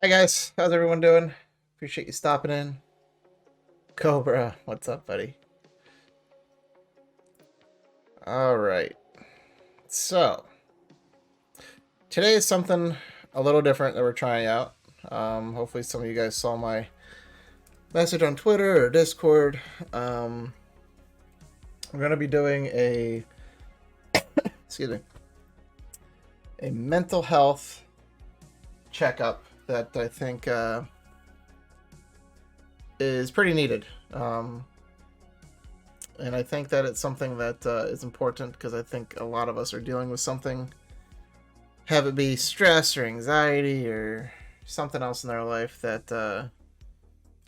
Hi guys, how's everyone doing? Appreciate you stopping in. Cobra, what's up, buddy? All right. So, today is something a little different that we're trying out. Hopefully some of you guys saw my message on Twitter or Discord. We're going to be doing excuse me, a mental health checkup that I think is pretty needed. And I think that it's something that is important because I think a lot of us are dealing with something, have it be stress or anxiety or something else in their life that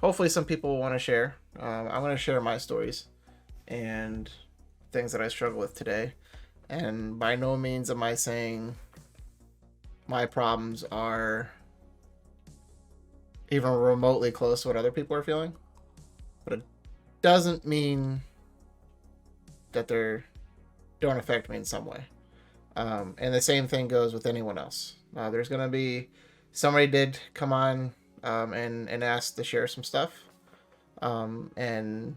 hopefully some people will want to share. I'm going to share my stories and things that I struggle with today. And by no means am I saying my problems are even remotely close to what other people are feeling. But it doesn't mean that they don't affect me in some way. And the same thing goes with anyone else. There's going to be somebody did come on and ask to share some stuff. And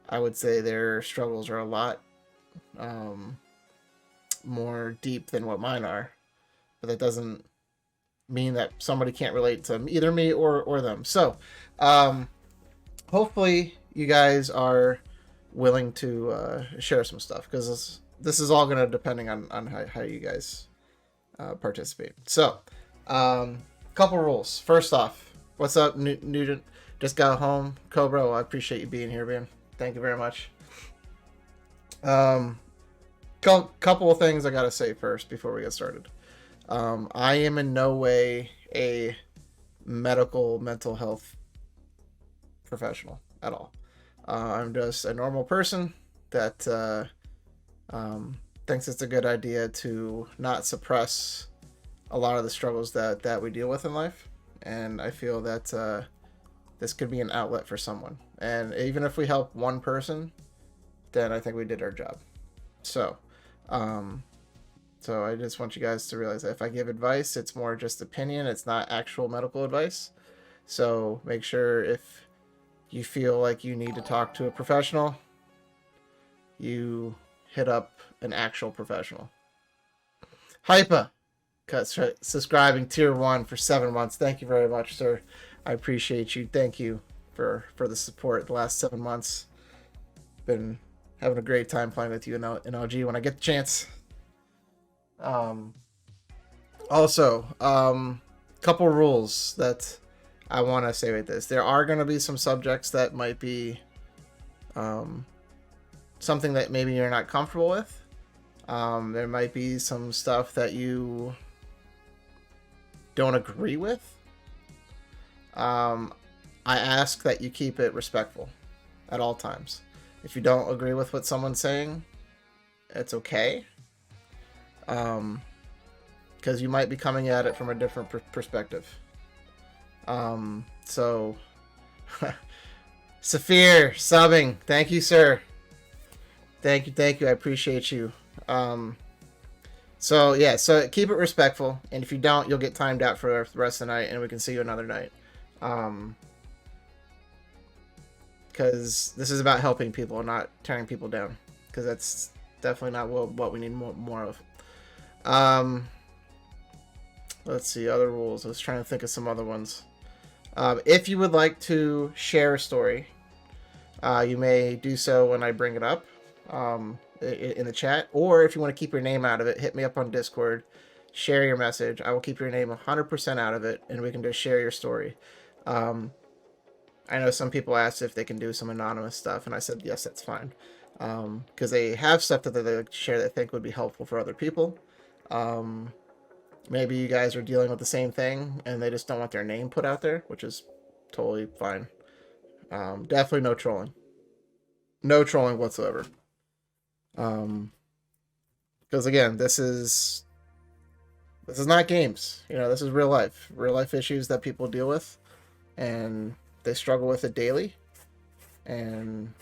I would say their struggles are a lot more deep than what mine are. But that doesn't mean that somebody can't relate to either me or them. So hopefully you guys are willing to share some stuff because this is all going to depending on how you guys participate. So couple rules. First off, what's up, Nugent? Just got home. Cobra, well, I appreciate you being here, man. Thank you very much. Couple of things I gotta say first before we get started. I am in no way a mental health professional at all. I'm just a normal person that thinks it's a good idea to not suppress a lot of the struggles that we deal with in life. And I feel that this could be an outlet for someone. And even if we help one person, then I think we did our job. So I just want you guys to realize that if I give advice, it's more just opinion. It's not actual medical advice. So make sure if you feel like you need to talk to a professional, you hit up an actual professional. Hypa, subscribing tier 1 for 7 months. Thank you very much, sir. I appreciate you. Thank you for the support the last 7 months. Been having a great time playing with you in LG when I get the chance. Also, couple rules that I want to say with this. There are going to be some subjects that might be something that maybe you're not comfortable with. There might be some stuff that you don't agree with. I ask that you keep it respectful at all times. If you don't agree with what someone's saying, it's okay. Because you might be coming at it from a different perspective. So Saphir subbing, thank you, sir. Thank you. I appreciate you. So keep it respectful, and if you don't, you'll get timed out for the rest of the night, and we can see you another night. Because this is about helping people, not tearing people down. Because that's definitely not what we need more of. Let's see, other rules. I was trying to think of some other ones. If you would like to share a story, you may do so when I bring it up in the chat. Or if you want to keep your name out of it, hit me up on Discord. Share your message. I will keep your name 100% out of it, and we can just share your story. I know some people asked if they can do some anonymous stuff, and I said yes, that's fine. Because they have stuff that they like to share that they think would be helpful for other people. Maybe you guys are dealing with the same thing and they just don't want their name put out there, which is totally fine. Definitely no trolling. No trolling whatsoever. Because again, this is not games. This is real life. Real life issues that people deal with, and they struggle with it daily. And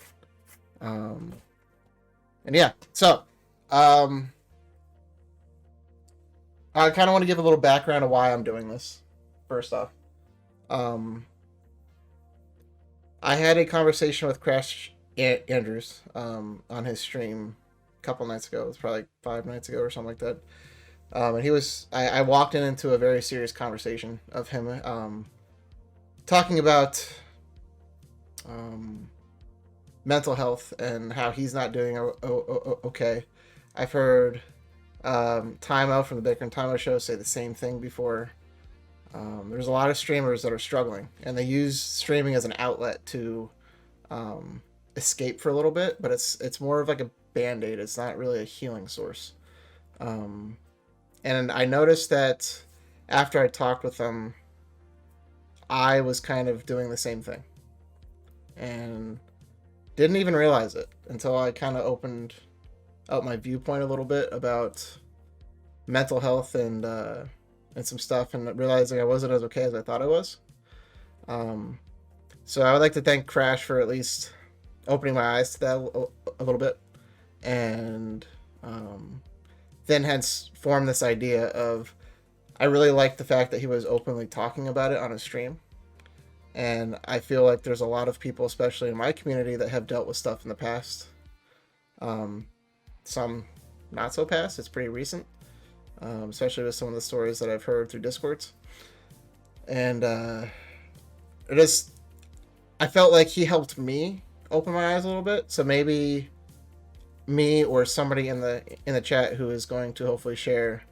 yeah, so I kind of want to give a little background of why I'm doing this, first off. Um, I had a conversation with Crash Andrews on his stream a couple nights ago. It was probably like 5 nights ago or something like that. And he was, I walked into a very serious conversation of him talking about um, mental health and how he's not doing okay. I've heard Time Out from the Baker and Time Out show say the same thing before. There's a lot of streamers that are struggling, and they use streaming as an outlet to escape for a little bit, but it's more of like a band-aid. It's not really a healing source. And I noticed that after I talked with them, I was kind of doing the same thing, and didn't even realize it until I kind of opened up my viewpoint a little bit about mental health and some stuff, and realizing I wasn't as okay as I thought I was. So I would like to thank Crash for at least opening my eyes to that a little bit, and then hence formed this idea of, I really like the fact that he was openly talking about it on his stream. And I feel like there's a lot of people, especially in my community, that have dealt with stuff in the past. Some not so past. It's pretty recent, especially with some of the stories that I've heard through Discords. And I felt like he helped me open my eyes a little bit. So maybe me or somebody in the chat who is going to hopefully share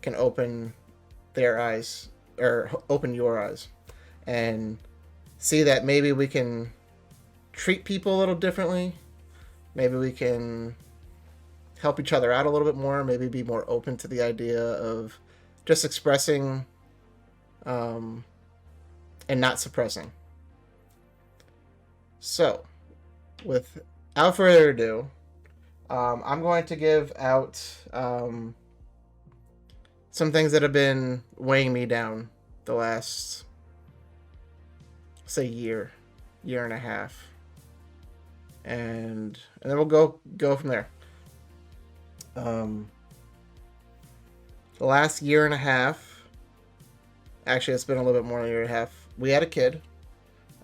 can open their eyes, or open your eyes, and see that maybe we can treat people a little differently. Maybe we can help each other out a little bit more. Maybe be more open to the idea of just expressing and not suppressing. So, without further ado, I'm going to give out some things that have been weighing me down the last, say, year and a half, and then we'll go from there. The last year and a half, actually it's been a little bit more than a year and a half, we had a kid.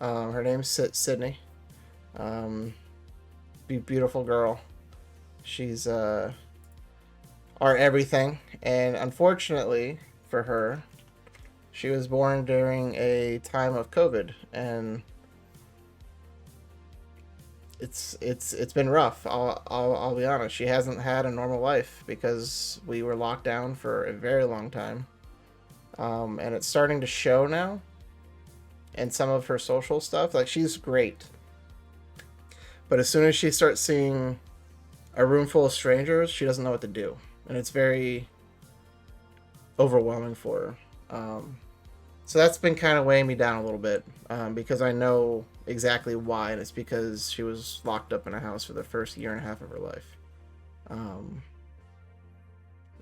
Her name's Sydney. Beautiful girl. She's our everything, and unfortunately for her, she was born during a time of COVID, and it's been rough. I'll be honest. She hasn't had a normal life because we were locked down for a very long time, and it's starting to show now. And some of her social stuff, like, she's great, but as soon as she starts seeing a room full of strangers, she doesn't know what to do, and it's very overwhelming for her. So that's been kind of weighing me down a little bit, because I know exactly why, and it's because she was locked up in a house for the first year and a half of her life.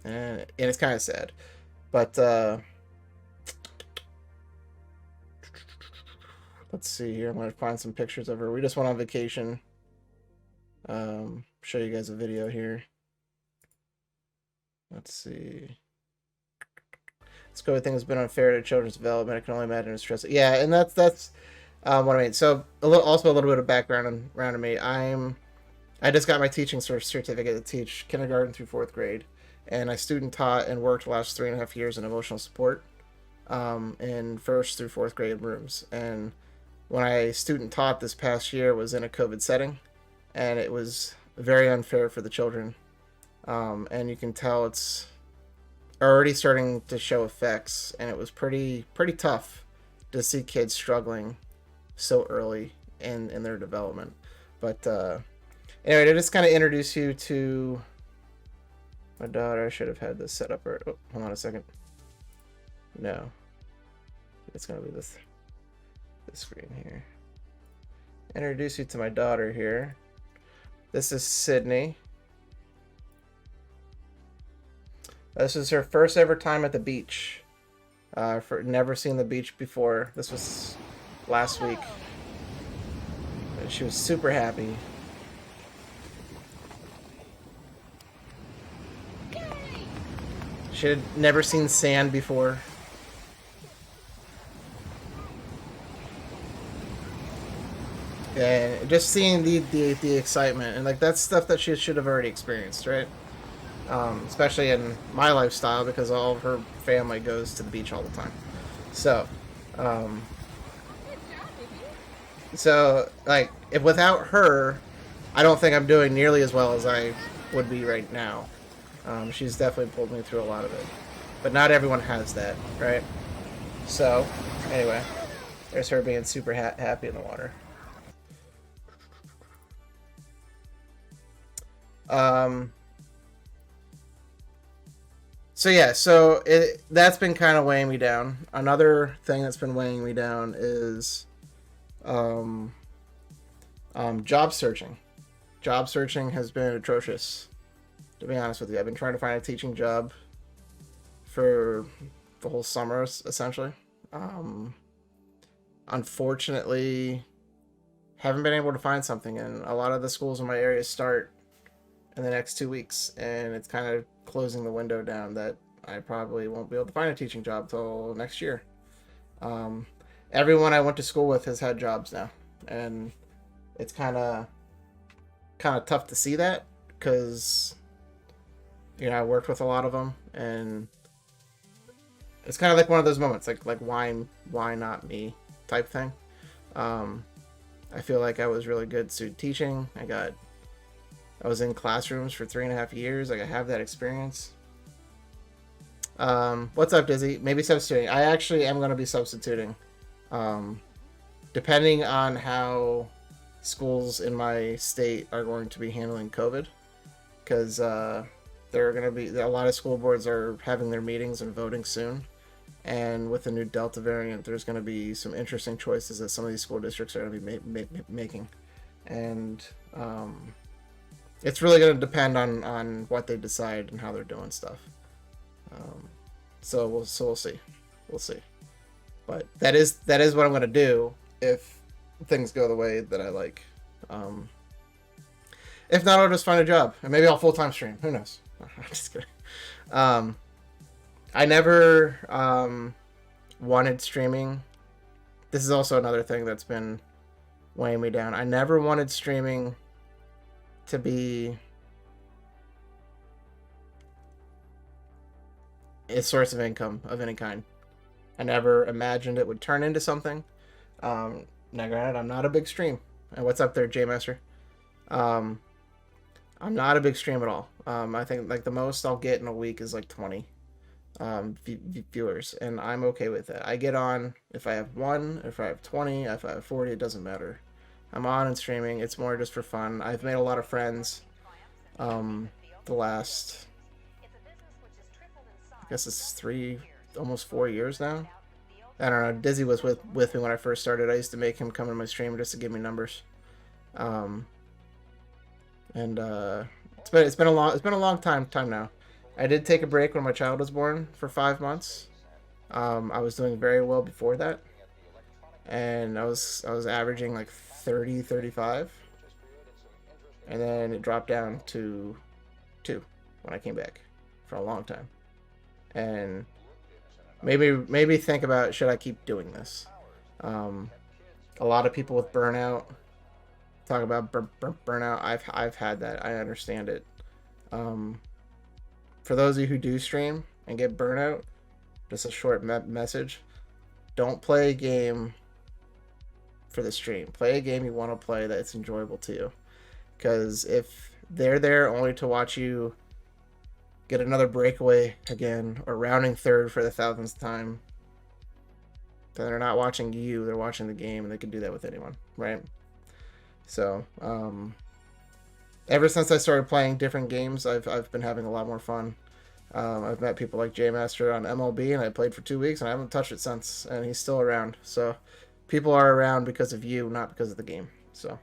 And it's kind of sad. But let's see here. I'm going to find some pictures of her. We just went on vacation. Show you guys a video here. Let's see. This COVID thing has been unfair to children's development. I can only imagine it's stressful. Yeah, and that's what I mean. So also a little bit of background around me. I just got my teaching certificate to teach kindergarten through 4th grade, and I student taught and worked the last 3.5 years in emotional support in 1st through 4th grade rooms. And when I student taught this past year was in a COVID setting, and it was very unfair for the children. And you can tell it's already starting to show effects, and it was pretty tough to see kids struggling so early in their development. But anyway, to just kind of introduce you to my daughter. I should have had this set up. Oh, hold on a second. No, it's gonna be this screen here. Introduce you to my daughter here. This is Sydney. This is her first ever time at the beach. Never seen the beach before. This was last week. And she was super happy. She had never seen sand before. And just seeing the excitement, and like that's stuff that she should have already experienced, right? Especially in my lifestyle, because all of her family goes to the beach all the time. So, um, like if without her, I don't think I'm doing nearly as well as I would be right now. She's definitely pulled me through a lot of it, but not everyone has that, right? So, anyway, there's her being super happy in the water. Um, so yeah, that's been kind of weighing me down. Another thing that's been weighing me down is um, job searching. Job searching has been atrocious, to be honest with you. I've been trying to find a teaching job for the whole summer, essentially. Um, Unfortunately, haven't been able to find something, and a lot of the schools in my area start in the next 2 weeks, and it's kind of closing the window down that I probably won't be able to find a teaching job till next year. Um, Everyone I went to school with has had jobs now, and it's kind of tough to see that because I worked with a lot of them, and it's kind of like one of those moments, like why not me type thing. Um, I feel like I was really good student teaching. I was in classrooms for 3.5 years. Like I have that experience. What's up, Dizzy? Maybe substituting. I actually am going to be substituting. Um, Depending on how schools in my state are going to be handling COVID, because there are going to be a lot of school boards are having their meetings and voting soon. And with the new Delta variant, there's going to be some interesting choices that some of these school districts are going to be making. And it's really going to depend on what they decide and how they're doing stuff. Um, so we'll see. We'll see. But that is what I'm going to do if things go the way that I like. Um, if not, I'll just find a job. And maybe I'll full-time stream. Who knows? I'm just kidding. Um, I never wanted streaming. This is also another thing that's been weighing me down. I never wanted streaming to be a source of income of any kind. I never imagined it would turn into something. Now, granted, I'm not a big stream. And what's up there, J-Master? Um, I'm not a big stream at all. I think like the most I'll get in a week is like 20 viewers, and I'm okay with that. I get on if I have 1, if I have 20, if I have 40, it doesn't matter. I'm on and streaming. It's more just for fun. I've made a lot of friends the last, I guess it's 3, almost 4 years now. I don't know. Dizzy was with me when I first started. I used to make him come in my stream just to give me numbers. Um, and it's been a long time now. I did take a break when my child was born for 5 months. I was doing very well before that, and I was averaging like 30, 35, and then it dropped down to 2 when I came back for a long time. And maybe think about, should I keep doing this? A lot of people with burnout talk about burnout. I've had that. I understand it. For those of you who do stream and get burnout, just a short message: don't play a game for the stream. Play a game you want to play that's enjoyable to you. Because if they're there only to watch you get another breakaway again, or rounding third for the 1000th time, then they're not watching you, they're watching the game, and they can do that with anyone, right? So, ever since I started playing different games, I've been having a lot more fun. I've met people like J-Master on MLB, and I played for 2 weeks, and I haven't touched it since, and he's still around. So, people are around because of you, not because of the game. So,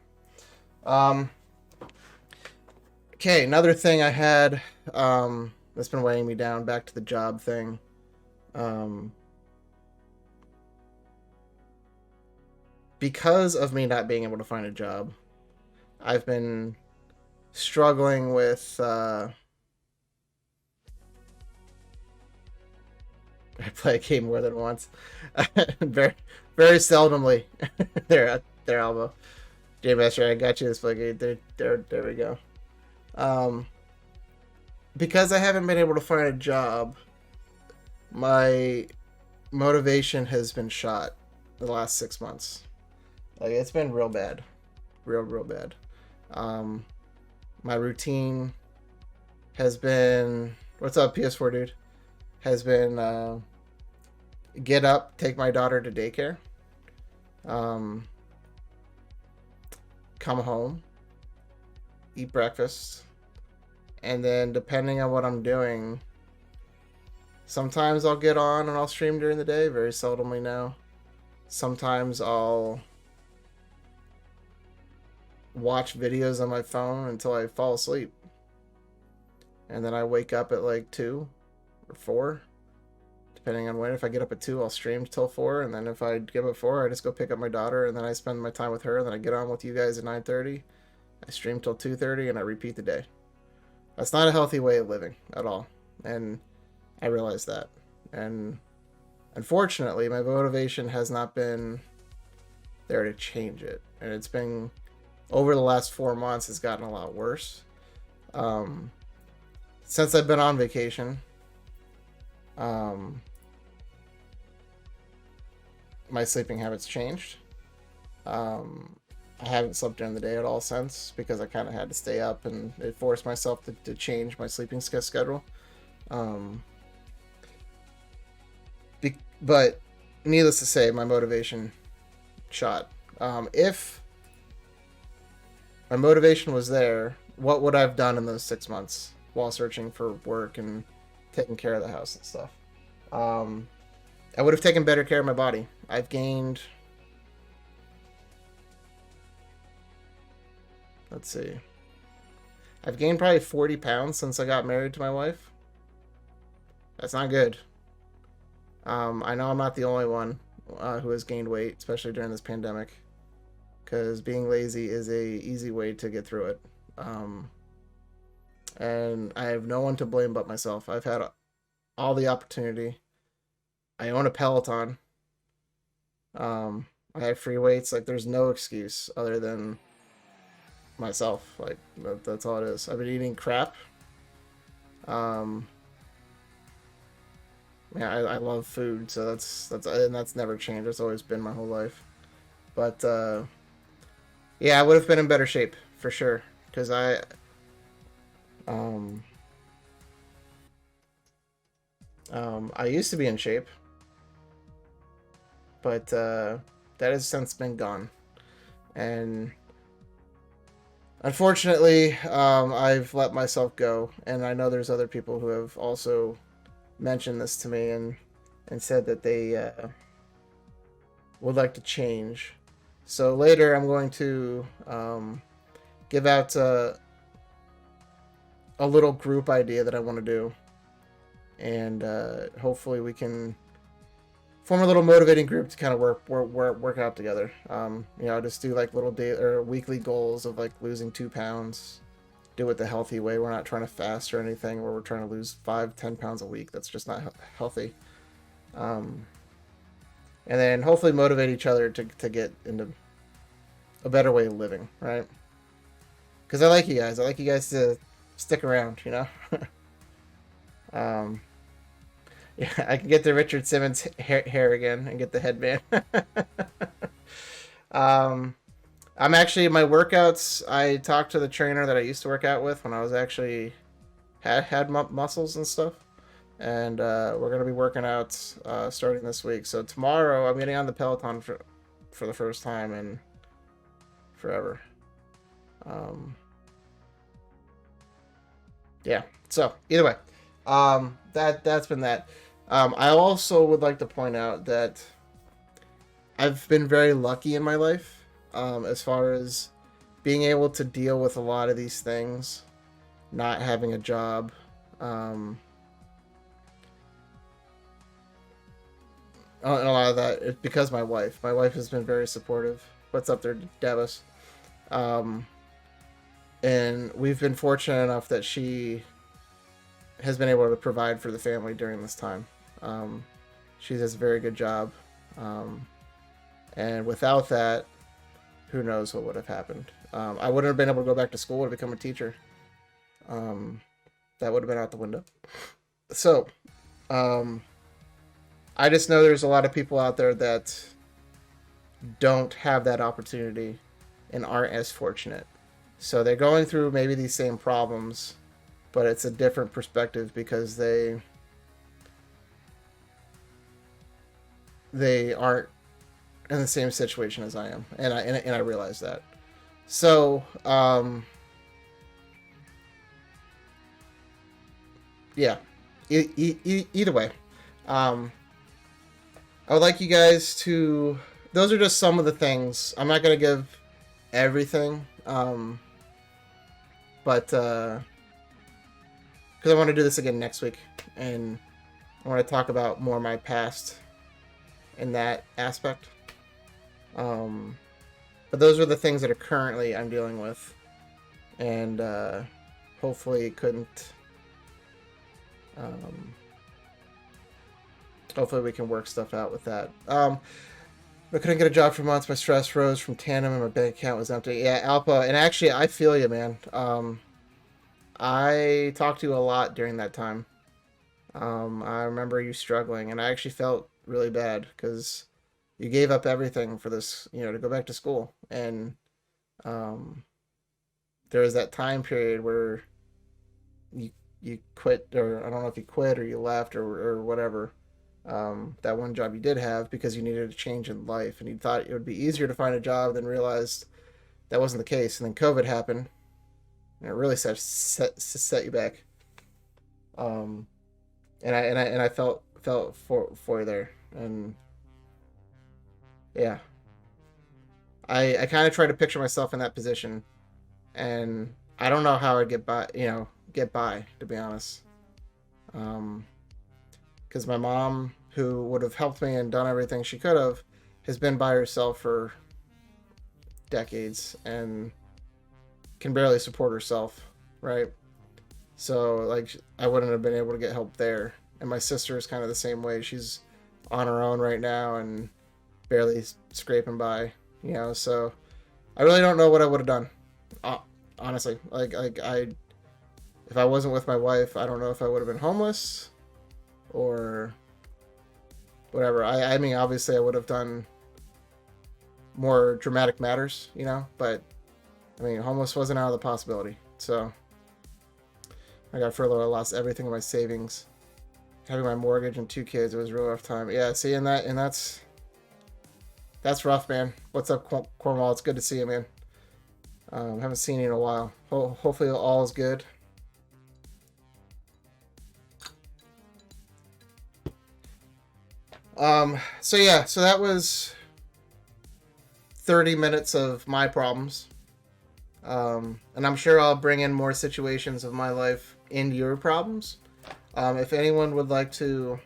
okay, another thing I had that's been weighing me down, back to the job thing. Because of me not being able to find a job, I've been struggling with I play a game more than once. Very seldomly. There elbow. J Master, I got you this plugin. There we go. Um, because I haven't been able to find a job, my motivation has been shot the last 6 months. Like, it's been real bad, real bad. Um, my routine has been, what's up, PS4 dude? Has been get up, take my daughter to daycare, um, come home, eat breakfast, and then depending on what I'm doing, sometimes I'll get on and I'll stream during the day, very seldomly now. Sometimes I'll watch videos on my phone until I fall asleep. And then I wake up at like 2 or 4, depending on when. If I get up at 2, I'll stream till 4, and then if I get up at 4, I just go pick up my daughter, and then I spend my time with her, and then I get on with you guys at 9:30. I stream till 2:30, and I repeat the day. That's not a healthy way of living at all, and I realize that. And unfortunately, my motivation has not been there to change it, and it's been, over the last 4 months, it's gotten a lot worse. Since I've been on vacation, my sleeping habits changed. I haven't slept during the day at all since, because I kind of had to stay up, and it forced myself to change my sleeping schedule. But needless to say, my motivation shot. If my motivation was there, what would I have done in those 6 months while searching for work and taking care of the house and stuff? I would have taken better care of my body. I've gained, let's see, I've gained probably 40 pounds since I got married to my wife. That's not good. I know I'm not the only one who has gained weight, especially during this pandemic, because being lazy is a easy way to get through it. And I have no one to blame but myself. I've had all the opportunity. I own a Peloton. I have free weights. Like, there's no excuse other than myself. Like, that's all it is. I've been eating crap. Yeah, I love food, so that's never changed. It's always been my whole life. But yeah, I would have been in better shape for sure, because I used to be in shape, but that has since been gone, and unfortunately, I've let myself go, and I know there's other people who have also mentioned this to me and said that they would like to change. So later, I'm going to give out a little group idea that I want to do, and hopefully we can form a little motivating group to kind of work out together. Just do like little day or weekly goals of like losing 2 pounds. Do it the healthy way. We're not trying to fast or anything where we're trying to lose 5-10 pounds a week. That's just not healthy. And then hopefully motivate each other to get into a better way of living, right? Because I like you guys. I like you guys to stick around, you know? Yeah, I can get the Richard Simmons hair again and get the headband. I'm actually, my workouts, I talked to the trainer that I used to work out with when I was actually had muscles and stuff. And we're going to be working out starting this week. So tomorrow I'm getting on the Peloton for the first time in forever. Yeah, so either way, that's been that. I also would like to point out that I've been very lucky in my life, as far as being able to deal with a lot of these things, not having a job, and a lot of that, it's because my wife has been very supportive. What's up there, Davis? And we've been fortunate enough that she has been able to provide for the family during this time. She does a very good job. And without that, who knows what would have happened. I wouldn't have been able to go back to school to become a teacher. That would have been out the window. So, I just know there's a lot of people out there that don't have that opportunity and aren't as fortunate. So they're going through maybe these same problems, but it's a different perspective because they aren't in the same situation as I am, and I realize that. So yeah, either way, I would like you guys to. Those are just some of the things. I'm not gonna give everything, but because I want to do this again next week, and I want to talk about more of my past in that aspect. But those are the things that are currently I'm dealing with, and hopefully couldn't. Hopefully we can work stuff out with that. I couldn't get a job for months. My stress rose from tandem, and my bank account was empty. Yeah, Alpa, and actually, I feel you, man. I talked to you a lot during that time. I remember you struggling, and I actually felt really bad because you gave up everything for this, to go back to school. And there was that time period where you quit, or I don't know if you quit or you left or whatever. That one job you did have because you needed a change in life, and you thought it would be easier to find a job, then realized that wasn't the case. And then COVID happened, and it really set you back. And I felt for you there, and yeah, I kind of try to picture myself in that position, and I don't know how I'd get by, to be honest. Because my mom, who would have helped me and done everything she could have, has been by herself for decades and can barely support herself, right? So, like, I wouldn't have been able to get help there. And my sister is kind of the same way. She's on her own right now and barely scraping by, So, I really don't know what I would have done. Honestly, if I wasn't with my wife, I don't know if I would have been homeless or whatever. I mean, obviously, I would have done more dramatic matters, But I mean, homeless wasn't out of the possibility. So I got furloughed. I lost everything in my savings, having my mortgage and 2 kids. It was a real rough time. Yeah, see, and that's rough, man. What's up, Cornwall? It's good to see you, man. Haven't seen you in a while. Hopefully all is good. So yeah, so that was 30 minutes of my problems. And I'm sure I'll bring in more situations of my life into your problems. If anyone would like to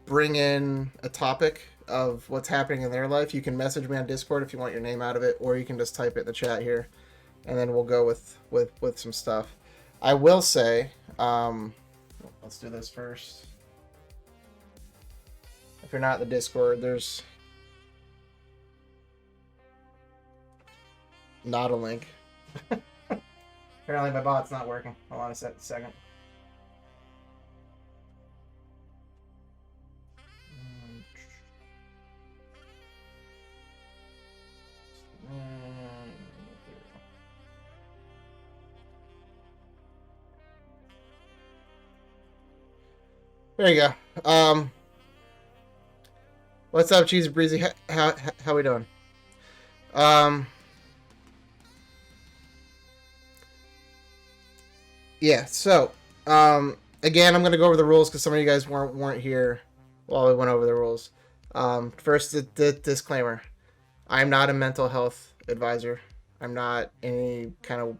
bring in a topic of what's happening in their life, you can message me on Discord if you want your name out of it, or you can just type it in the chat here, and then we'll go with some stuff. I will say, let's do this first. If you're not in the Discord, there's not a link. Apparently my bot's not working. Hold on a second. There you go. What's up, Cheesy Breezy? How we doing? Yeah. So, again, I'm gonna go over the rules because some of you guys weren't here while we went over the rules. First, the disclaimer: I'm not a mental health advisor. I'm not any kind of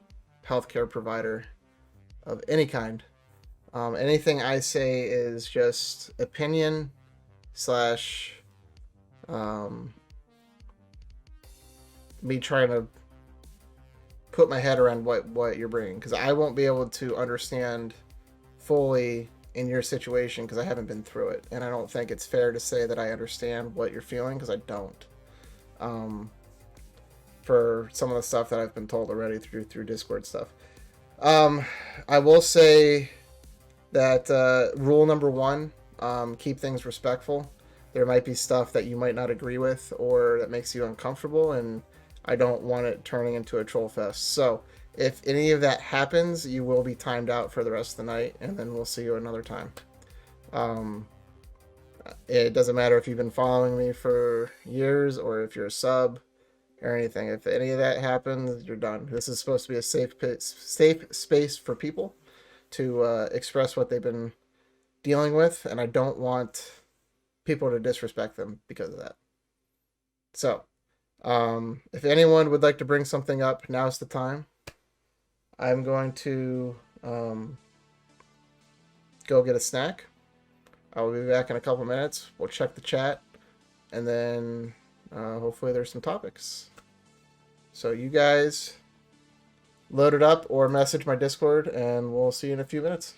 healthcare provider of any kind. Anything I say is just opinion slash me trying to put my head around what you're bringing, because I won't be able to understand fully in your situation because I haven't been through it, and I don't think it's fair to say that I understand what you're feeling because I don't. for some of the stuff that I've been told already through Discord stuff. I will say that rule number one, keep things respectful. There might be stuff that you might not agree with or that makes you uncomfortable, and I don't want it turning into a troll fest. So if any of that happens, you will be timed out for the rest of the night, and then we'll see you another time. It doesn't matter if you've been following me for years or if you're a sub or anything. If any of that happens, you're done. This is supposed to be a safe space for people to express what they've been dealing with, and I don't want people to disrespect them because of that. So, if anyone would like to bring something up, now's the time. I'm going to go get a snack. I'll be back in a couple minutes. We'll check the chat, and then hopefully there's some topics. So you guys load it up or message my Discord, and we'll see you in a few minutes.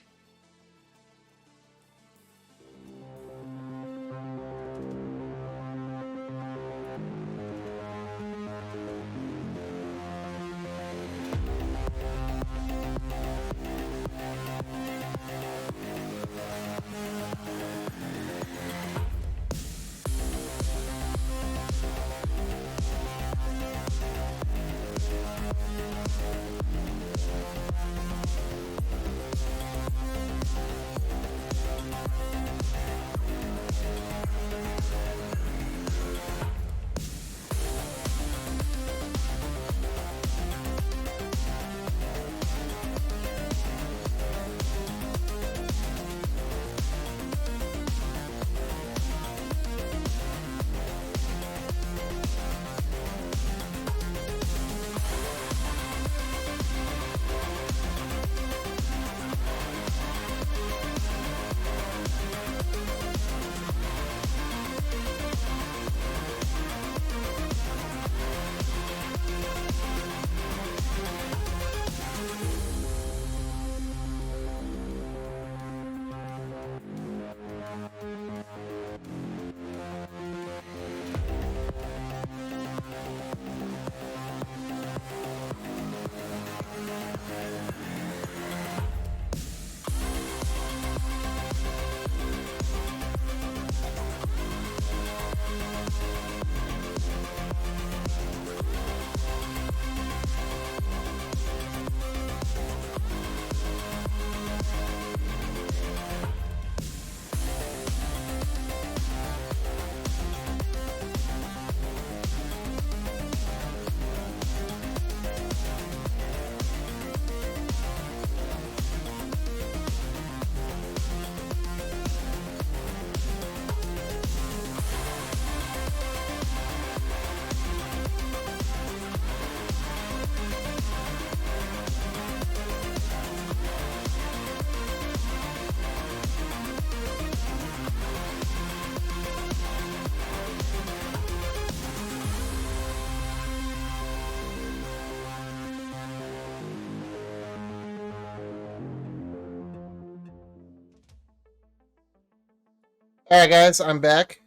All right, guys, I'm back.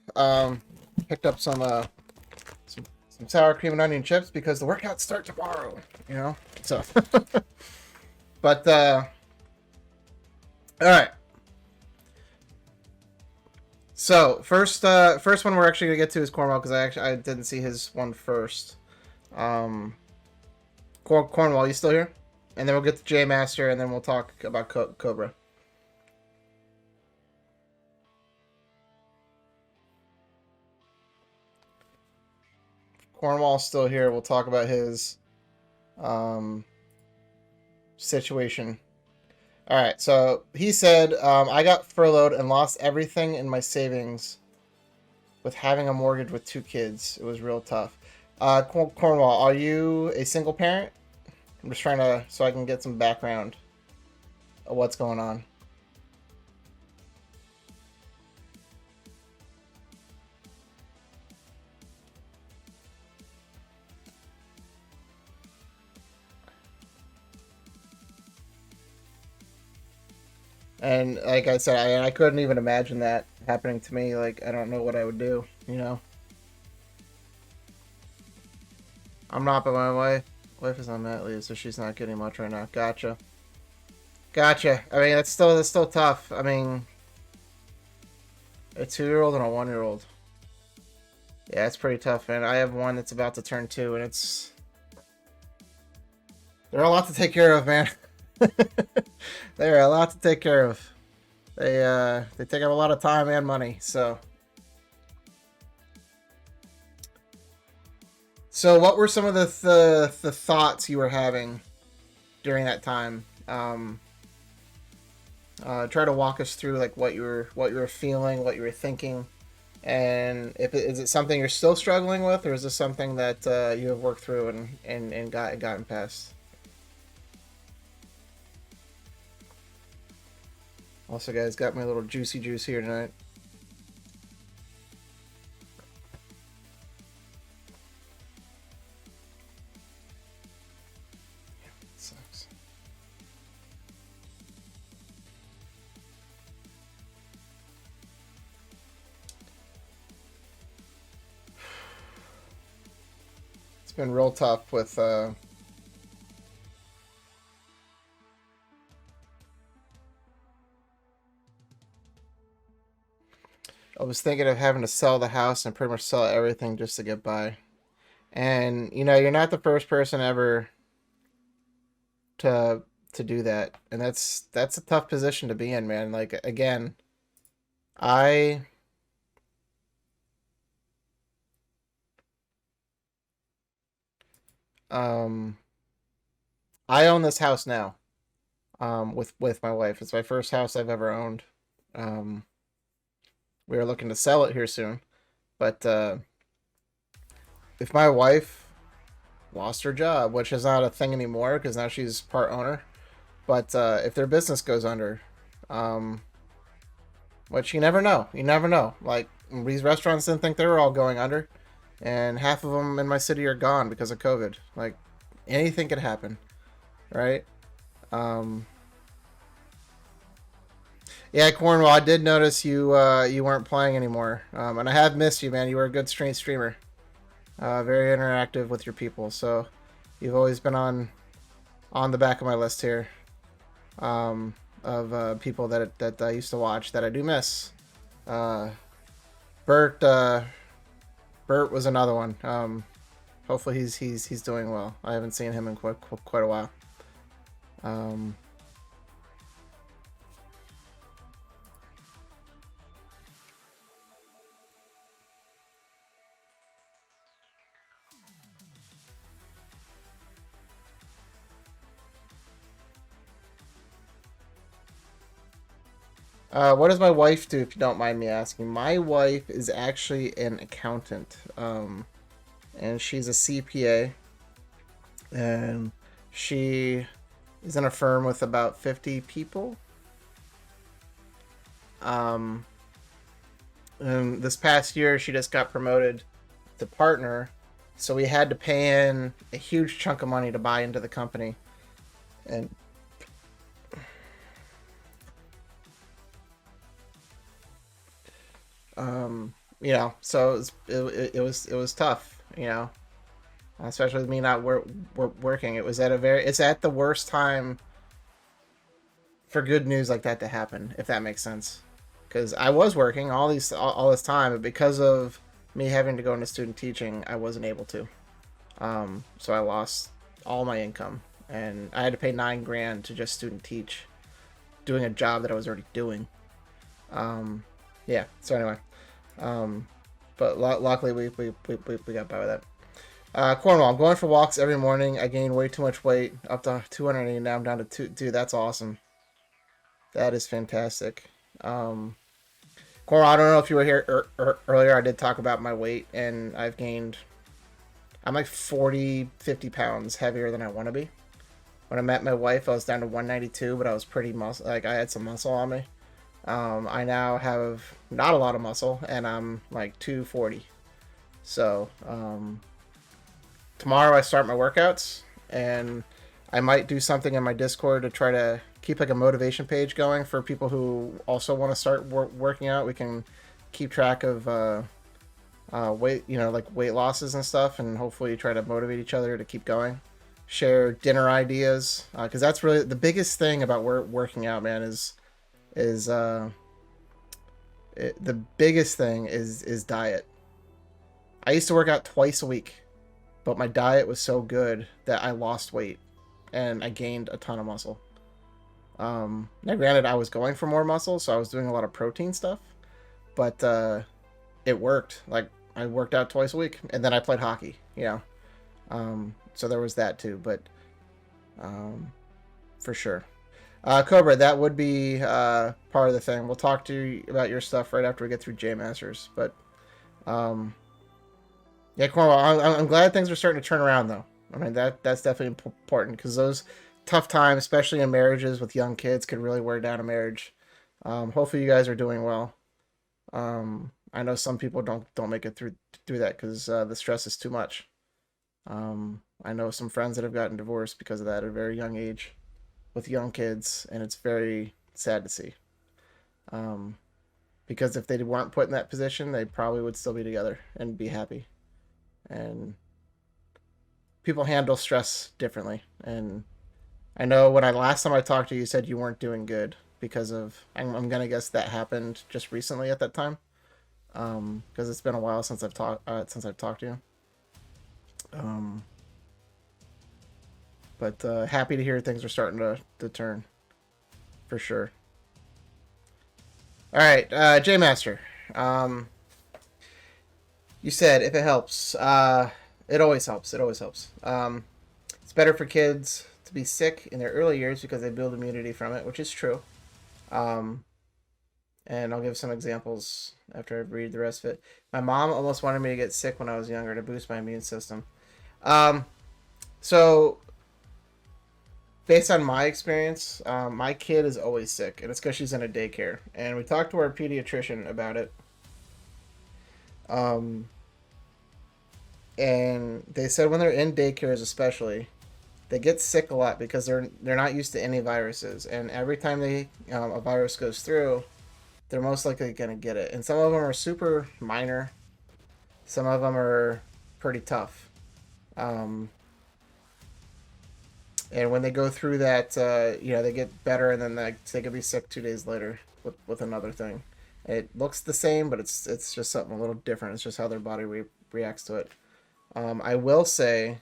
Picked up some sour cream and onion chips because the workouts start tomorrow. You know, so. But all right. So first one we're actually gonna get to is Cornwall because I didn't see his one first. Cornwall, you still here? And then we'll get to J Master, and then we'll talk about Cobra. Cornwall's still here. We'll talk about his situation. All right. So he said, I got furloughed and lost everything in my savings with having a mortgage with 2 kids. It was real tough. Cornwall, are you a single parent? I'm just trying to, so I can get some background of what's going on. And like I said, I couldn't even imagine that happening to me. Like, I don't know what I would do, you know? I'm not, but my wife is on mat leave, so she's not getting much right now. Gotcha. Gotcha. I mean, that's still tough. I mean, a 2-year-old and a 1-year-old. Yeah, it's pretty tough, man. I have one that's about to turn 2, and they're a lot to take care of, man. They're a lot to take care of. They take up a lot of time and money, so. So what were some of the thoughts you were having during that time? Try to walk us through like what you were feeling, what you were thinking, and is it something you're still struggling with, or is this something that you have worked through and gotten past? Also, guys, got my little juicy juice here tonight. Sucks. It's been real tough with I was thinking of having to sell the house and pretty much sell everything just to get by. And you know, you're not the first person ever to do that. And that's a tough position to be in, man. Like again, I um I own this house now. With my wife. It's my first house I've ever owned. Um we are looking to sell it here soon. But if my wife lost her job, which is not a thing anymore because now she's part owner. But if their business goes under, um, which you never know, Like these restaurants didn't think they were all going under, and half of them in my city are gone because of COVID. Like anything could happen, right? Um, yeah, Cornwall, I did notice you weren't playing anymore, and I have missed you, man. You were a good streamer, very interactive with your people. So you've always been on the back of my list here. Of people that I used to watch that I do miss. Uh, Bert Bert was another one. Hopefully he's doing well. I haven't seen him in quite a while. Um, what does my wife do, if you don't mind me asking? My wife is actually an accountant, and she's a CPA, and she is in a firm with about 50 people. Um, and this past year, she just got promoted to partner, so we had to pay in a huge chunk of money to buy into the company, and so it was tough, especially with me not working. It's at the worst time for good news like that to happen, if that makes sense. Because I was working all this time, but because of me having to go into student teaching, I wasn't able to. So I lost all my income, and I had to pay $9,000 to just student teach, doing a job that I was already doing. Yeah. So anyway, but luckily we got by with that. Cornwall, I'm going for walks every morning. I gained way too much weight, up to 280, now I'm down to 2. Dude, that's awesome. That is fantastic. Cornwall, I don't know if you were here earlier. I did talk about my weight, and I'm like 40, 50 pounds heavier than I want to be. When I met my wife, I was down to 192, but I was pretty muscle. Like I had some muscle on me. I now have not a lot of muscle, and I'm like 240. So tomorrow I start my workouts, and I might do something in my Discord to try to keep like a motivation page going for people who also want to start working out. We can keep track of weight, like weight losses and stuff, and hopefully try to motivate each other to keep going. Share dinner ideas, because that's really the biggest thing about working out, man. Is the biggest thing is diet. I used to work out twice a week, but my diet was so good that I lost weight and I gained a ton of muscle. Now granted, I was going for more muscle, so I was doing a lot of protein stuff, but it worked. Like, I worked out twice a week, and then I played hockey. So there was that too. But for sure, Cobra, that would be part of the thing. We'll talk to you about your stuff right after we get through J Masters. But yeah, Cornwall, I'm glad things are starting to turn around, though. I mean, that's definitely important, because those tough times, especially in marriages with young kids, could really wear down a marriage. Hopefully, you guys are doing well. I know some people don't make it through that because the stress is too much. I know some friends that have gotten divorced because of that at a very young age, with young kids, and it's very sad to see. Because if they weren't put in that position, they probably would still be together and be happy. And people handle stress differently. And I know when last time I talked to you, you said you weren't doing good because of, I'm gonna guess that happened just recently at that time, because it's been a while since I've talked to you. But happy to hear things are starting to turn, for sure. All right, J Master. You said if it helps, it always helps. It always helps. It's better for kids to be sick in their early years because they build immunity from it, which is true. Um, and I'll give some examples after I read the rest of it. My mom almost wanted me to get sick when I was younger to boost my immune system. Um, so based on my experience, my kid is always sick, and it's because she's in a daycare. And we talked to our pediatrician about it. Um, and they said when they're in daycares, especially, they get sick a lot because they're not used to any viruses, and every time a virus goes through, they're most likely gonna get it. And some of them are super minor, some of them are pretty tough. Um, and when they go through that, they get better, and then they could be sick 2 days later with another thing. It looks the same, but it's just something a little different. It's just how their body reacts to it. I will say,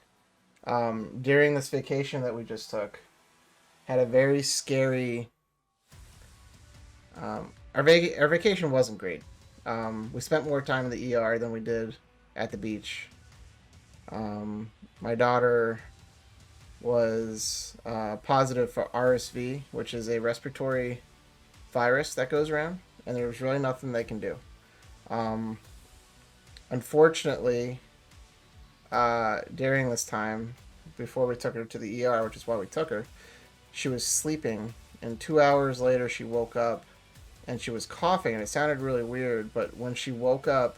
during this vacation that we just took, had a very scary. Our vacation wasn't great. We spent more time in the ER than we did at the beach. My daughter was positive for RSV, which is a respiratory virus that goes around, and there was really nothing they can do. Unfortunately, during this time, before we took her to the ER, which is why we took her, she was sleeping, and 2 hours later she woke up, and she was coughing, and it sounded really weird, but when she woke up,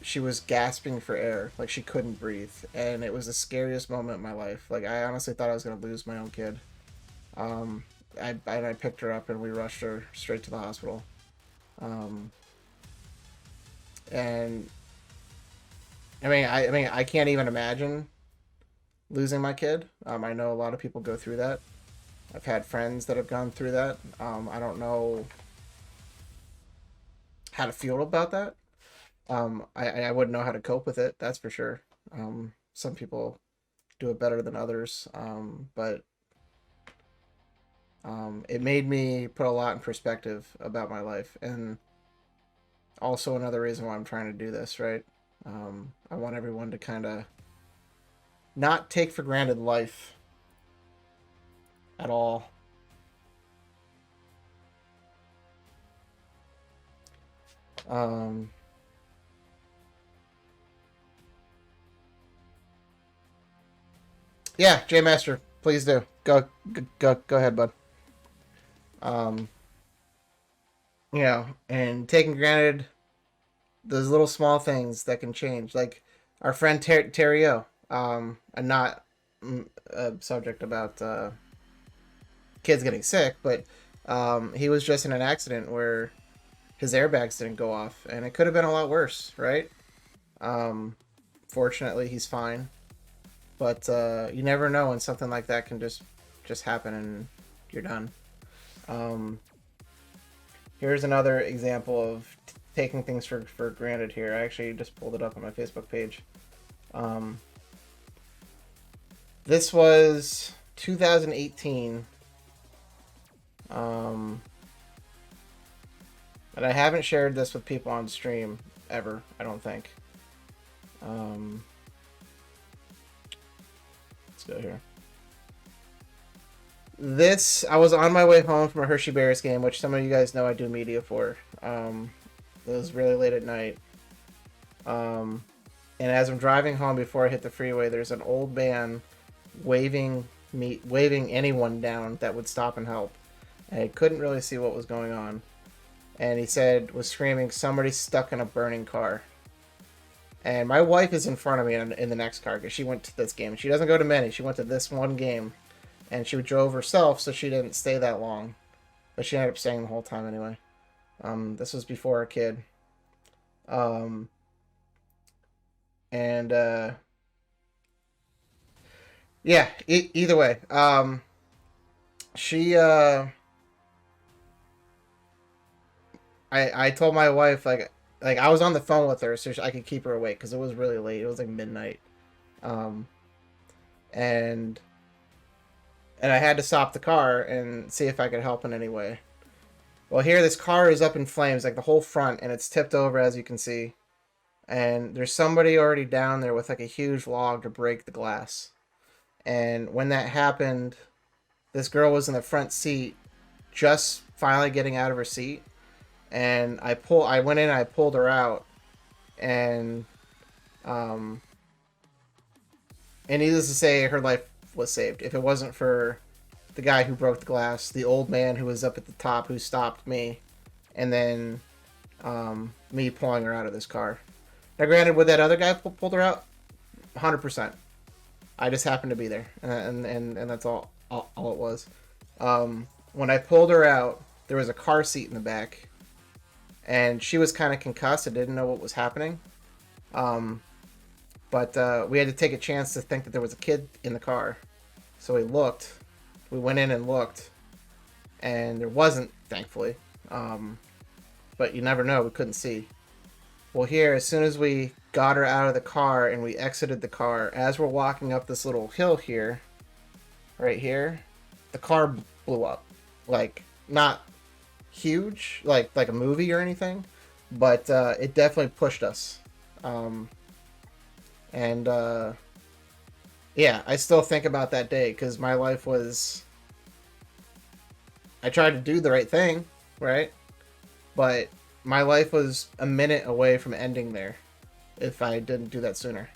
she was gasping for air, like she couldn't breathe, and it was the scariest moment in my life. Like, I honestly thought I was going to lose my own kid. I picked her up, and we rushed her straight to the hospital. And I can't even imagine losing my kid. I know a lot of people go through that. I've had friends that have gone through that. I don't know how to feel about that. I wouldn't know how to cope with it. That's for sure. Some people do it better than others. But it made me put a lot in perspective about my life, and also another reason why I'm trying to do this, right? I want everyone to kind of not take for granted life at all. Yeah, J Master, please do. Go ahead, bud. Um, and taking granted those little small things that can change, like our friend Terry O. And not a subject about kids getting sick, but he was just in an accident where his airbags didn't go off, and it could have been a lot worse, right? Fortunately, he's fine, but you never know when something like that can just happen and you're done. Um, Here's another example of taking things for granted here. I actually just pulled it up on my Facebook page. This was 2018. And I haven't shared this with people on stream ever, I don't think. Let's go here. This, I was on my way home from a Hershey Bears game, which some of you guys know I do media for. It was really late at night. And as I'm driving home before I hit the freeway, there's an old man waving anyone down that would stop and help. And I couldn't really see what was going on. And he was screaming, "Somebody's stuck in a burning car." And my wife is in front of me in the next car because she went to this game. She doesn't go to many. She went to this one game. And she drove herself, so she didn't stay that long. But she ended up staying the whole time anyway. This was before a kid. Yeah, either way. I told my wife, like I was on the phone with her so I could keep her awake because it was really late. It was like midnight. And I had to stop the car and see if I could help in any way. Well, here this car is up in flames, like the whole front, and it's tipped over, as you can see. And there's somebody already down there with like a huge log to break the glass. And when that happened, this girl was in the front seat, just finally getting out of her seat. And I went in, I pulled her out, and needless to say, her life was saved. If it wasn't for the guy who broke the glass, the old man who was up at the top who stopped me, and then me pulling her out of this car. Now, granted, would that other guy pulled her out? 100%. I just happened to be there, and that's all it was. When I pulled her out, there was a car seat in the back, and she was kind of concussed. I didn't know what was happening. But we had to take a chance to think that there was a kid in the car. So we looked. We went in and looked. And there wasn't, thankfully. But you never know. We couldn't see. Well, here, as soon as we got her out of the car and we exited the car, as we're walking up this little hill here, right here, the car blew up. Like, not huge, like a movie or anything, but it definitely pushed us. Yeah, I still think about that day because my life was... I tried to do the right thing, right? But my life was a minute away from ending there if I didn't do that sooner.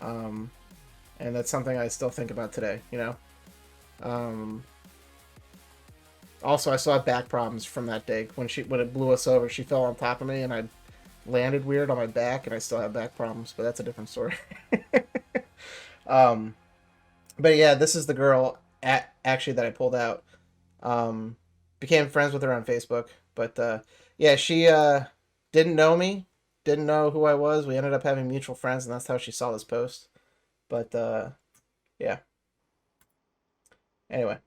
And that's something I still think about today, you know? Also, I still have back problems from that day. When it blew us over, she fell on top of me and I landed weird on my back and I still have back problems, but that's a different story. But yeah, this is the girl actually that I pulled out. Became friends with her on Facebook, but yeah, she didn't know me, didn't know who I was. We ended up having mutual friends, and that's how she saw this post. But yeah. Anyway,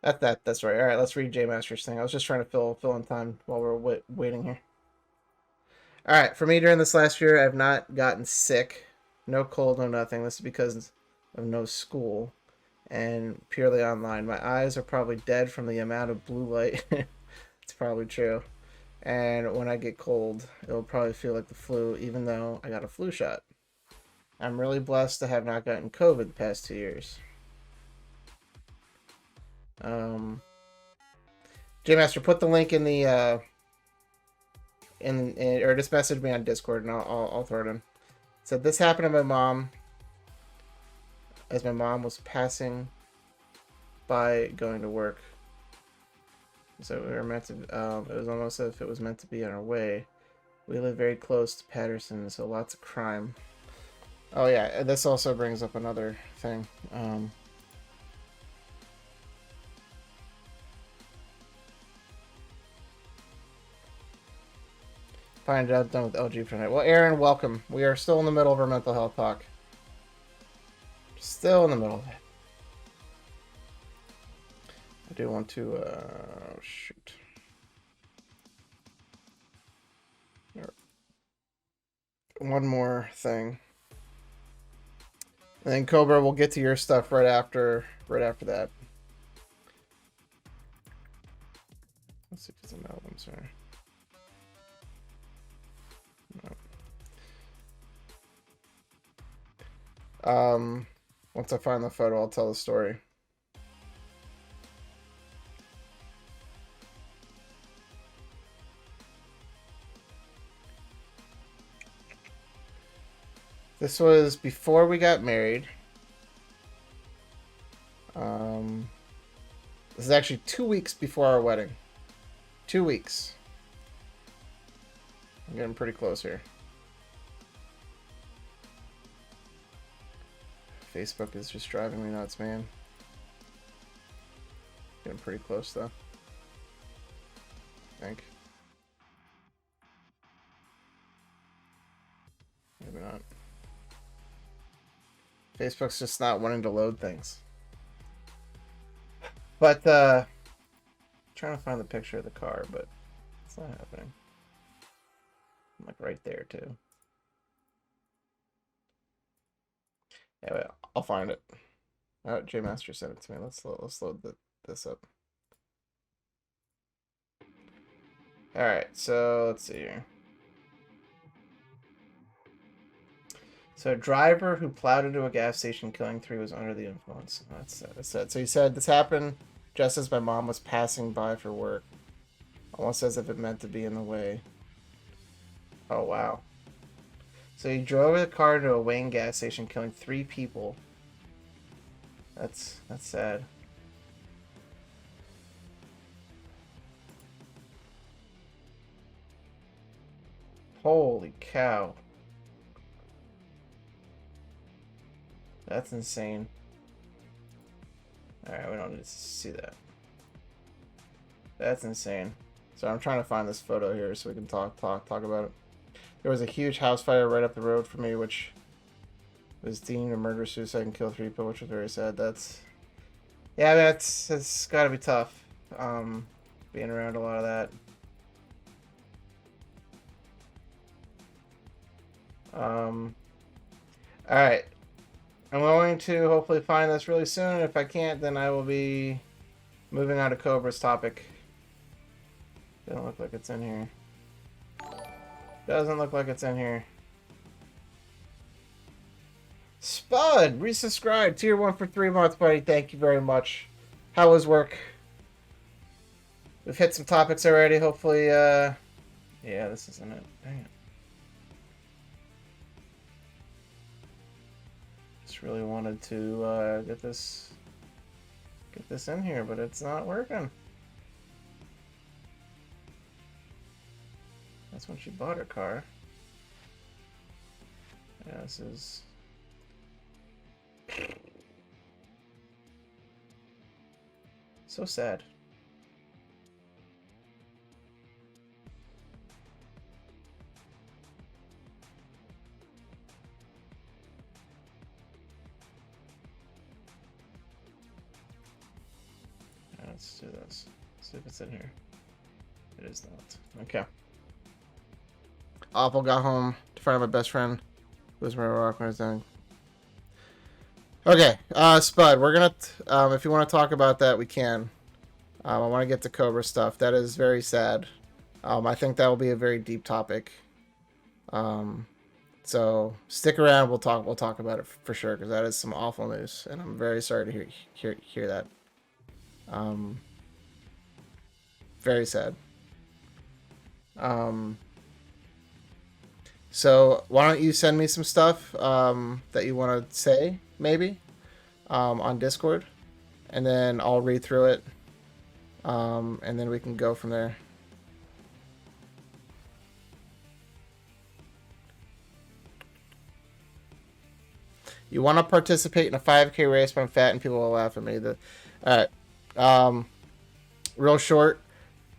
that's right. All right, let's read J Master's thing. I was just trying to fill in time while we're waiting here. All right, for me during this last year, I've not gotten sick, no cold, no nothing. This is because of no school and purely online. My eyes are probably dead from the amount of blue light. It's probably true. And when I get cold, it'll probably feel like the flu, even though I got a flu shot. I'm really blessed to have not gotten COVID the past 2 years. J-Master, put the link in the or just message me on Discord and I'll throw it in. So this happened to my mom as my mom was passing by going to work. So we were meant to, it was almost as if it was meant to be on our way. We live very close to Patterson, so lots of crime. Oh yeah, this also brings up another thing. Find out done with LG for tonight. Well, Aaron, welcome. We are still in the middle of our mental health talk. Still in the middle of it. I do want to, shoot. One more thing. And then Cobra, we'll get to your stuff right after that. Let's see if it's an album, sorry. No. Once I find the photo, I'll tell the story. This was before we got married. This is actually 2 weeks before our wedding. 2 weeks. I'm getting pretty close here. Facebook is just driving me nuts, man. Getting pretty close, though. I think. Maybe not. Facebook's just not wanting to load things. But, I'm trying to find the picture of the car, but it's not happening. I'm like right there, too. Anyway, I'll find it. Oh, J Master sent it to me. Let's load this up. All right, so let's see here. So a driver who plowed into a gas station, killing 3, was under the influence. That's sad. That's sad. So he said this happened just as my mom was passing by for work, almost as if it meant to be in the way. Oh wow. So he drove the car to a Wayne gas station, killing 3 people. That's sad. Holy cow. That's insane. Alright, we don't need to see that. That's insane. So I'm trying to find this photo here so we can talk about it. There was a huge house fire right up the road from me, which was deemed a murder suicide and killed 3 people, which was very sad. That's, yeah, it's got to be tough. Being around a lot of that. All right. I'm going to hopefully find this really soon. If I can't, then I will be moving on to Cobra's topic. Doesn't look like it's in here. Doesn't look like it's in here. Spud, resubscribed. Tier 1 for 3 months, buddy. Thank you very much. How was work? We've hit some topics already. Hopefully, yeah, this isn't it. Dang it. Just really wanted to get this in here, but it's not working. That's when she bought her car. Yeah, this is... so sad. Let's do this. See if it's in here. It is not. Okay. Awful got home to find my best friend. Who was my rock when I was down. Okay, Spud, we're gonna, if you want to talk about that, we can. I want to get to Cobra stuff. That is very sad. I think that will be a very deep topic. So stick around. We'll talk about it for sure, because that is some awful news, and I'm very sorry to hear that. Very sad. So why don't you send me some stuff that you want to say, maybe, on Discord, and then I'll read through it, and then we can go from there. You want to participate in a 5K race, but I'm fat and people will laugh at me. All right. Real short.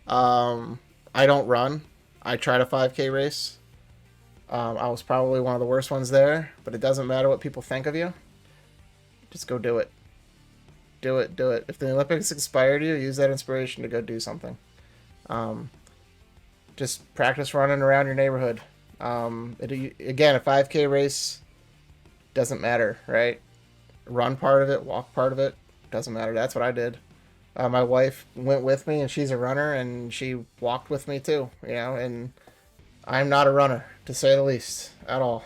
I don't run. I tried a 5K race. I was probably one of the worst ones there, but it doesn't matter what people think of you. Just go do it. Do it. Do it. If the Olympics inspired you, use that inspiration to go do something. Um, just practice running around your neighborhood. Again, a 5K race doesn't matter, right? Run part of it, walk part of it, doesn't matter. That's what I did. My wife went with me, and she's a runner, and she walked with me too. And I'm not a runner, to say the least, at all.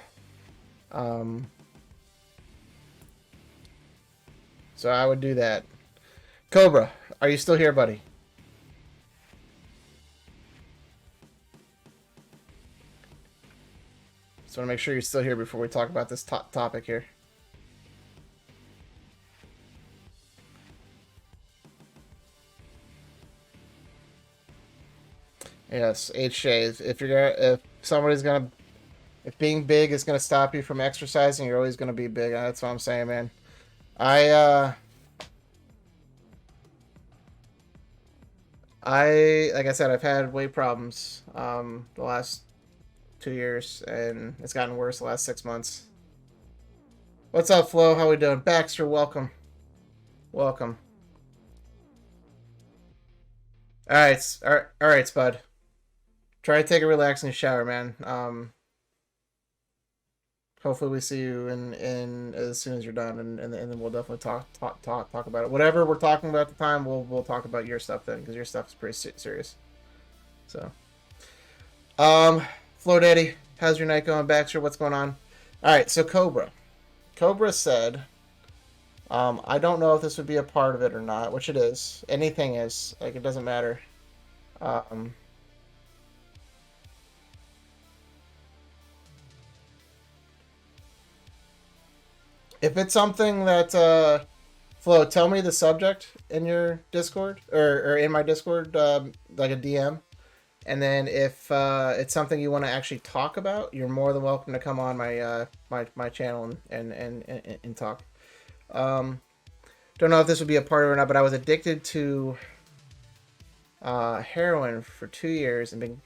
So I would do that. Cobra, are you still here, buddy? Just want to make sure you're still here before we talk about this topic here. Yes, HJ. If being big is gonna stop you from exercising, you're always gonna be big. That's what I'm saying, man. I uh, like I said, I've had weight problems the last 2 years, and it's gotten worse the last 6 months. What's up, Flo? How we doing? Baxter, welcome. Welcome. All right, Spud. Try to take a relaxing shower, man. Hopefully we see you in as soon as you're done, and then we'll definitely talk about it. Whatever we're talking about at the time, we'll talk about your stuff then, because your stuff is pretty serious. So, Flo Daddy, how's your night going? Baxter, what's going on? All right, so Cobra said, I don't know if this would be a part of it or not, which it is. Anything is, like, it doesn't matter. Um, if it's something that, Flo, tell me the subject in your Discord, or in my Discord, like a DM. And then if it's something you want to actually talk about, you're more than welcome to come on my channel and talk. Um, don't know if this would be a part of it or not, but I was addicted to heroin for 2 years and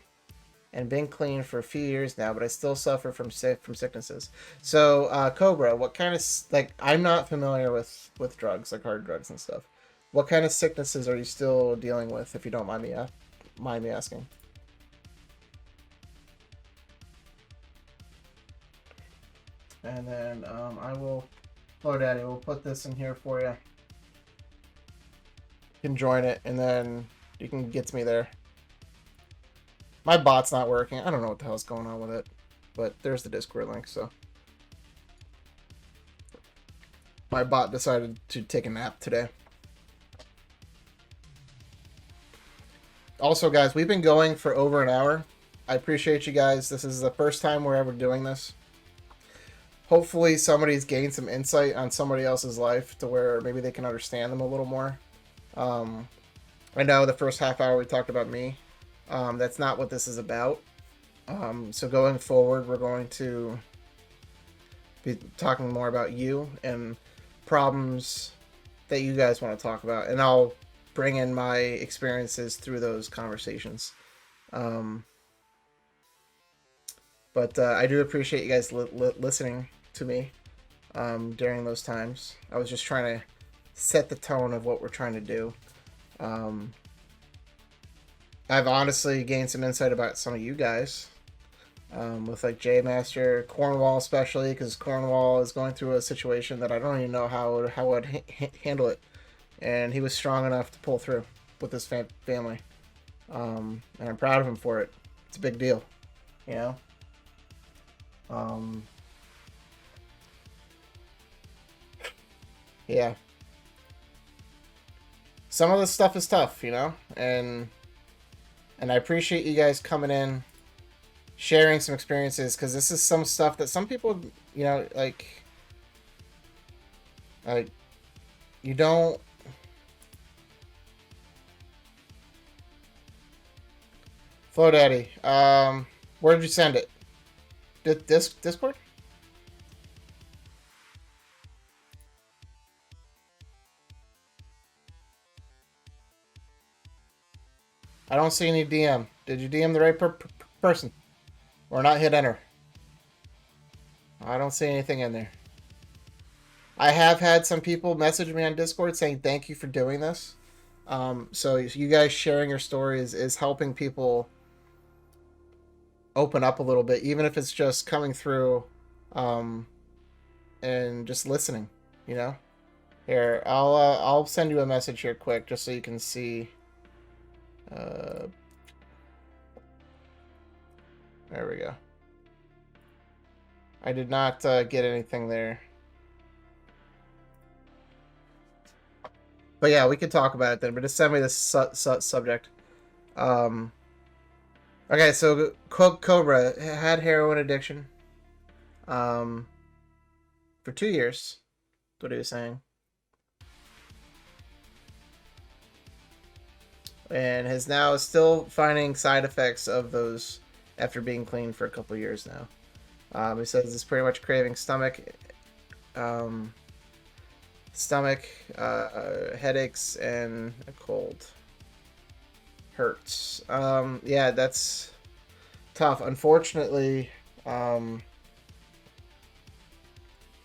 been clean for a few years now, but I still suffer from sicknesses. So Cobra, what kind of, like, I'm not familiar with drugs, like hard drugs and stuff. What kind of sicknesses are you still dealing with, if you don't mind me asking? And then I will, Flo Daddy, we'll put this in here for you. You can join it, and then you can get to me there. My bot's not working. I don't know what the hell's going on with it, but there's the Discord link. So my bot decided to take a nap today. Also, guys, we've been going for over an hour. I appreciate you guys. This is the first time we're ever doing this. Hopefully somebody's gained some insight on somebody else's life to where maybe they can understand them a little more. I know the first half hour we talked about me. That's not what this is about. So going forward, we're going to be talking more about you and problems that you guys want to talk about. And I'll bring in my experiences through those conversations. But I do appreciate you guys listening to me during those times. I was just trying to set the tone of what we're trying to do. I've honestly gained some insight about some of you guys, with like J Master, Cornwall especially, because Cornwall is going through a situation that I don't even know how I'd handle it, and he was strong enough to pull through with his family, and I'm proud of him for it. It's a big deal, you know. Yeah. Some of this stuff is tough, you know, and I appreciate you guys coming in, sharing some experiences, because this is some stuff that some people, you know, like you don't. Flo Daddy, where did you send it? Discord? I don't see any DM. Did you DM the right person. Or not hit enter. I don't see anything in there. I have had some people message me on Discord saying thank you for doing this. So you guys sharing your stories is helping people open up a little bit, even if it's just coming through and just listening, you know? Here, I'll send you a message here quick just so you can see. There we go. I did not get anything there. But yeah, we could talk about it then. But just send me this subject. Okay, so Cobra had heroin addiction for 2 years. That's what he was saying. And is now still finding side effects of those after being clean for a couple years now. He says it's pretty much craving stomach, headaches, and a cold. Hurts. Yeah, that's tough. Unfortunately,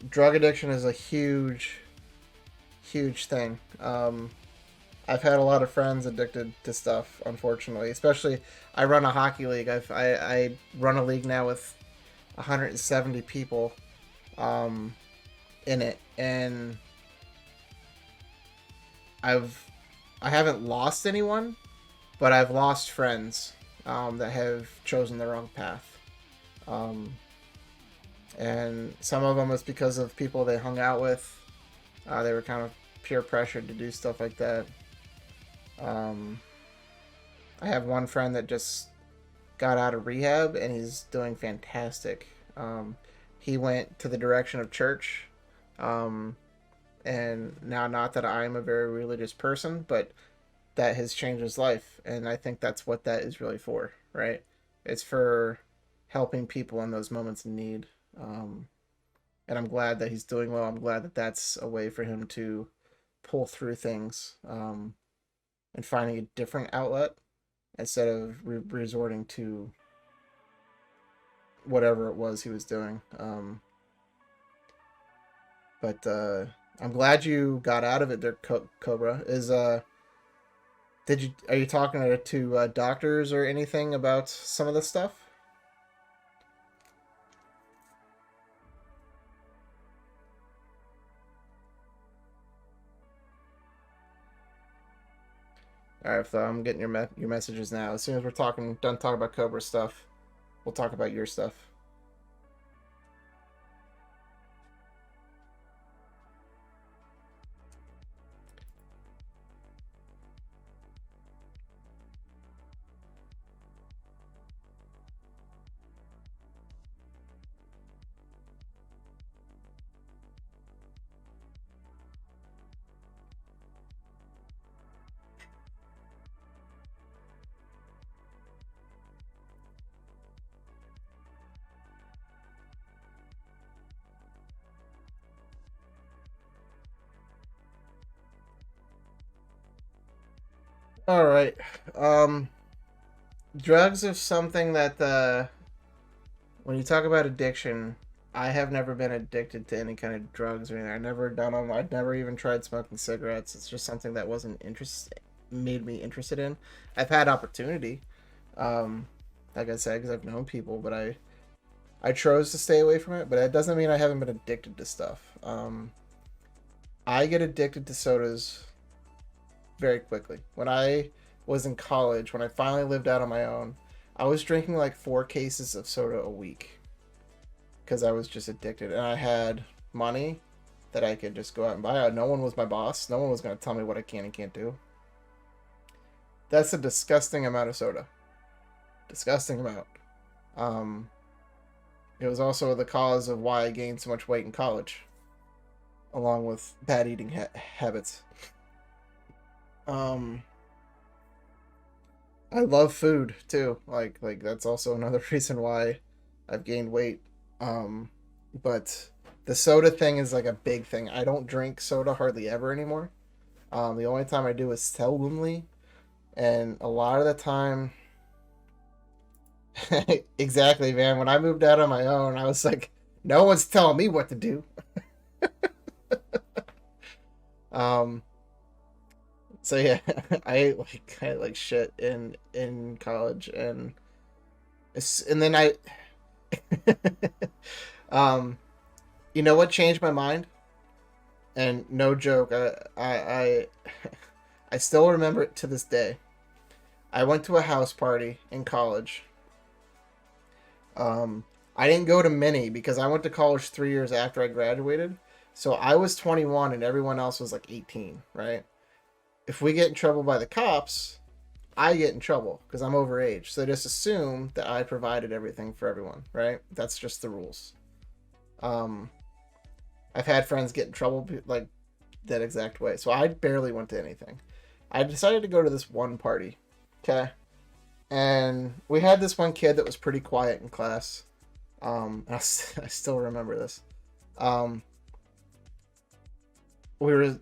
drug addiction is a huge thing. I've had a lot of friends addicted to stuff, unfortunately. Especially, I run a hockey league. I run a league now with 170 people in it, and I haven't lost anyone, but I've lost friends that have chosen the wrong path. And some of them was because of people they hung out with. They were kind of peer pressured to do stuff like that. I have one friend that just got out of rehab and he's doing fantastic. He went to the direction of church. And now, not that I'm a very religious person, but that has changed his life. And I think that's what that is really for, right? It's for helping people in those moments of need. And I'm glad that he's doing well. I'm glad that that's a way for him to pull through things and finding a different outlet instead of resorting to whatever it was he was doing. But I'm glad you got out of it there, Cobra. Are you talking to doctors or anything about some of this stuff? All right, so I'm getting your messages now. As soon as we're done talking about Cobra stuff, we'll talk about your stuff. All right. Drugs are something that when you talk about addiction, I have never been addicted to any kind of drugs or anything. I've never done them. I've never even tried smoking cigarettes. It's just something that made me interested in. I've had opportunity, like I said, because I've known people, but I chose to stay away from it. But that doesn't mean I haven't been addicted to stuff. I get addicted to sodas very quickly. When I was in college, when I finally lived out on my own, I was drinking like 4 cases of soda a week because I was just addicted, and I had money that I could just go out and buy. No one was my boss. No one was going to tell me what I can and can't do. That's a disgusting amount of soda. Disgusting amount. It was also the cause of why I gained so much weight in college, along with bad eating habits. I love food too. Like that's also another reason why I've gained weight. But the soda thing is like a big thing. I don't drink soda hardly ever anymore. The only time I do is seldomly, and a lot of the time Exactly, man. When I moved out on my own, I was like, no one's telling me what to do. Um, so yeah, I ate like shit in college, and then I, um, you know what changed my mind? And no joke, I still remember it to this day. I went to a house party in college. Um, I didn't go to many because I went to college 3 years after I graduated. So I was 21 and everyone else was like 18, right? If we get in trouble by the cops, I get in trouble because I'm overage. So they just assume that I provided everything for everyone, right? That's just the rules. Um, I've had friends get in trouble like that exact way. So I barely went to anything. I decided to go to this one party. Okay. And we had this one kid that was pretty quiet in class. I still remember this. Um, we were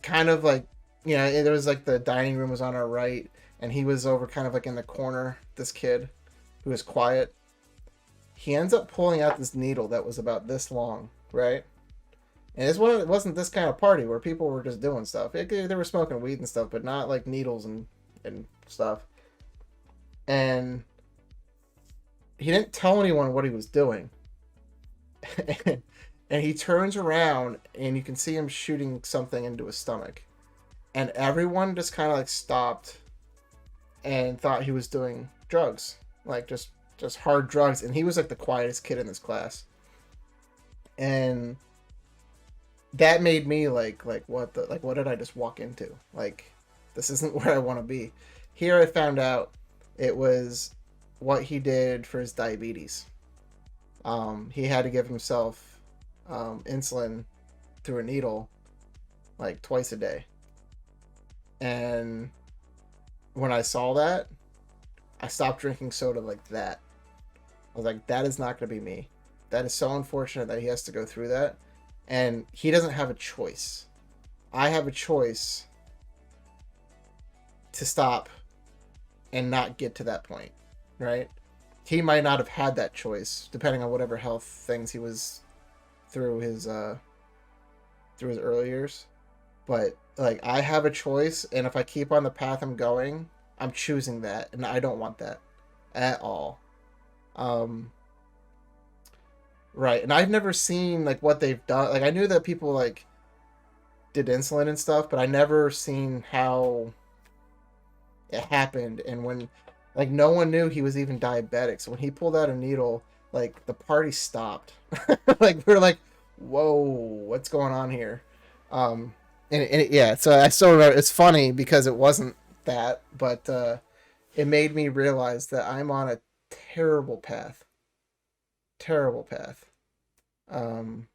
kind of like, there was like the dining room was on our right, and he was over kind of like in the corner. This kid who was quiet. He ends up pulling out this needle that was about this long, right? And it wasn't this kind of party where people were just doing stuff. They were smoking weed and stuff, but not like needles and stuff. And he didn't tell anyone what he was doing. And he turns around and you can see him shooting something into his stomach. And everyone just kind of like stopped and thought he was doing drugs, like just hard drugs. And he was like the quietest kid in this class. And that made me like what did I just walk into? Like, this isn't where I want to be. Here I found out it was what he did for his diabetes. He had to give himself insulin through a needle like twice a day. And when I saw that, I stopped drinking soda like that. I was like, that is not going to be me. That is so unfortunate that he has to go through that. And he doesn't have a choice. I have a choice to stop and not get to that point, right? He might not have had that choice, depending on whatever health things he was through his early years. But like, I have a choice, and if I keep on the path I'm going, I'm choosing that, and I don't want that at all. Um, right, and I've never seen like what they've done. Like, I knew that people like did insulin and stuff, but I never seen how it happened. And when like no one knew he was even diabetic, so when he pulled out a needle, like the party stopped. Like, we were like, whoa, what's going on here? um yeah, so I still remember. It's funny because it wasn't that, but it made me realize that I'm on a terrible path. Terrible path. um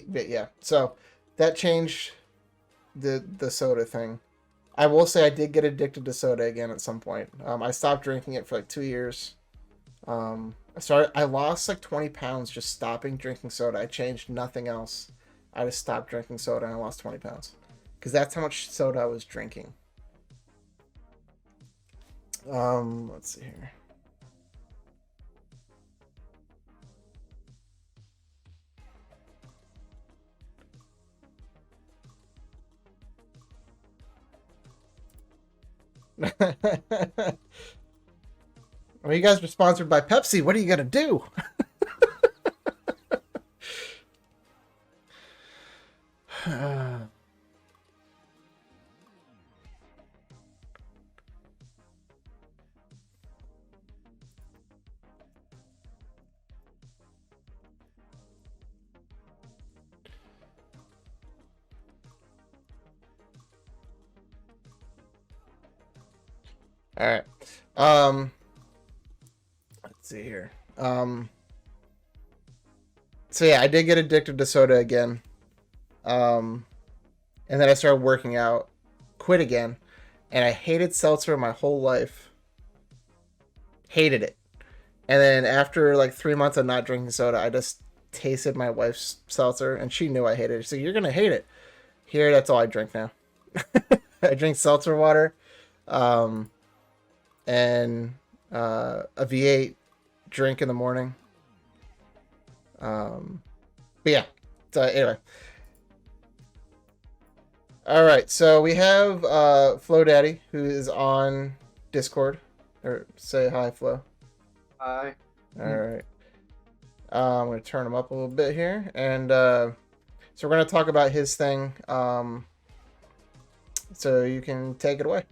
but yeah, so that changed the soda thing. I will say I did get addicted to soda again at some point. I stopped drinking it for like 2 years. I lost like 20 pounds just stopping drinking soda. I changed nothing else. I just stopped drinking soda and I lost 20 pounds. Because that's how much soda I was drinking. Let's see here. Well, you guys were sponsored by Pepsi. What are you gonna do? All right. Um, let's see here. So yeah, I did get addicted to soda again. Um, and then I started working out, quit again, and I hated seltzer my whole life. Hated it. And then after like 3 months of not drinking soda, I just tasted my wife's seltzer, and she knew I hated it. She said, "You're gonna hate it." Here, that's all I drink now. I drink seltzer water. Um, and a V8 drink in the morning. But yeah. So anyway. All right. So we have Flo Daddy, who is on Discord. Or say hi, Flo. Hi. All right. I'm going to turn him up a little bit here. And so we're going to talk about his thing. So you can take it away.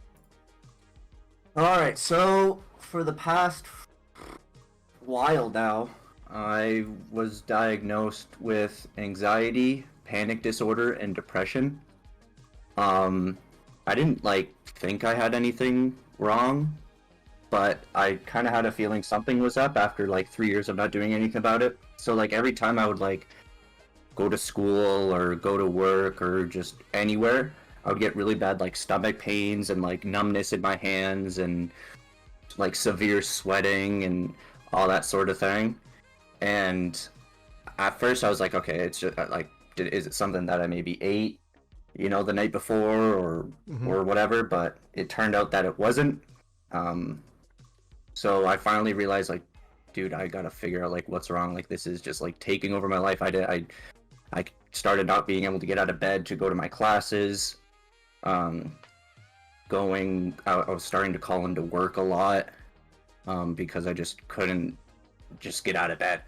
Alright, so for the past while now, I was diagnosed with anxiety, panic disorder, and depression. Um, I didn't think I had anything wrong, but I kind of had a feeling something was up after 3 years of not doing anything about it. So every time I would go to school or go to work or just anywhere, I would get really bad stomach pains and numbness in my hands and severe sweating and all that sort of thing. And at first I was like, okay, it's just is it something that I maybe ate, the night before or whatever? But it turned out that it wasn't. So I finally realized dude, I gotta figure out what's wrong. This is just taking over my life. I started not being able to get out of bed to go to my classes. I was starting to call into work a lot because I just couldn't just get out of bed.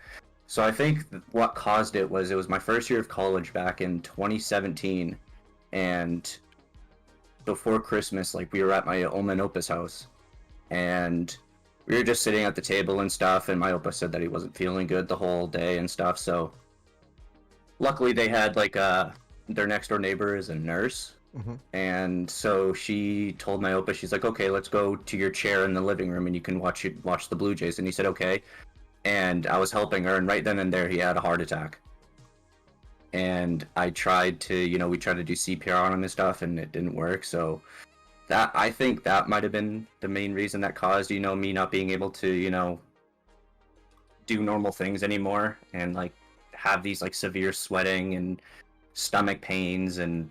So I think what caused it was my first year of college back in 2017, and before Christmas, we were at my Oma and Opa's house, and we were just sitting at the table and stuff, and my Opa said that he wasn't feeling good the whole day and stuff, so luckily they had their next door neighbor is a nurse. And so she told my Opa, she's like, okay, let's go to your chair in the living room and you can watch the Blue Jays. And he said, okay. And I was helping her, and right then and there he had a heart attack. And I tried to, we tried to do CPR on him and stuff, and it didn't work. So I think that might have been the main reason that caused, me not being able to, do normal things anymore, and have these severe sweating and stomach pains and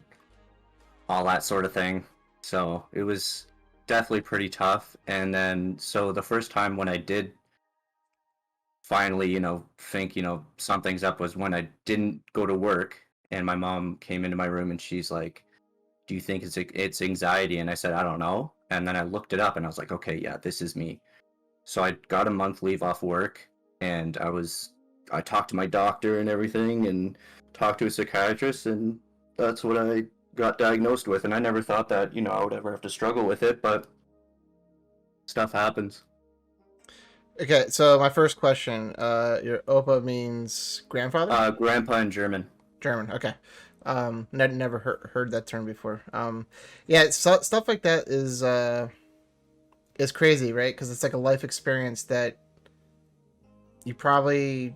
all that sort of thing. So it was definitely pretty tough. And then so the first time when I did finally think something's up was when I didn't go to work, and my mom came into my room and she's like, do you think it's anxiety? And I said, I don't know. And then I looked it up and I was like, okay, yeah, this is me. So I got a month leave off work, and I talked to my doctor and everything, and talked to a psychiatrist, and that's what I got diagnosed with. And I never thought that, I would ever have to struggle with it, but stuff happens. Okay, so my first question, your Opa means grandfather? Grandpa in German. German, okay. Never heard that term before. Yeah, stuff like that is crazy, right? Because it's a life experience that you probably,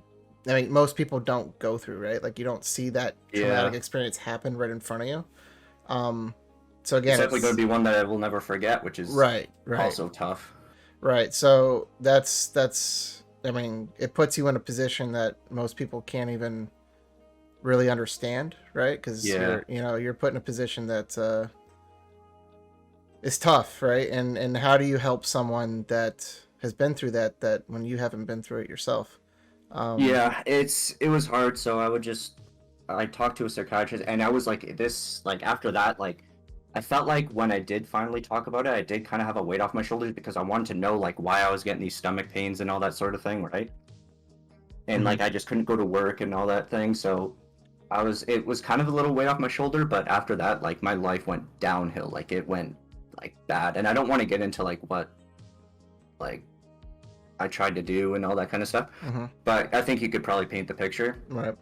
I mean, most people don't go through, right? You don't see that traumatic experience happen right in front of you. So again, it's definitely going to be one that I will never forget, which is right. also tough. Right. So that's. I mean, it puts you in a position that most people can't even really understand, right? Because you're put in a position that is tough, right? And how do you help someone that has been through that when you haven't been through it yourself? It was hard. So I talked to a psychiatrist, and I was after that, I felt like when I did finally talk about it, I did kind of have a weight off my shoulders, because I wanted to know why I was getting these stomach pains and all that sort of thing, right? And I just couldn't go to work and all that thing, so it was kind of a little weight off my shoulder. But after that, my life went downhill. It went bad, and I don't want to get into what I tried to do and all that kind of stuff. But I think you could probably paint the picture. Right.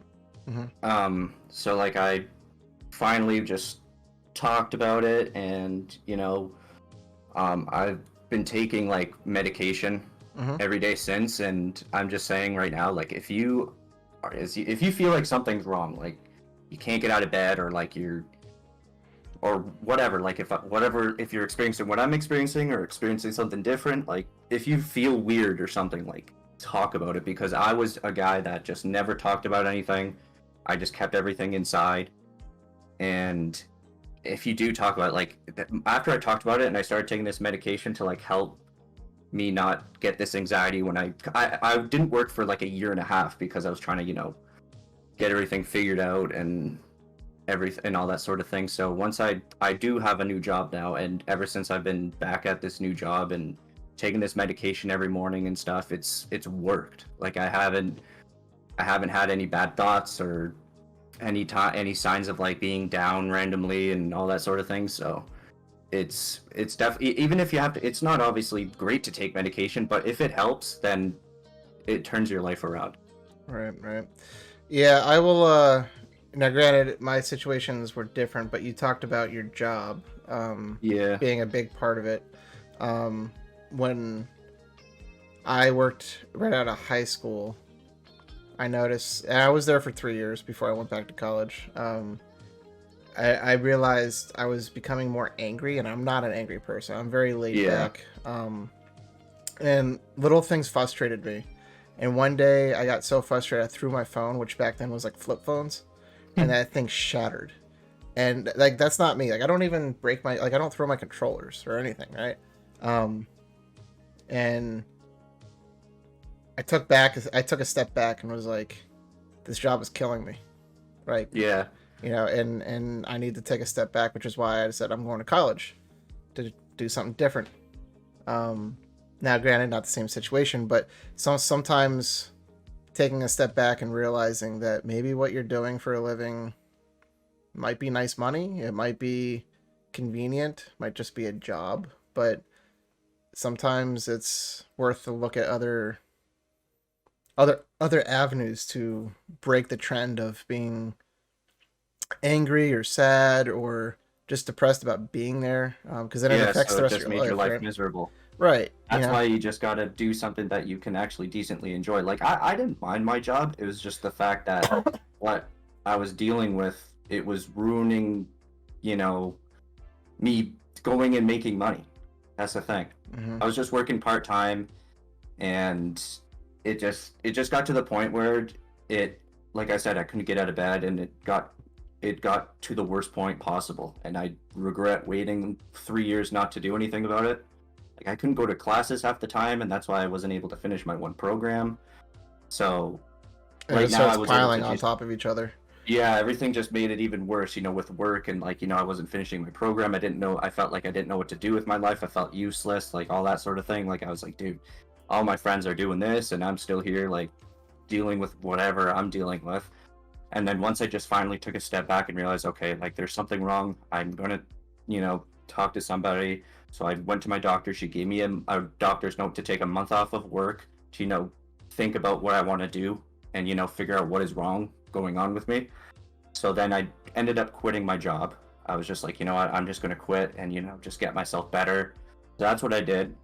So I finally just talked about it, and I've been taking medication every day since, and I'm just saying right now, if you feel like something's wrong, you can't get out of bed, or you're, or whatever, if you're experiencing what I'm experiencing, or experiencing something different, if you feel weird or something, talk about it, because I was a guy that just never talked about anything. I just kept everything inside. And if you do talk about it, after I talked about it and I started taking this medication to help me not get this anxiety when I didn't work for like a year and a half because I was trying to, get everything figured out and everything and all that sort of thing. So once I do have a new job now, and ever since I've been back at this new job and taking this medication every morning and stuff, it's worked. Like I haven't had any bad thoughts or any signs of like being down randomly and all that sort of thing. So it's definitely, even if you have to, it's not obviously great to take medication, but if it helps, then it turns your life around. Right. Yeah, I will. Now, granted, my situations were different, but you talked about your job Yeah. being a big part of it. When I worked right out of high school, I noticed, and I was there for 3 years before I went back to college. I realized I was becoming more angry, and I'm not an angry person. I'm very laid back. And little things frustrated me. And one day I got so frustrated I threw my phone, which back then was like flip phones, and that thing shattered. And like that's not me. Like I don't even break my, like I don't throw my controllers or anything, right? And I took a step back and was like, this job is killing me, right? Yeah. And I need to take a step back, which is why I said I'm going to college to do something different. Now, granted, not the same situation, but sometimes taking a step back and realizing that maybe what you're doing for a living might be nice money, it might be convenient, might just be a job, but sometimes it's worth to look at other avenues to break the trend of being angry or sad or just depressed about being there, because then it affects So the it rest of just your made life, your life right? miserable. Right. That's why you just gotta do something that you can actually decently enjoy. Like I didn't mind my job. It was just the fact that what I was dealing with, it was ruining, you know, me going and making money. That's the thing. Mm-hmm. I was just working part time, and it just got to the point where it, like I said, I couldn't get out of bed, and it got to the worst point possible, and I regret waiting 3 years not to do anything about it. Like I couldn't go to classes half the time, and that's why I wasn't able to finish my one program. So And right it now I starts was able to piling on just, top of each other. yeah, everything just made it even worse, with work, and like, I wasn't finishing my program. I felt like I didn't know what to do with my life. I felt useless, like all that sort of thing. Like I was like, dude, all my friends are doing this and I'm still here like dealing with whatever I'm dealing with. And then once I just finally took a step back and realized, okay, like there's something wrong. I'm gonna, talk to somebody. So I went to my doctor. She gave me a doctor's note to take a month off of work to, think about what I want to do and, figure out what is wrong going on with me. So then I ended up quitting my job. I was just like, you know what, I'm just gonna quit and, just get myself better. So that's what I did.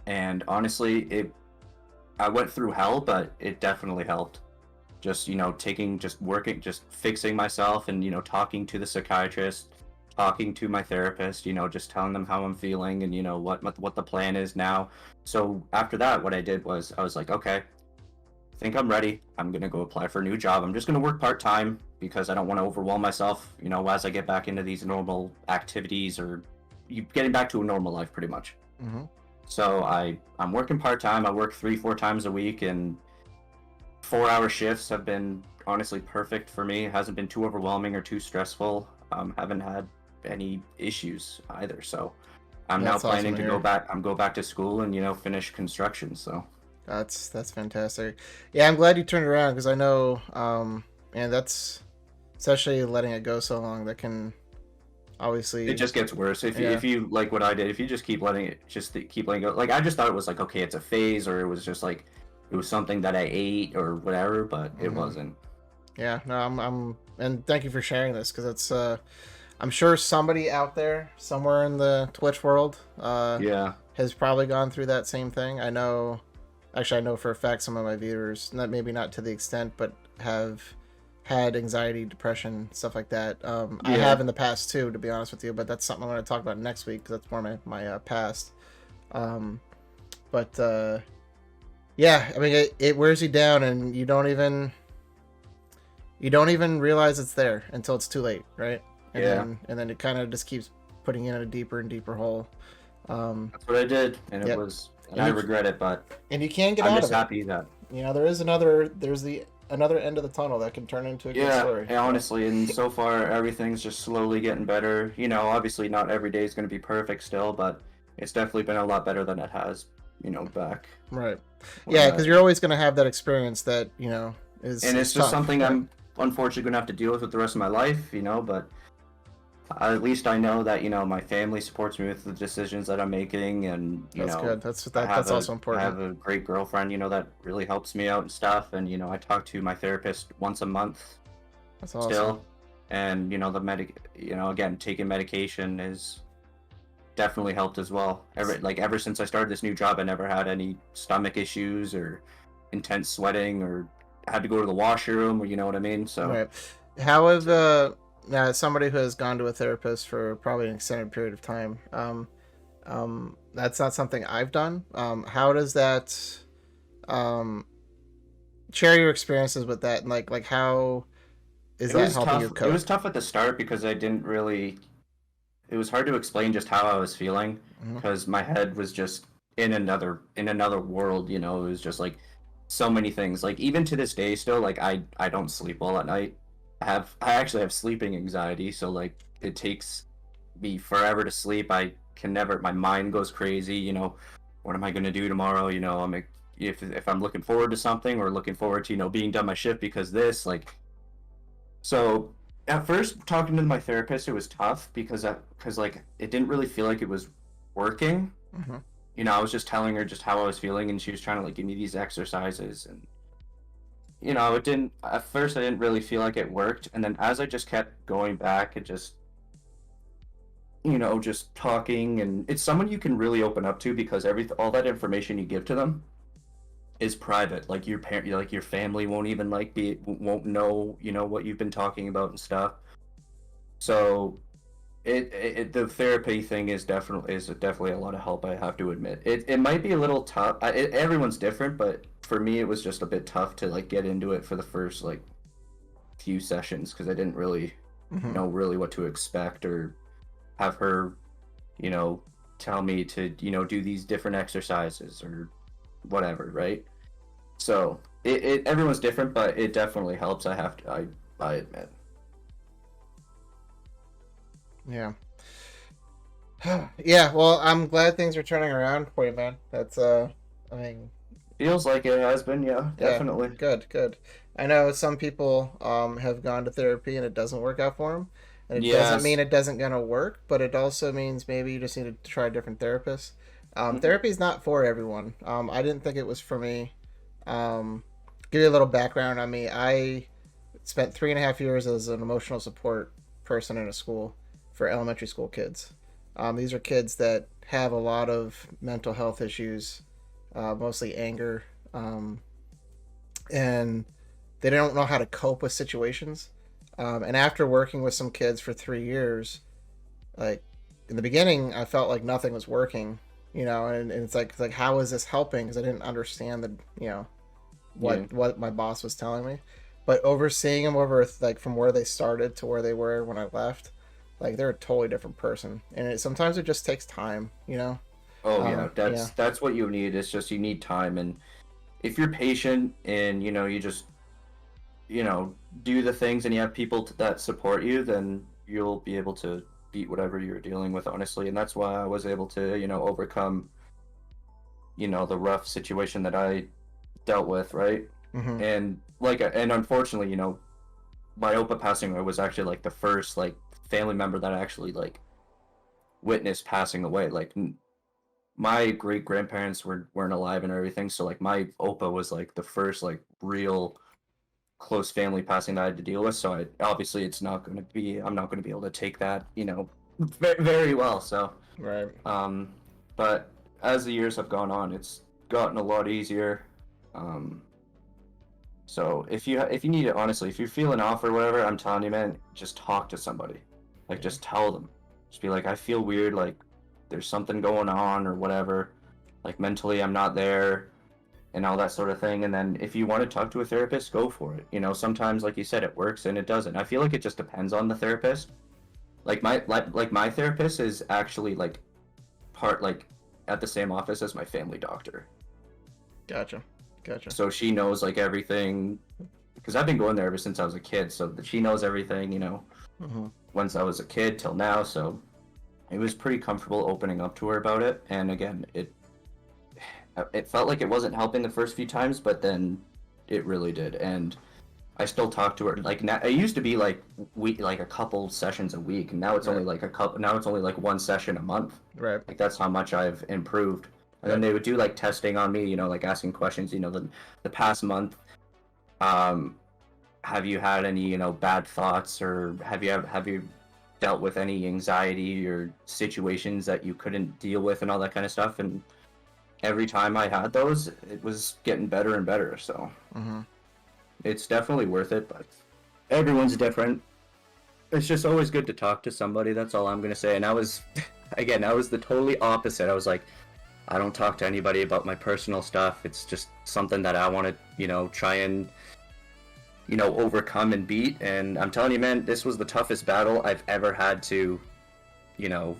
And honestly, I went through hell, but it definitely helped. Just, just working, just fixing myself and, talking to the psychiatrist, talking to my therapist, just telling them how I'm feeling and, what the plan is now. So after that, what I did was I was like, okay, I think I'm ready. I'm going to go apply for a new job. I'm just going to work part-time because I don't want to overwhelm myself, as I get back into these normal activities or getting back to a normal life pretty much. Mm-hmm. So I'm working part-time. I work 3-4 times a week, and 4-hour shifts have been honestly perfect for me. It hasn't been too overwhelming or too stressful. Haven't had any issues either. So I'm now That's awesome planning to to go hear. back. I'm go back to school and finish construction. So That's fantastic. Yeah, I'm glad you turned around because I know, and that's especially letting it go so long that can it obviously, just gets worse yeah. if you like what I did. If you just keep letting it, keep letting go. Like I just thought it was like, okay, it's a phase, or it was just like it was something that I ate or whatever, but it Mm-hmm. wasn't. Yeah, no, and thank you for sharing this because it's, I'm sure somebody out there somewhere in the Twitch world, Yeah, has probably gone through that same thing. Actually, I know for a fact some of my viewers, not maybe not to the extent, but have had anxiety, depression, stuff like that. I yeah, have in the past too, to be honest with you, but that's something I'm going to talk about next week because that's more my past. Um, but yeah, I mean, it wears you down, and you don't even realize it's there until it's too late, right? And yeah. then it kind of just keeps putting you in a deeper and deeper hole. That's what I did, and it Yep. was and And I you regret it, but and you can get I'm out just of it. happy that You know, there's the another end of the tunnel that can turn into a good yeah, story. and So honestly, and so far everything's just slowly getting better. You know, obviously not every day is going to be perfect still, but it's definitely been a lot better than it has, back right, when yeah, because you're always going to have that experience that and is it's just tough, something right? I'm unfortunately going to have to deal with the rest of my life, but at least I know that my family supports me with the decisions that I'm making, and That's good. That's also I important. have a great girlfriend, that really helps me out and stuff, and I talk to my therapist once a month That's awesome. still, and again, taking medication is definitely helped as well. Ever since I started this new job, I never had any stomach issues or intense sweating or had to go to the washroom, or you know what I mean. So Right. How have so somebody who has gone to a therapist for probably an extended period of time? That's not something I've done. How does that um, share your experiences with that, and like how is it that was helping you tough. It was cope? tough at the start because I didn't really. It was hard to explain just how I was feeling Hmm. because my head was just in another world. It was just like so many things. Like even to this day, still like I don't sleep well at night. I actually have sleeping anxiety, so like it takes me forever to sleep. I can never. My mind goes crazy. What am I gonna do tomorrow? If I'm looking forward to something or looking forward to being done my shift because this like so at first talking to my therapist it was tough because like it didn't really feel like it was working. Hmm. I was just telling her just how I was feeling and she was trying to like give me these exercises and it didn't at first I didn't really feel like it worked and then as I just kept going back and just talking and it's someone you can really open up to because all that information you give to them is private. Like your parent, like your family won't even won't know what you've been talking about and stuff. So the therapy thing is definitely a lot of help. I have to admit it might be a little tough. Everyone's different, but for me it was just a bit tough to like get into it for the first like few sessions because I didn't really Hmm. know really what to expect or have her you know tell me to do these different exercises or whatever, right? So everyone's different, but it definitely helps. I admit. Yeah. Yeah. Well, I'm glad things are turning around for you, man. I mean, Feels like it has been, yeah, yeah, definitely. good, good. I know some people have gone to therapy and it doesn't work out for them, and it doesn't mean Yes. it doesn't gonna work, but it also means maybe you just need to try a different therapist. Hmm. Therapy is not for everyone. I didn't think it was for me. Give you a little background on me. I spent 3.5 years as an emotional support person in a school for elementary school kids. These are kids that have a lot of mental health issues, mostly anger, um, and they don't know how to cope with situations. And after working with some kids for 3 years, like in the beginning, I felt like nothing was working, and it's like how is this helping? Because I didn't understand Yeah. what my boss was telling me. But overseeing them over like from where they started to where they were when I left, like they're a totally different person, and sometimes it just takes time. Oh yeah, Yeah. that's what you need. It's just you need time, and if you're patient and you just do the things, and you have people that support you, then you'll be able to beat whatever you're dealing with, honestly. And that's why I was able to overcome the rough situation that I dealt with, right? Hmm. And unfortunately, my Opa passing away was actually like the first like family member that I actually like witnessed passing away. Like my great grandparents weren't alive and everything, so like my Opa was like the first like real close family passing that I had to deal with. So obviously I'm not going to be able to take that very well. So Right. um, but as the years have gone on, it's gotten a lot easier. Um, So if you need it, honestly, if you're feeling off or whatever, I'm telling you, man, just talk to somebody. Like Yeah. just tell them. Just be like, I feel weird, like there's something going on or whatever. Like mentally I'm not there and all that sort of thing. And then if you want to talk to a therapist, go for it. Sometimes like you said, it works and it doesn't. I feel like it just depends on the therapist. Like my therapist is actually like part like at the same office as my family doctor. Gotcha. So she knows like everything, because I've been going there ever since I was a kid. So she knows everything, you know, once I was a kid till now. So it was pretty comfortable opening up to her about it. And again, it felt like it wasn't helping the first few times, but then it really did. And I still talk to her. Like now, it used to be like like a couple sessions a week, and now it's only like a couple. Now it's only like one session a month. Right. Like that's how much I've improved. And then they would do like testing on me, you know, like asking questions. You know, the past month, have you had any, you know, bad thoughts, or have you dealt with any anxiety or situations that you couldn't deal with, and all that kind of stuff. And every time I had those, it was getting better and better. So it's definitely worth it, but everyone's different. It's just always good to talk to somebody. That's all I'm going to say. And I was the totally opposite. I was like, I don't talk to anybody about my personal stuff. It's just something that I want to, you know, try and, you know, overcome and beat. And I'm telling you, man, this was the toughest battle I've ever had to, you know,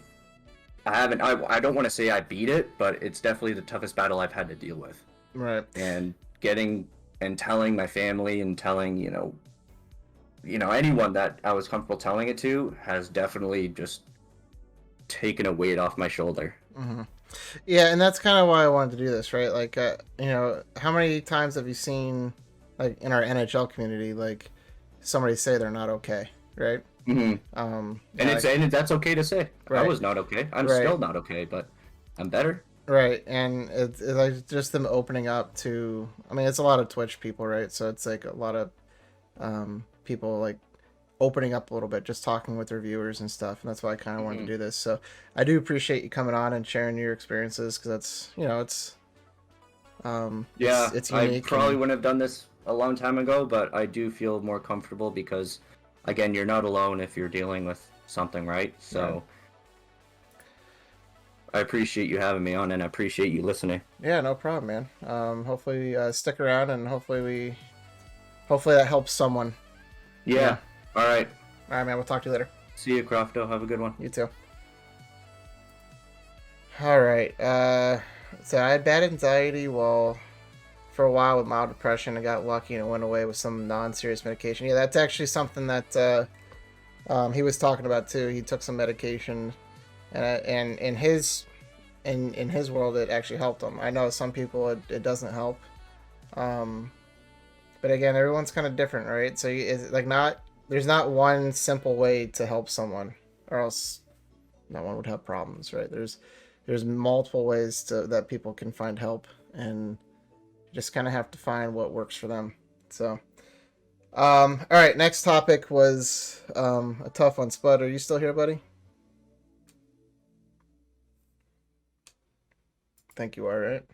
I don't want to say I beat it, but it's definitely the toughest battle I've had to deal with. Right. And getting and telling my family and telling, you know, anyone that I was comfortable telling it to has definitely just taken a weight off my shoulder. Yeah, and that's kind of why I wanted to do this, right? Like, you know, how many times have you seen, like, in our NHL community, like, somebody say they're not okay, right? And that's okay to say. Right. I was not okay. I'm still not okay, but I'm better. Right, and it's like just them opening up to. I mean, it's a lot of Twitch people, right? So it's like a lot of people like opening up a little bit, just talking with their viewers and stuff. And that's why I kind of wanted to do this. So I do appreciate you coming on and sharing your experiences, because that's, you know, it's it's unique. I probably wouldn't have done this a long time ago, but I do feel more comfortable because, again, you're not alone if you're dealing with something, right? So I appreciate you having me on, and I appreciate you listening. Yeah, no problem, man. Hopefully stick around, and hopefully that helps someone. Yeah. All right, man. We'll talk to you later. See you, KROFTO. Have a good one. You too. All right. So I had bad anxiety for a while with mild depression. I got lucky and it went away with some non-serious medication. Yeah, that's actually something that he was talking about too. He took some medication, and in his world, it actually helped him. I know some people it doesn't help, but again, everyone's kind of different, right? So it's like there's not one simple way to help someone, or else no one would have problems, right? There's multiple ways that people can find help, and you just kind of have to find what works for them. So, all right, next topic was a tough one. Spud, are you still here, buddy? I think you are, right?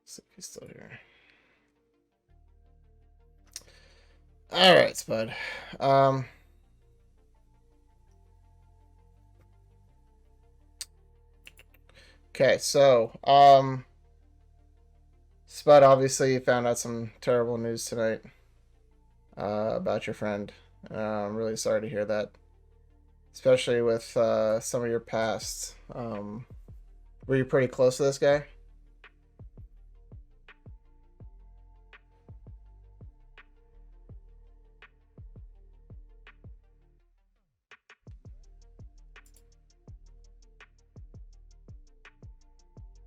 See if he's still here. All right, Spud. Okay, so Spud, obviously you found out some terrible news tonight about your friend. I'm really sorry to hear that, especially with some of your past. Were you pretty close to this guy?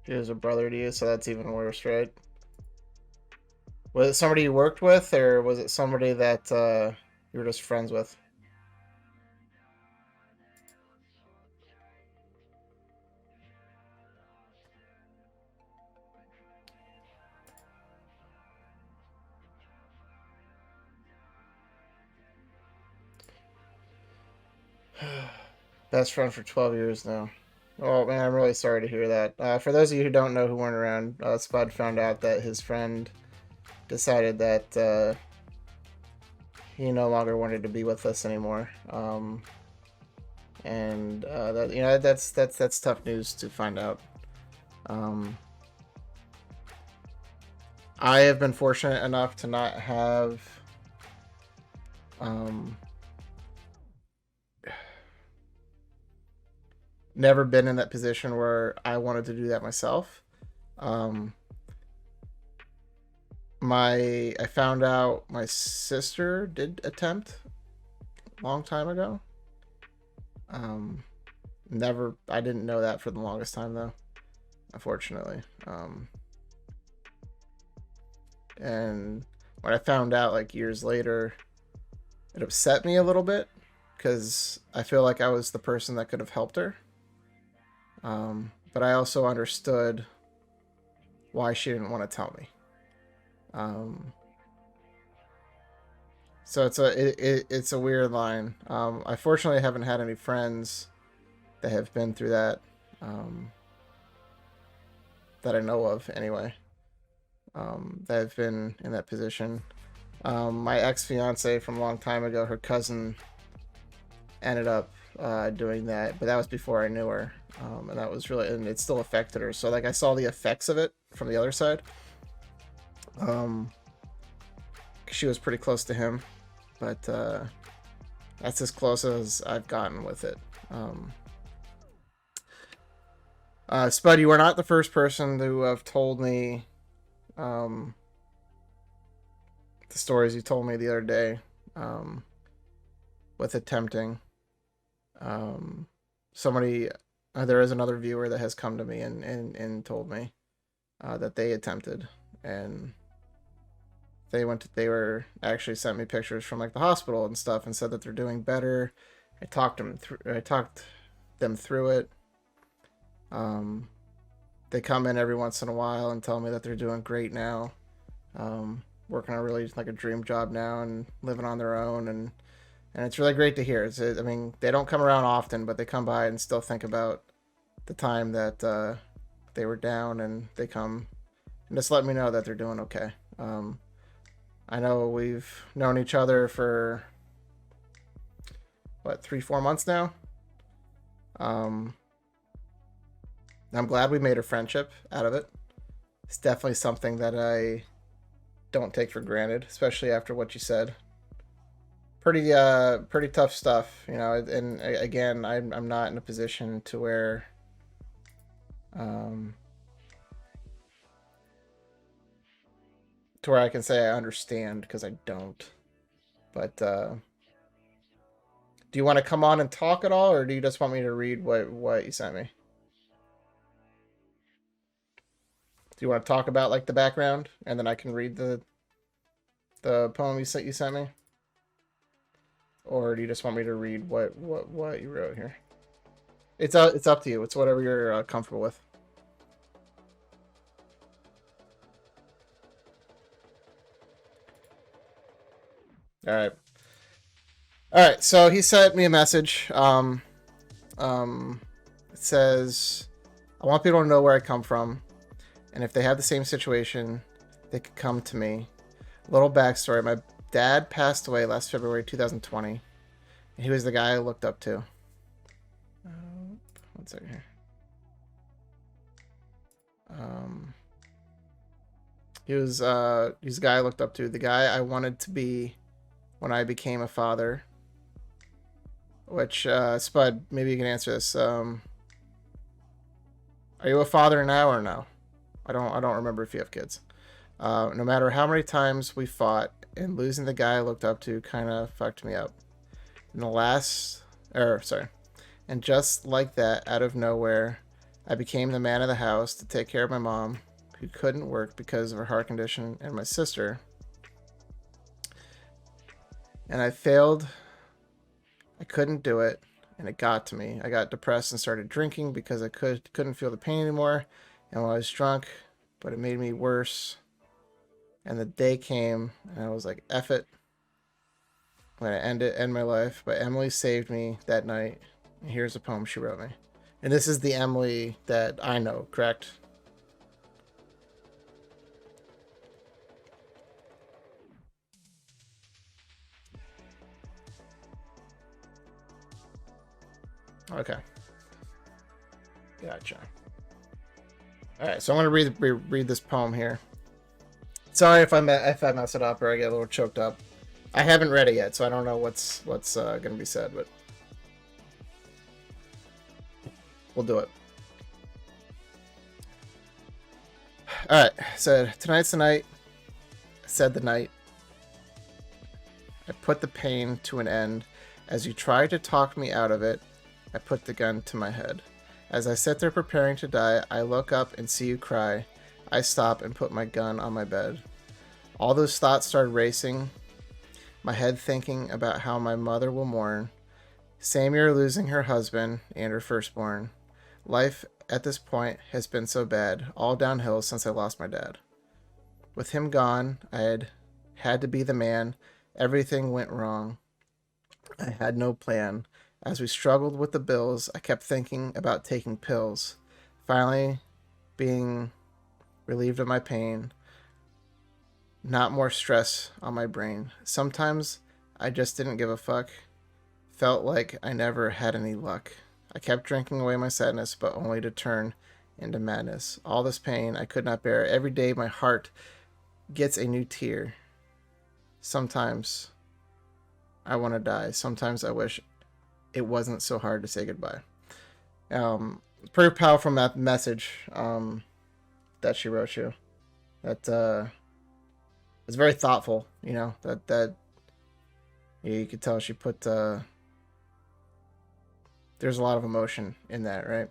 He was a brother to you, so that's even worse, right? Was it somebody you worked with, or was it somebody that you were just friends with? Best friend for 12 years now. Oh man, I'm really sorry to hear that. For those of you who don't know who weren't around, Spud found out that his friend decided that he no longer wanted to be with us anymore. And that, you know, that's tough news to find out. I have been fortunate enough to not have never been in that position where I wanted to do that myself. Um, I found out my sister did attempt a long time ago. Um, Never, I didn't know that for the longest time though, unfortunately. And when I found out like years later, it upset me a little bit because I feel like I was the person that could have helped her. But I also understood why she didn't want to tell me. So it's a weird line. I fortunately haven't had any friends that have been through that, that I know of anyway, that have been in that position. My ex-fiance from a long time ago, her cousin ended up doing that, but that was before I knew her, and that was really, and it still affected her. So like I saw the effects of it from the other side. She was pretty close to him, but that's as close as I've gotten with it. Spud, you are not the first person to have told me the stories you told me the other day with attempting. Somebody, there is another viewer that has come to me and told me that they attempted, and they were actually sent me pictures from like the hospital and stuff and said that they're doing better. I talked them through it. They come in every once in a while and tell me that they're doing great now, working on really like a dream job now and living on their own, and it's really great to hear. I mean, they don't come around often, but they come by and still think about the time that they were down, and they come and just let me know that they're doing okay. I know we've known each other for what, 3-4 months now. I'm glad we made a friendship out of it. It's definitely something that I don't take for granted, especially after what you said. Pretty tough stuff, you know. And again, I'm not in a position to where I can say I understand, because I don't. But do you want to come on and talk at all, or do you just want me to read what you sent me? Do you want to talk about like the background, and then I can read the poem you sent me? Or do you just want me to read what you wrote here? It's up to you. It's whatever you're comfortable with. All right. All right. So he sent me a message. It says, "I want people to know where I come from, and if they have the same situation, they could come to me. Little backstory: my dad passed away last February 2020, and he was the guy I looked up to." One second here. He was he's the guy I looked up to, the guy I wanted to be when I became a father. Which Spud, maybe you can answer this. Are you a father now or no? I don't remember if you have kids. No matter how many times we fought, and losing the guy I looked up to kind of fucked me up. And just like that, out of nowhere, I became the man of the house to take care of my mom, who couldn't work because of her heart condition, and my sister. And I failed. I couldn't do it, and it got to me. I got depressed and started drinking because I couldn't feel the pain anymore, and when I was drunk, but it made me worse. And the day came, and I was like, F it. I'm going to end my life. But Emily saved me that night. And here's a poem she wrote me. And this is the Emily that I know, correct? Okay. Gotcha. All right, so I'm going to read this poem here. Sorry if I mess it up or I get a little choked up. I haven't read it yet, so I don't know what's going to be said. But We'll do it. All right. So tonight's the night. I said the night. I put the pain to an end. As you try to talk me out of it, I put the gun to my head. As I sit there preparing to die, I look up and see you cry. I stop and put my gun on my bed. All those thoughts started racing, my head thinking about how my mother will mourn. Same year losing her husband and her firstborn. Life at this point has been so bad, all downhill since I lost my dad. With him gone, I had to be the man. Everything went wrong. I had no plan. As we struggled with the bills, I kept thinking about taking pills. Finally, being relieved of my pain. Not more stress on my brain. Sometimes I just didn't give a fuck. Felt like I never had any luck. I kept drinking away my sadness, but only to turn into madness. All this pain I could not bear. Every day my heart gets a new tear. Sometimes I want to die. Sometimes I wish it wasn't so hard to say goodbye. Pretty powerful message that she wrote you. That it's very thoughtful. You know that you could tell she put. There's a lot of emotion in that, right?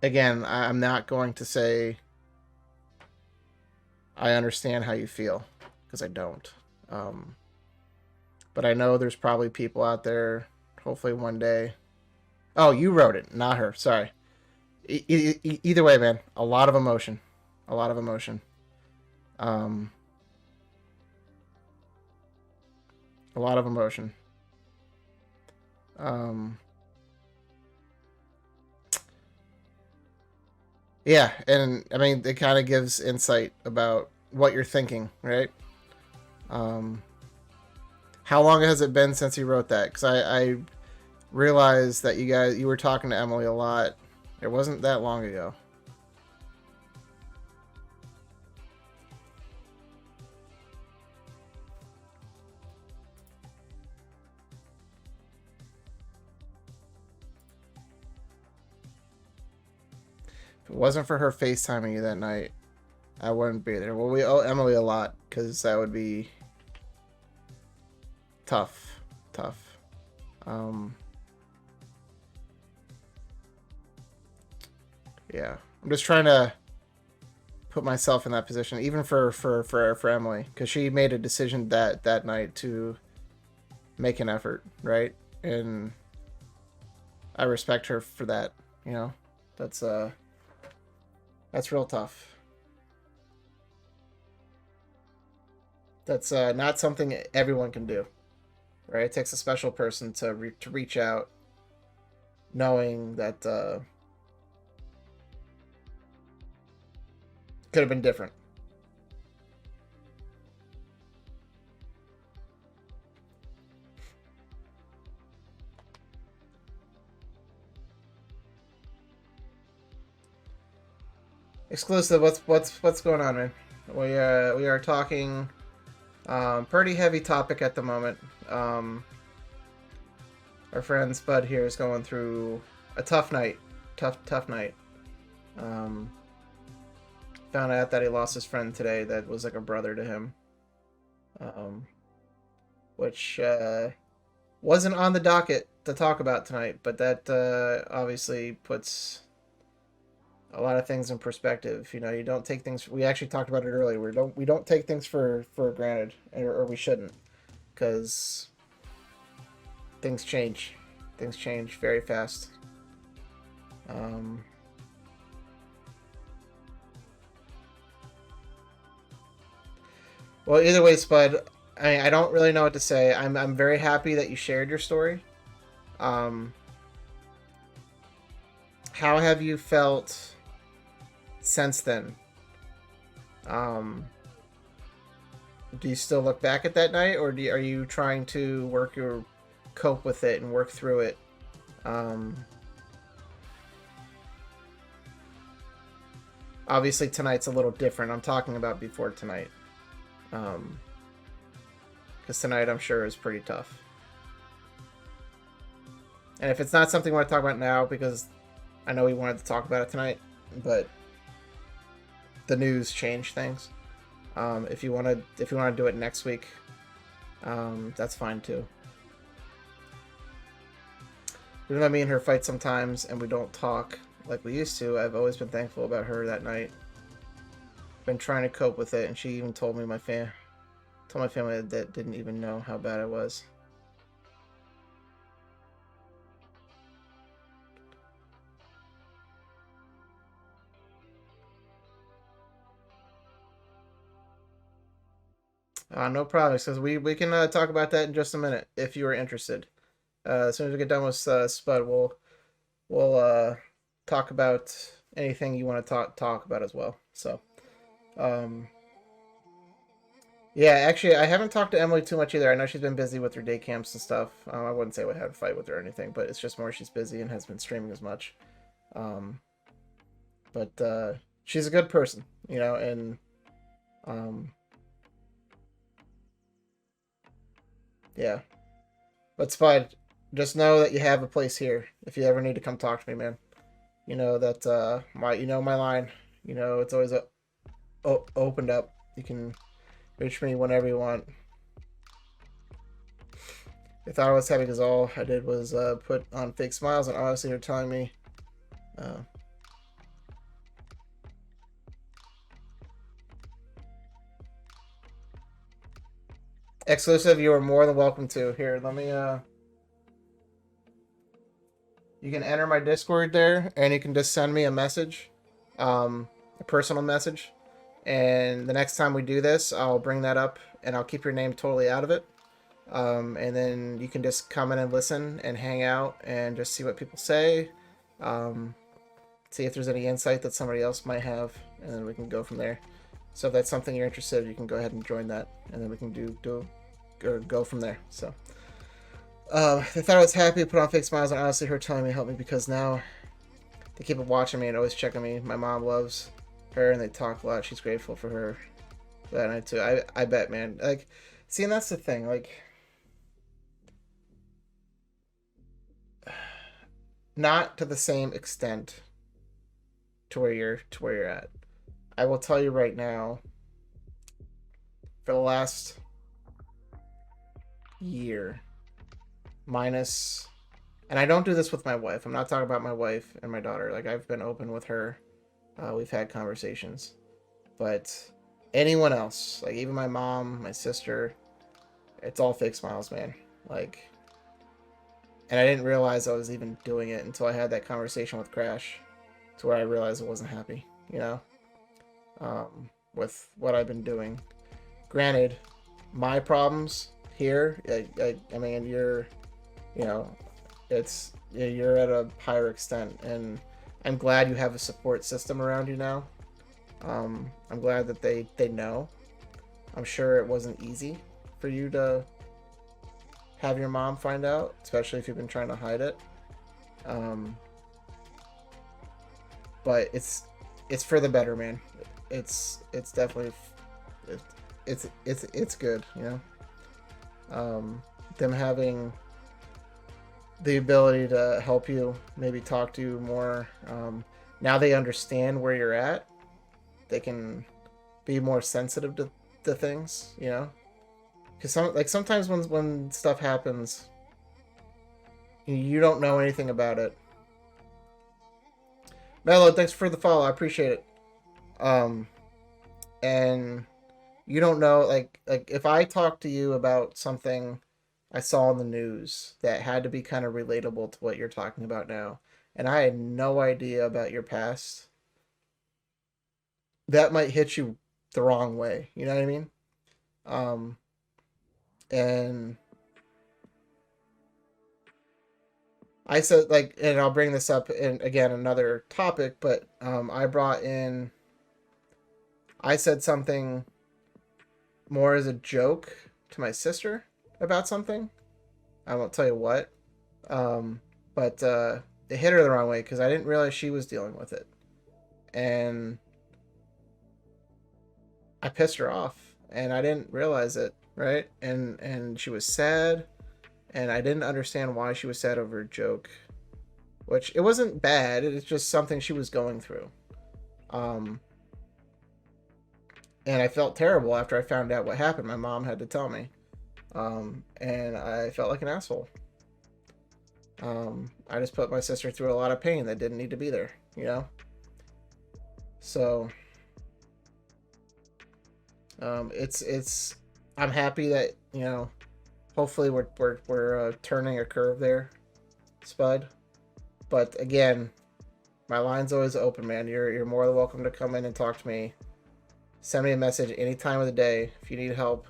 Again, I'm not going to say I understand how you feel, because I don't. But I know there's probably people out there, hopefully one day. Oh, you wrote it, not her. Sorry. Either way, man, a lot of emotion. A lot of emotion. A lot of emotion. Yeah, and I mean, it kind of gives insight about what you're thinking, right? How long has it been since you wrote that? Because I realized that you were talking to Emily a lot. It wasn't that long ago. If it wasn't for her FaceTiming you that night, I wouldn't be there. Well, we owe Emily a lot, because that would be tough. Yeah, I'm just trying to put myself in that position, even for Emily, because she made a decision that night to make an effort, right? And I respect her for that. You know, that's real tough. That's not something everyone can do, right? It takes a special person to reach out, knowing that could have been different. Exclusive. What's going on, man? We are talking pretty heavy topic at the moment. Our friend Spud here is going through a tough night. Tough night. Found out that he lost his friend today that was like a brother to him. Which wasn't on the docket to talk about tonight, but that obviously puts a lot of things in perspective. You know, you don't take things. We actually talked about it earlier. We don't take things for granted, or we shouldn't, because things change. Things change very fast. Well, either way, Spud, I don't really know what to say. I'm very happy that you shared your story. How have you felt since then? Do you still look back at that night, or are you trying to cope with it and work through it? Obviously, tonight's a little different. I'm talking about before tonight. Because tonight, I'm sure, is pretty tough. And if it's not something we want to talk about now, because I know we wanted to talk about it tonight, but the news changed things. If you want to do it next week, that's fine too. Even though me and her fight sometimes and we don't talk like we used to, I've always been thankful about her that night. Been trying to cope with it, and she even told my family that didn't even know how bad it was. No problem. Because we can talk about that in just a minute if you are interested. As soon as we get done with Spud, we'll talk about anything you want to talk about as well. So, yeah, actually, I haven't talked to Emily too much either. I know she's been busy with her day camps and stuff. I wouldn't say we had a fight with her or anything, but it's just more she's busy and has been streaming as much. But she's a good person, and yeah. But Spud, just know that you have a place here if you ever need to come talk to me, man. You know that my line. It's always opened up. You can reach me whenever you want. I thought I was happy because all I did was put on fake smiles, and honestly, you're telling me. Exclusive, you are more than welcome to. Here, let me you can enter my Discord there, and you can just send me a message, a personal message. And the next time we do this, I'll bring that up, and I'll keep your name totally out of it. And then you can just come in and listen and hang out and just see what people say. See if there's any insight that somebody else might have, and then we can go from there. So if that's something you're interested in, you can go ahead and join that, and then we can go from there. So they thought I was happy to put on fake smiles, and honestly, her telling me helped me because now they keep watching me and always checking me. My mom loves her, and they talk a lot. She's grateful for her that night too. I bet, man. Like, see, and that's the thing. Like, not to the same extent to where you're at. I will tell you right now. For the last year, minus, and I don't do this with my wife. I'm not talking about my wife and my daughter. Like, I've been open with her. We've had conversations, but anyone else, like even my mom, my sister, it's all fake smiles, man. Like, and I didn't realize I was even doing it until I had that conversation with Crash, to where I realized I wasn't happy, with what I've been doing. Granted, my problems here, I mean, you're at a higher extent, and I'm glad you have a support system around you now. I'm glad that they know. I'm sure it wasn't easy for you to have your mom find out, especially if you've been trying to hide it. But it's for the better, man. It's definitely it's good, them having the ability to help you, maybe talk to you more. Now they understand where you're at. They can be more sensitive to things, because sometimes when stuff happens, you don't know anything about it. Mello, thanks for the follow. I appreciate it. And you don't know, like if I talk to you about something I saw in the news that had to be kind of relatable to what you're talking about now, and I had no idea about your past, that might hit you the wrong way. You know what I mean? And I said, like, and I'll bring this up in again another topic, but I said something more as a joke to my sister about something. I won't tell you what. But it hit her the wrong way because I didn't realize she was dealing with it. And I pissed her off and I didn't realize it, right? And she was sad and I didn't understand why she was sad over a joke, which it wasn't bad. It's just something she was going through. Um, and I felt terrible after I found out what happened. My mom had to tell me, and I felt like an asshole. I just put my sister through a lot of pain that didn't need to be there, you know. So, it's. I'm happy that, you know. Hopefully, we're turning a curve there, Spud. But again, my line's always open, man. You're more than welcome to come in and talk to me. Send me a message any time of the day. If you need help,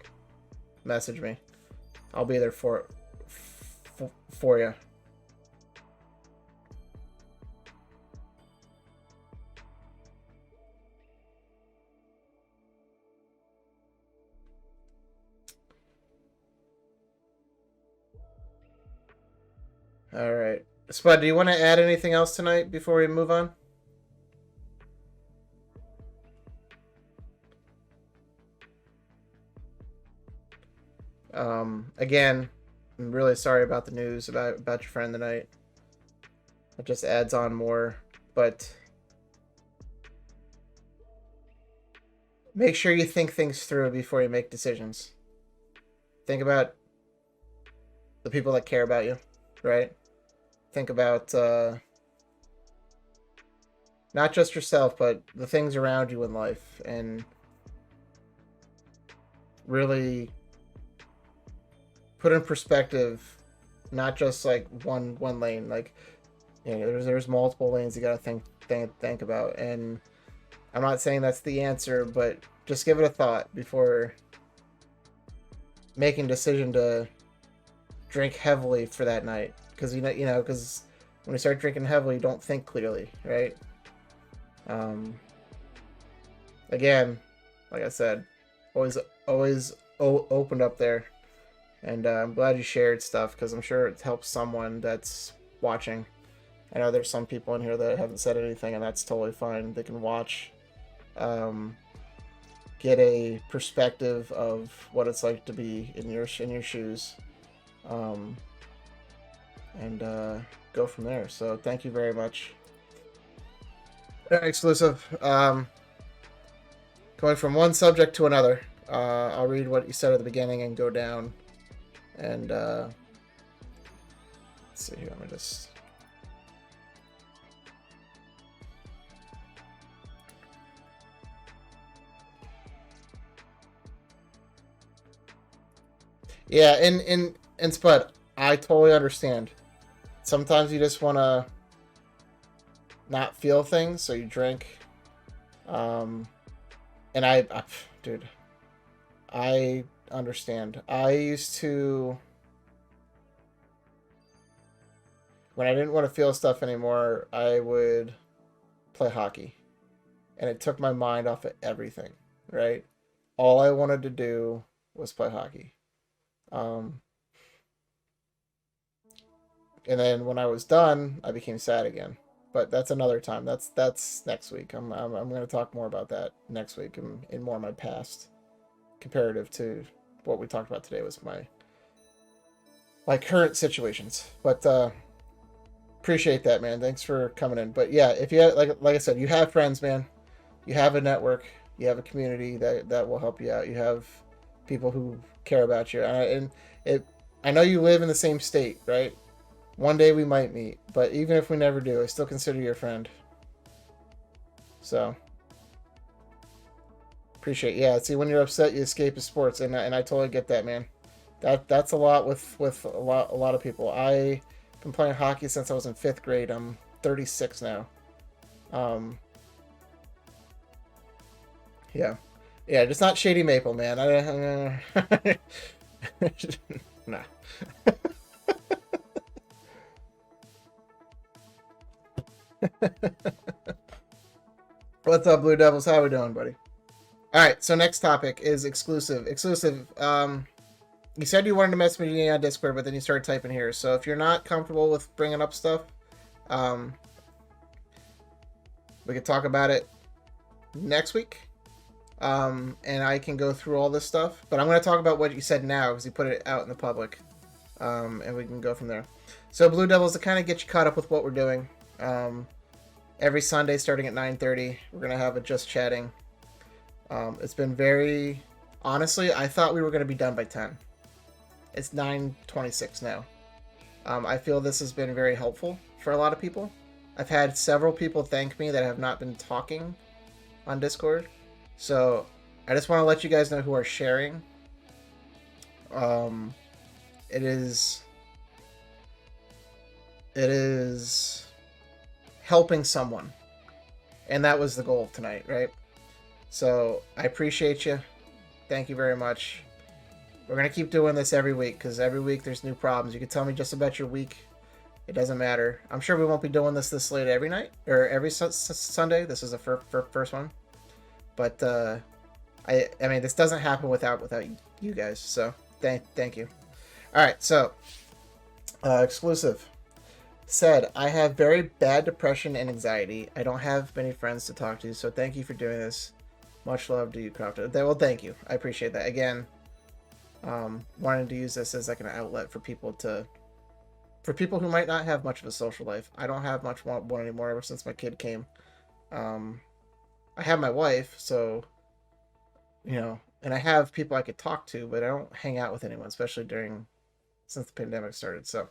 message me. I'll be there for you. All right. Spud, do you want to add anything else tonight before we move on? Again, I'm really sorry about the news about your friend tonight. It just adds on more, but make sure you think things through before you make decisions. Think about the people that care about you, right? Think about not just yourself, but the things around you in life, and really put in perspective, not just like one lane. Like, you know, there's multiple lanes you gotta think about, and I'm not saying that's the answer, but just give it a thought before making a decision to drink heavily for that night, because because when you start drinking heavily, you don't think clearly, right? Again, like I said, always opened up there, and I'm glad you shared stuff, because I'm sure it helps someone that's watching. I know there's some people in here that haven't said anything, and that's totally fine. They can watch, get a perspective of what it's like to be in your shoes, and go from there. So thank you very much. Exclusive. Going from one subject to another. I'll read what you said at the beginning and go down. And let's see here. Let me just. Yeah, in Spud, I totally understand. Sometimes you just want to not feel things, so you drink. And dude, I understand. I used to, when I didn't want to feel stuff anymore, I would play hockey, and it took my mind off of everything. Right, all I wanted to do was play hockey. Um, and then when I was done, I became sad again. But that's another time. That's next week. I'm going to talk more about that next week in more of my past, comparative to what we talked about today was my current situations. But appreciate that, man. Thanks for coming in. But yeah, if you have, like I said, you have friends, man. You have a network. You have a community that will help you out. You have people who care about you, I know you live in the same state, right? One day we might meet, but even if we never do, I still consider you a friend. So appreciate. Yeah, see, when you're upset, you escape to sports, and I totally get that, man. That's a lot with a lot of people. I've been playing hockey since I was in 5th grade. I'm 36 now. Yeah, just not Shady Maple, man. Nah. What's up, Blue Devils? How we doing, buddy? All right, so next topic is exclusive. Exclusive. You said you wanted to message me on Discord, but then you started typing here. So if you're not comfortable with bringing up stuff, we could talk about it next week. And I can go through all this stuff, but I'm going to talk about what you said now because you put it out in the public. and we can go from there. So Blue Devils, to kind of get you caught up with what we're doing, every Sunday starting at 9:30, we're gonna have a just chatting. It's been very, honestly, I thought we were gonna be done by 10. It's 9:26 now. I feel this has been very helpful for a lot of people. I've had several people thank me that have not been talking on Discord. So I just want to let you guys know who are sharing. It is helping someone. And that was the goal tonight, right? So I appreciate you. Thank you very much. We're going to keep doing this every week because every week there's new problems. You can tell me just about your week. It doesn't matter. I'm sure we won't be doing this late every night or every Sunday. This is the first one. But I mean, this doesn't happen without you guys. So thank you. All right, so exclusive said, I have very bad depression and anxiety. I don't have many friends to talk to, so thank you for doing this. Much love to you, KROFTO. Well, thank you. I appreciate that. Again, wanting to use this as like an outlet for people who might not have much of a social life. I don't have much one anymore ever since my kid came. I have my wife, so, you know, and I have people I could talk to, but I don't hang out with anyone, especially since the pandemic started. So,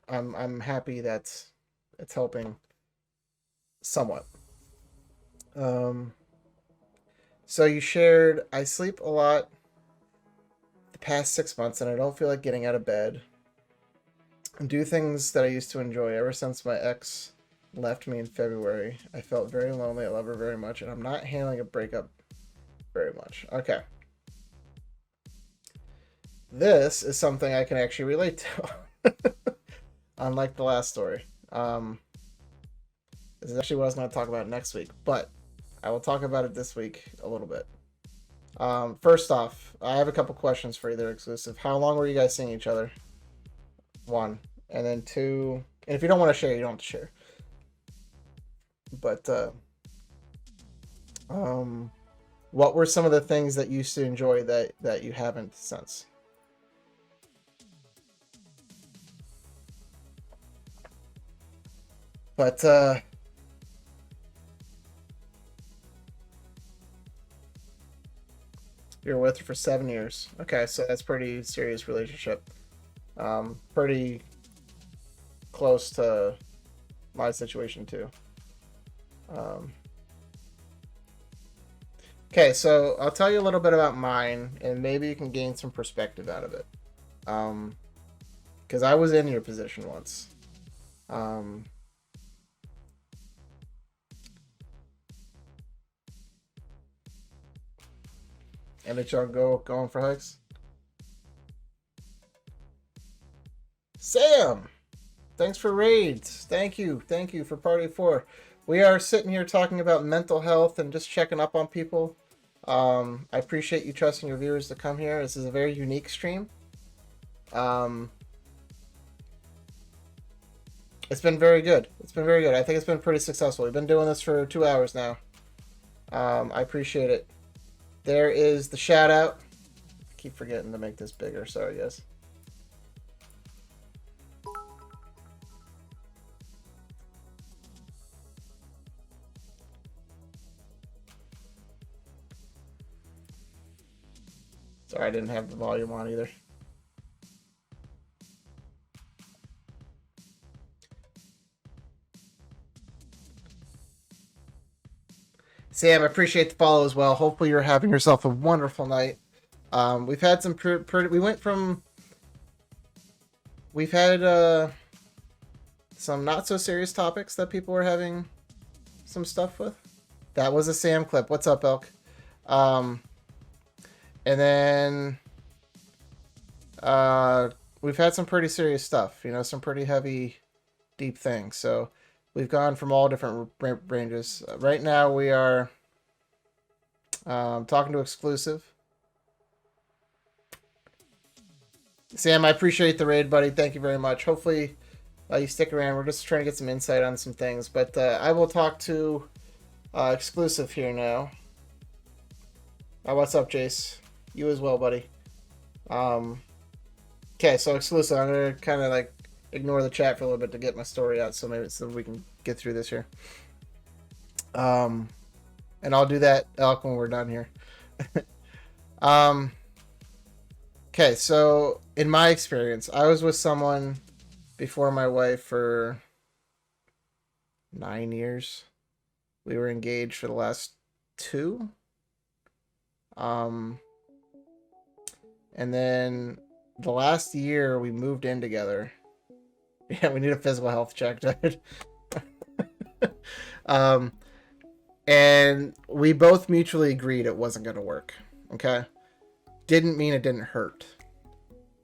I'm happy that it's helping somewhat. So you shared, I sleep a lot the past 6 months and I don't feel like getting out of bed and do things that I used to enjoy. Ever since my ex left me in February, I felt very lonely. I love her very much and I'm not handling a breakup very much. Okay. This is something I can actually relate to. Unlike the last story. This is actually what I was going to talk about next week, but I will talk about it this week a little bit. First off, I have a couple questions for you that are exclusive. How long were you guys seeing each other? 1. And then 2, and if you don't want to share, you don't have to share. But, what were some of the things that you used to enjoy that you haven't since? But, you're with her for 7 years. Okay, so that's pretty serious relationship. Pretty close to my situation too. Okay, so I'll tell you a little bit about mine, and maybe you can gain some perspective out of it. Because I was in your position once. NHL going for hikes. Sam, thanks for raids. Thank you for party 4. We are sitting here talking about mental health and just checking up on people. I appreciate you trusting your viewers to come here. This is a very unique stream. It's been very good. I think it's been pretty successful. We've been doing this for 2 hours now. I appreciate it. There is the shout out. I keep forgetting to make this bigger. Sorry, guys. Sorry, I didn't have the volume on either. Sam, I appreciate the follow as well. Hopefully you're having yourself a wonderful night. We've had some we've had some not so serious topics that people were having some stuff with. That was a Sam clip. What's up, Elk? And then we've had some pretty serious stuff, you know, some pretty heavy, deep things. So we've gone from all different ranges. Right now we are talking to exclusive. Sam, I appreciate the raid, buddy. Thank you very much. Hopefully you stick around. We're just trying to get some insight on some things. But I will talk to exclusive here now. What's up, Jace? You as well, buddy. Um, okay, so exclusive. I'm gonna kind of like ignore the chat for a little bit to get my story out, so maybe so we can get through this here. Um, and I'll do that, Elk, when we're done here. um, okay, so in my experience, I was with someone before my wife for 9 years. We were engaged for the last 2. Um, and then the last year we moved in together. Yeah, we need a physical health check, dude. um, and we both mutually agreed it wasn't going to work. Okay, didn't mean it didn't hurt.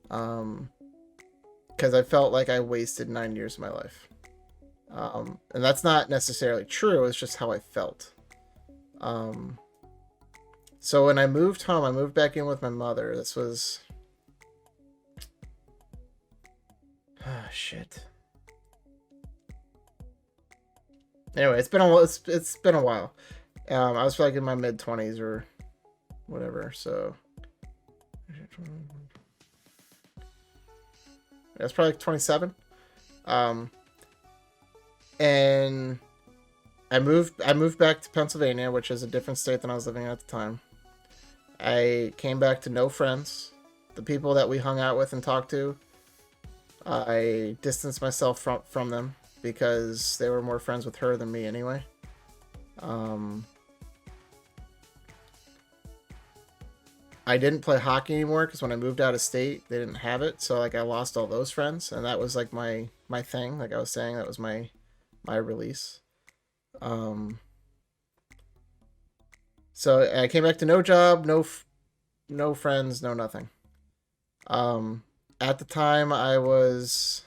Because I felt like I wasted 9 years of my life. And that's not necessarily true. It's just how I felt. So when I moved home, I moved back in with my mother. This was, shit. Anyway, it's been a while. I was like in my mid-20s or whatever. So that's probably like 27. And I moved back to Pennsylvania, which is a different state than I was living in at the time. I came back to no friends. The people that we hung out with and talked to, I distanced myself from them because they were more friends with her than me anyway. I didn't play hockey anymore because when I moved out of state, they didn't have it. So like I lost all those friends, and that was like my thing. Like I was saying, that was my release. So I came back to no job, no friends, no nothing. At the time, I was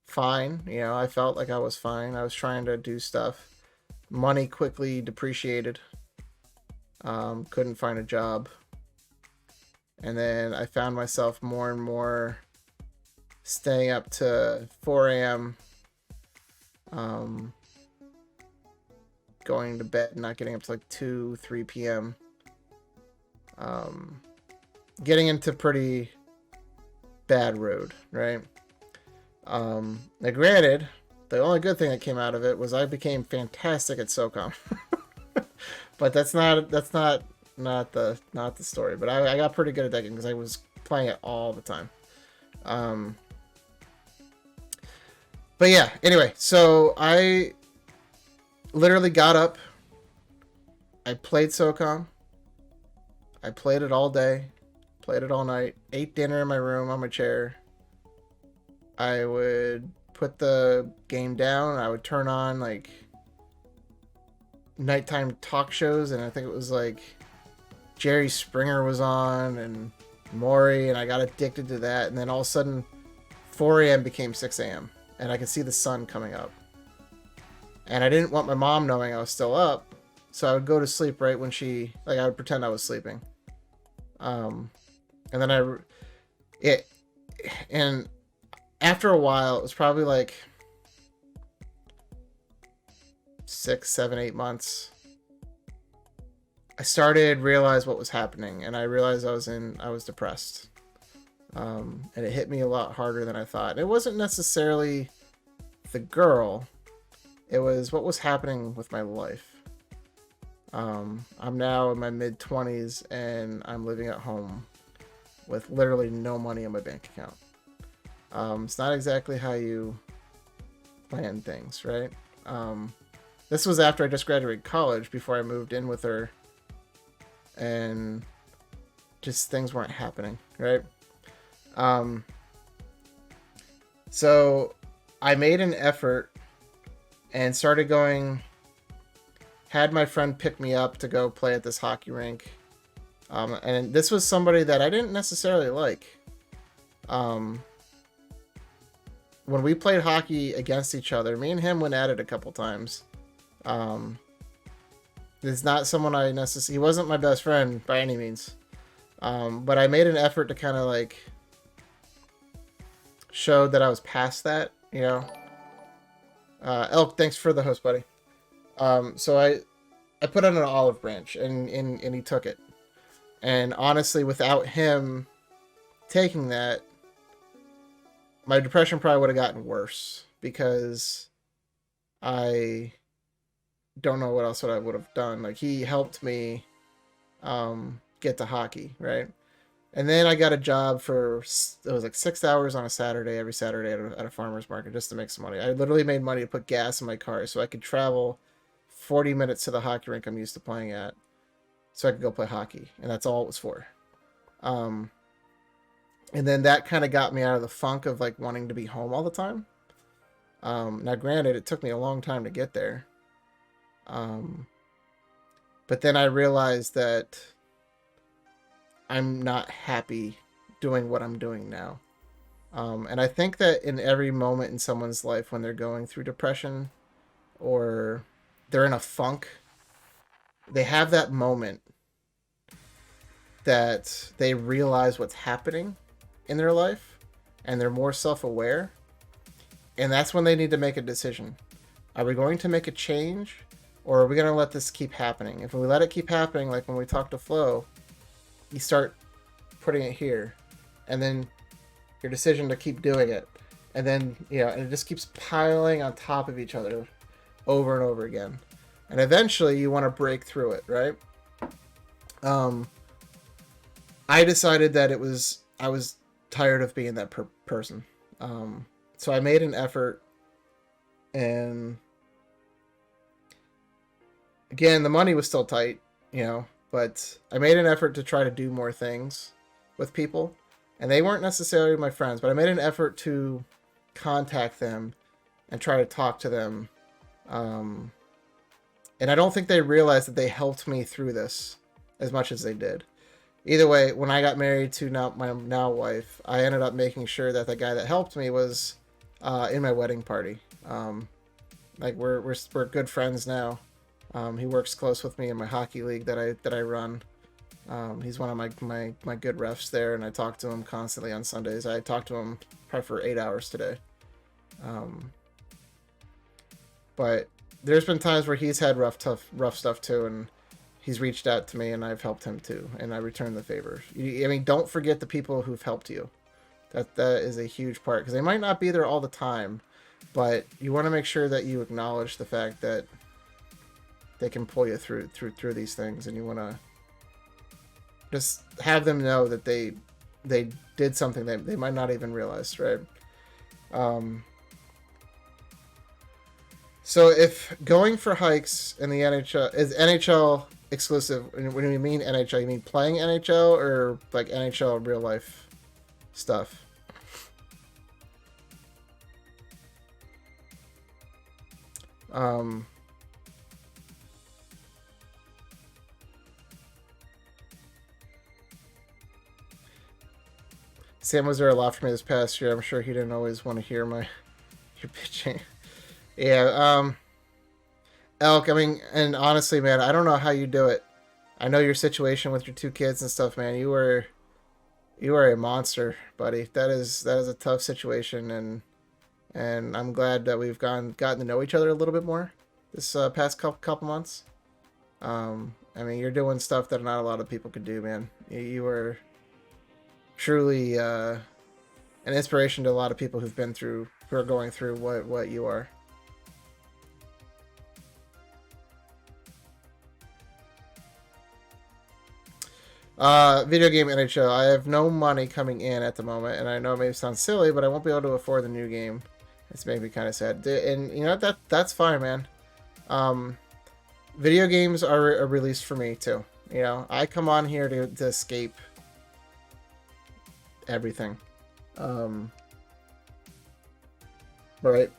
fine. You know, I felt like I was fine. I was trying to do stuff. Money quickly depreciated. Couldn't find a job. And then I found myself more and more staying up to 4 a.m. Going to bed, not getting up to like 2, 3 p.m. Getting into pretty bad road, right? Now granted, the only good thing that came out of it was I became fantastic at SOCOM. But that's not the story. But I got pretty good at that game because I was playing it all the time. But yeah, anyway, so I literally got up. I played SOCOM. I played it all day. Played it all night. Ate dinner in my room on my chair. I would put the game down. I would turn on like nighttime talk shows, and I think it was like Jerry Springer was on and Maury, and I got addicted to that. And then all of a sudden 4 a.m. became 6 a.m. and I could see the sun coming up. And I didn't want my mom knowing I was still up, so I would go to sleep right when I would pretend I was sleeping. And then and after a while, it was probably like 6, 7, 8 months. I started to realize what was happening, and I realized I was depressed. And it hit me a lot harder than I thought. It wasn't necessarily the girl. It was what was happening with my life. I'm now in my mid-20s, and I'm living at home with literally no money in my bank account. It's not exactly how you plan things, right? This was after I just graduated college, before I moved in with her, and just things weren't happening, right? So I made an effort and started going, had my friend pick me up to go play at this hockey rink. And this was somebody that I didn't necessarily like. When we played hockey against each other, me and him went at it a couple times. It's not someone I necessarily... He wasn't my best friend by any means. But I made an effort to kind of like show that I was past that, you know. Elk, thanks for the host, buddy. So I put on an olive branch, and he took it. And honestly, without him taking that, my depression probably would have gotten worse because I don't know what else I would have done. Like, he helped me get to hockey, right? And then I got a job for, it was like 6 hours on a Saturday, every Saturday at a farmer's market, just to make some money. I literally made money to put gas in my car so I could travel 40 minutes to the hockey rink I'm used to playing at so I could go play hockey. And that's all it was for. And then that kind of got me out of the funk of like wanting to be home all the time. Now, granted, it took me a long time to get there. But then I realized that I'm not happy doing what I'm doing now. And I think that in every moment in someone's life when they're going through depression or they're in a funk, they have that moment that they realize what's happening in their life and they're more self-aware. And that's when they need to make a decision. Are we going to make a change, or are we going to let this keep happening? If we let it keep happening, like when we talk to Flo, you start putting it here, and then your decision to keep doing it, and then and it just keeps piling on top of each other over and over again, and eventually you want to break through it, right? I decided that I was tired of being that person, so I made an effort, and again, the money was still tight, but I made an effort to try to do more things with people. And they weren't necessarily my friends, but I made an effort to contact them and try to talk to them. And I don't think they realized that they helped me through this as much as they did. Either way, when I got married to my now wife, I ended up making sure that the guy that helped me was in my wedding party. Like we're good friends now. He works close with me in my hockey league that I run. He's one of my good refs there, and I talk to him constantly on Sundays. I talked to him probably for 8 hours today. But there's been times where he's had rough stuff too, and he's reached out to me, and I've helped him too, and I return the favor. I mean, don't forget the people who've helped you. That is a huge part, because they might not be there all the time, but you want to make sure that you acknowledge the fact that they can pull you through these things, and you want to just have them know that they did something that they might not even realize, right? So if going for hikes in the NHL is NHL exclusive, when you mean NHL, you mean playing NHL or like NHL real life stuff? Sam was there a lot for me this past year. I'm sure he didn't always want to hear your pitching. Yeah, Elk, I mean, and honestly, man, I don't know how you do it. I know your situation with your 2 kids and stuff, man. You are a monster, buddy. That is a tough situation, and I'm glad that we've gotten to know each other a little bit more this past couple months. I mean, you're doing stuff that not a lot of people could do, man. You are truly an inspiration to a lot of people who are going through what you are. Video game NHL. I have no money coming in at the moment, and I know it may sound silly, but I won't be able to afford the new game. It's made me kind of sad. And you know that's fine, man. Video games are a release for me too. I come on here to escape everything. Right.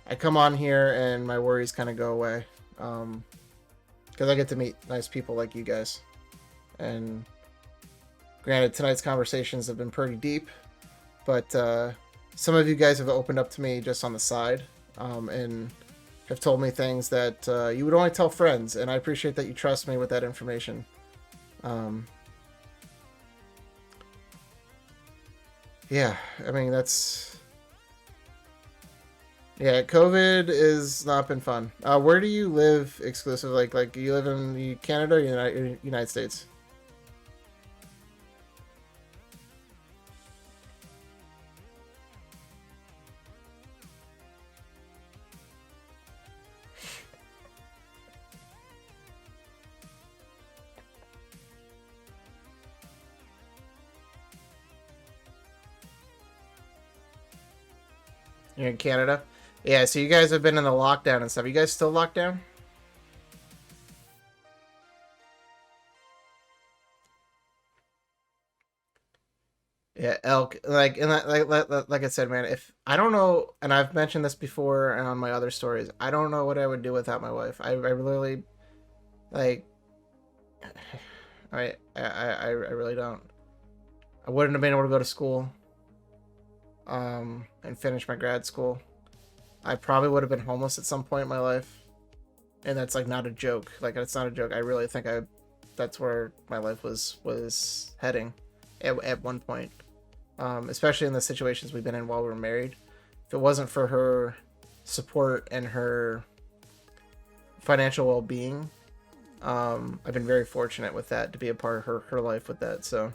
I come on here and my worries kind of go away. Because I get to meet nice people like you guys. And granted, tonight's conversations have been pretty deep, but some of you guys have opened up to me just on the side, and have told me things that you would only tell friends, and I appreciate that you trust me with that information. Yeah, I mean, COVID has not been fun. Where do you live exclusively? Like you live in Canada or United States? You're in Canada? Yeah, so you guys have been in the lockdown and stuff. You guys still locked down? Yeah, elk. Like, and like I said, man, if I don't know, and I've mentioned this before on my other stories, I don't know what I would do without my wife. I literally, like, I really don't. I wouldn't have been able to go to school, and finish my grad school. I probably would have been homeless at some point in my life, and that's like not a joke. Like, it's not a joke. I really think that's where my life was heading, at one point. Especially in the situations we've been in while we were married. If it wasn't for her support and her financial well-being, I've been very fortunate with that, to be a part of her life with that. So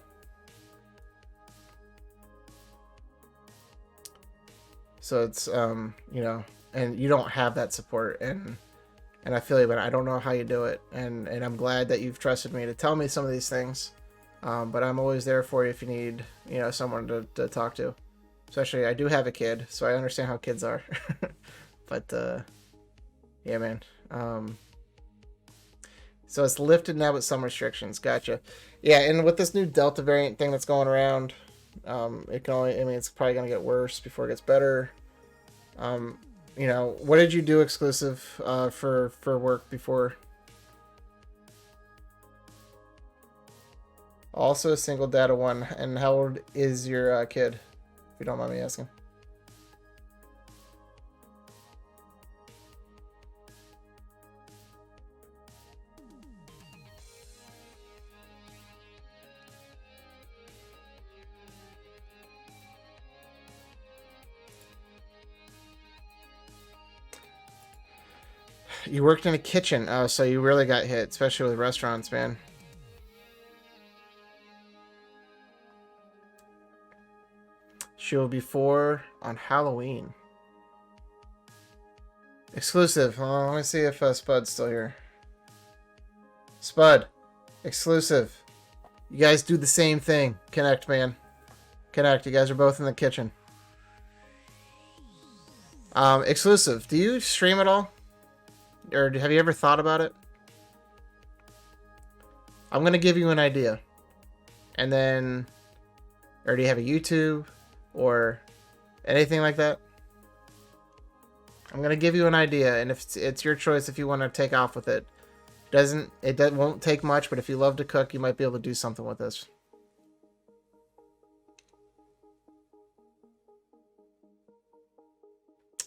it's you know, and you don't have that support, and I feel you, but I don't know how you do it, and I'm glad that you've trusted me to tell me some of these things. But I'm always there for you if you need, you know, someone to talk to. Especially, I do have a kid, so I understand how kids are. But yeah, man. So it's lifted now with some restrictions. Gotcha. Yeah, and with this new Delta variant thing that's going around, it can only, I mean, it's probably gonna get worse before it gets better. You know, what did you do exclusive for work before? Also a single data one. And how old is your kid, if you don't mind me asking? You worked in a kitchen. Oh, so you really got hit, especially with restaurants, man. She will be 4 on Halloween. Exclusive. Let me see if Spud's still here. Spud. Exclusive. You guys do the same thing. Connect, man. Connect. You guys are both in the kitchen. Exclusive. Do you stream at all? Or have you ever thought about it? I'm going to give you an idea. And then... Or do you have a YouTube? Or anything like that? I'm going to give you an idea. And if it's your choice if you want to take off with it. It won't take much, but if you love to cook, you might be able to do something with this.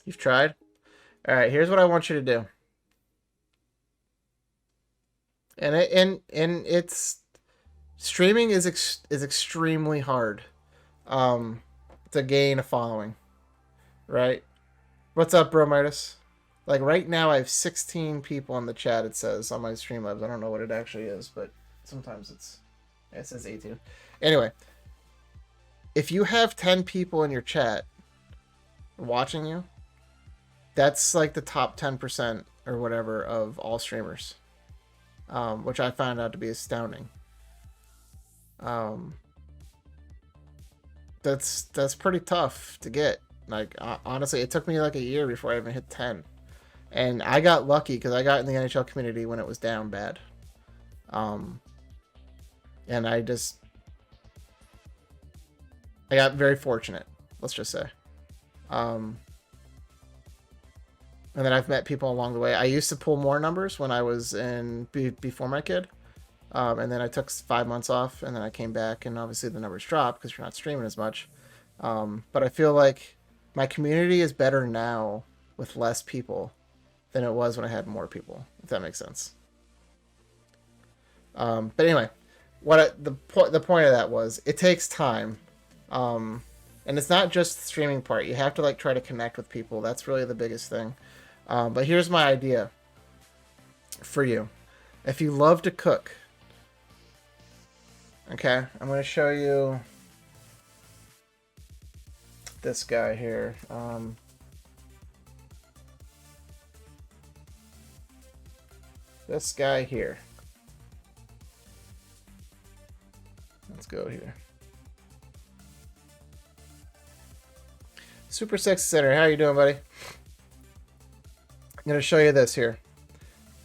You've tried? Alright, here's what I want you to do. And it's streaming is extremely hard to gain a following, right? What's up, bro, Midas? Like right now, I have 16 people in the chat. It says on my Streamlabs. I don't know what it actually is, but sometimes it says 18. Anyway, if you have 10 people in your chat watching you, that's like the top 10% or whatever of all streamers. Which I found out to be astounding. That's pretty tough to get. Like, honestly, it took me like a year before I even hit 10. And I got lucky because I got in the NHL community when it was down bad. And I got very fortunate, let's just say. And then I've met people along the way. I used to pull more numbers when I was before my kid. And then I took 5 months off, and then I came back, and obviously the numbers dropped because you're not streaming as much. But I feel like my community is better now with less people than it was when I had more people, if that makes sense. But anyway, the point of that was it takes time. And it's not just the streaming part. You have to like try to connect with people. That's really the biggest thing. But here's my idea for you. If you love to cook, okay, I'm going to show you this guy here. This guy here. Let's go here. Super Sexy Center, how you doing, buddy? I'm gonna show you this here.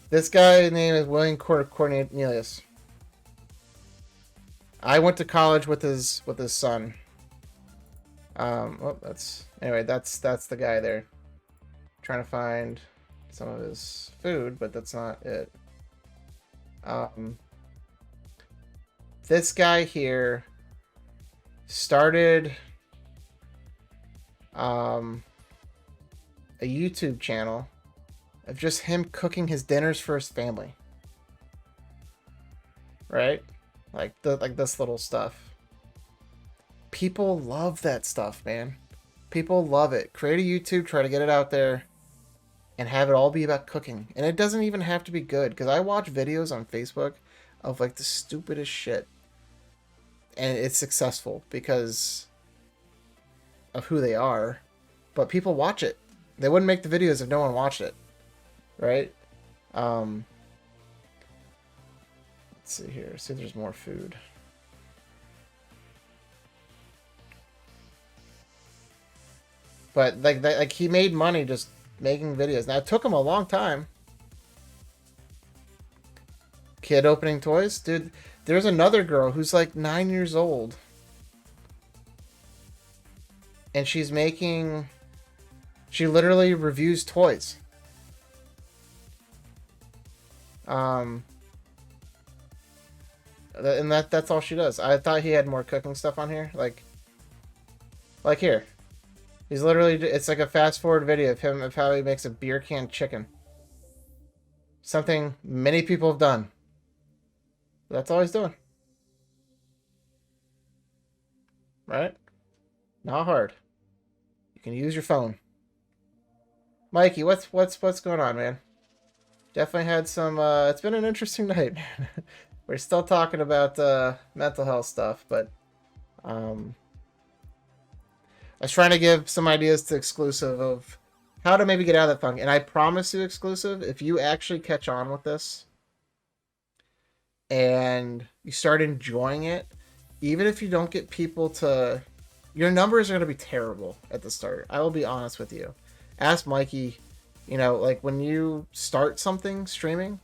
This guy's name is William Cornelius. I went to college with his son. That's the guy there. Trying to find some of his food, but that's not it. This guy here started a YouTube channel of just him cooking his dinners for his family. Right? Like this little stuff. People love that stuff, man. People love it. Create a YouTube, try to get it out there, and have it all be about cooking. And it doesn't even have to be good, because I watch videos on Facebook of like the stupidest shit. And it's successful because of who they are. But people watch it. They wouldn't make the videos if no one watched it. Right? Let's see here. See if there's more food. But like he made money just making videos. Now it took him a long time. Kid opening toys, dude. There's another girl who's like 9 years old, and she's making. She literally reviews toys. And that's all she does. I thought he had more cooking stuff on here, like here. He's literally, it's like a fast forward video of him of how he makes a beer can chicken. Something many people have done. That's all he's doing. Right? Not hard. You can use your phone. Mikey, what's going on, man? Definitely had some, it's been an interesting night, man. We're still talking about mental health stuff, but I was trying to give some ideas to Exclusive of how to maybe get out of that funk. And I promise you, Exclusive, if you actually catch on with this and you start enjoying it, even if you don't get people to... Your numbers are going to be terrible at the start. I will be honest with you. Ask Mikey, you know, like when you start something streaming,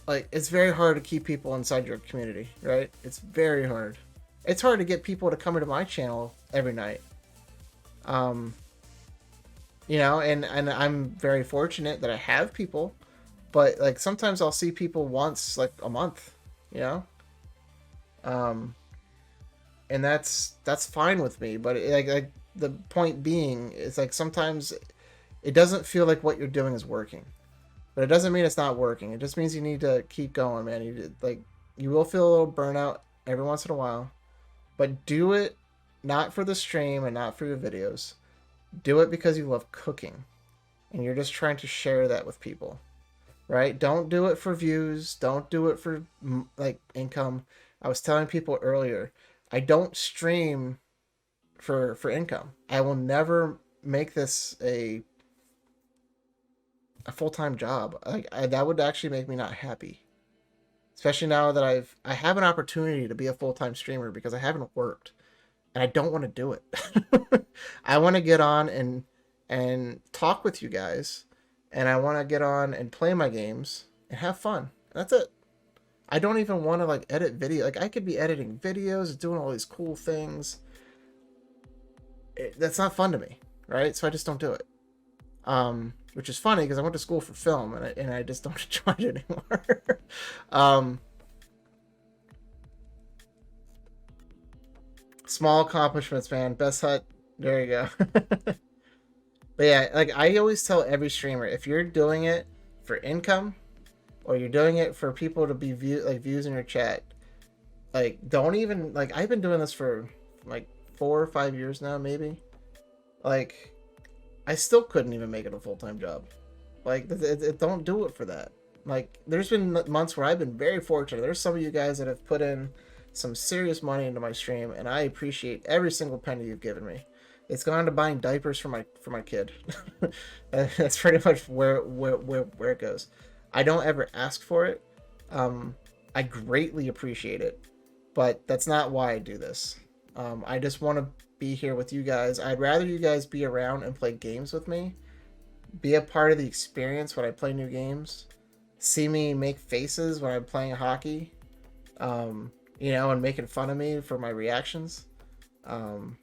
like it's very hard to keep people inside your community, right? It's very hard. It's hard to get people to come into my channel every night. You know, and I'm very fortunate that I have people, but like sometimes I'll see people once like a month, you know? And that's fine with me, but like the point being is like sometimes it doesn't feel like what you're doing is working. But it doesn't mean it's not working. It just means you need to keep going, man. You will feel a little burnout every once in a while. But do it not for the stream and not for your videos. Do it because you love cooking. And you're just trying to share that with people. Right? Don't do it for views. Don't do it for like income. I was telling people earlier, I don't stream for income. I will never make this a full-time job. That would actually make me not happy. Especially now that I have an opportunity to be a full-time streamer because I haven't worked. And I don't want to do it. I want to get on and talk with you guys. And I want to get on and play my games and have fun. That's it. I don't even want to like edit video. Like I could be editing videos, doing all these cool things. That's not fun to me, right? So I just don't do it. Which is funny because I went to school for film and I just don't enjoy it anymore. Small accomplishments, man. Best hut. There you go. But yeah, like I always tell every streamer, if you're doing it for income or you're doing it for people to be views in your chat, like don't even like I've been doing this for like 4 or 5 years now, maybe. Like I still couldn't even make it a full-time job. Like, don't do it for that. Like, there's been months where I've been very fortunate. There's some of you guys that have put in some serious money into my stream, and I appreciate every single penny you've given me. It's gone to buying diapers for my kid. That's pretty much where it goes. I don't ever ask for it. I greatly appreciate it, but that's not why I do this. I just want to be here with you guys. I'd rather you guys be around and play games with me, be a part of the experience when I play new games, see me make faces when I'm playing hockey, and making fun of me for my reactions. Um,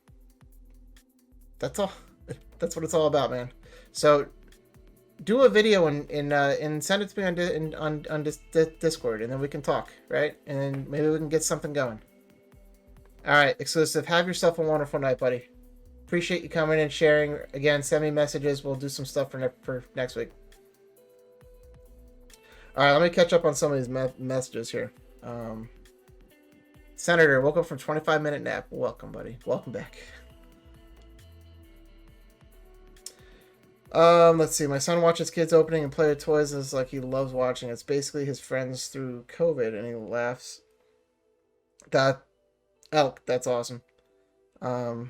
that's all. That's what it's all about, man. So do a video and send it to me on Discord, and then we can talk, right? And then maybe we can get something going. All right, exclusive. Have yourself a wonderful night, buddy. Appreciate you coming and sharing. Again, send me messages. We'll do some stuff for next week. All right, let me catch up on some of these messages here. Senator, woke up from 25-minute nap. Welcome, buddy. Welcome back. Let's see. My son watches kids opening and play with toys. It's like he loves watching. It's basically his friends through COVID, and he laughs. That's awesome. KROFTO.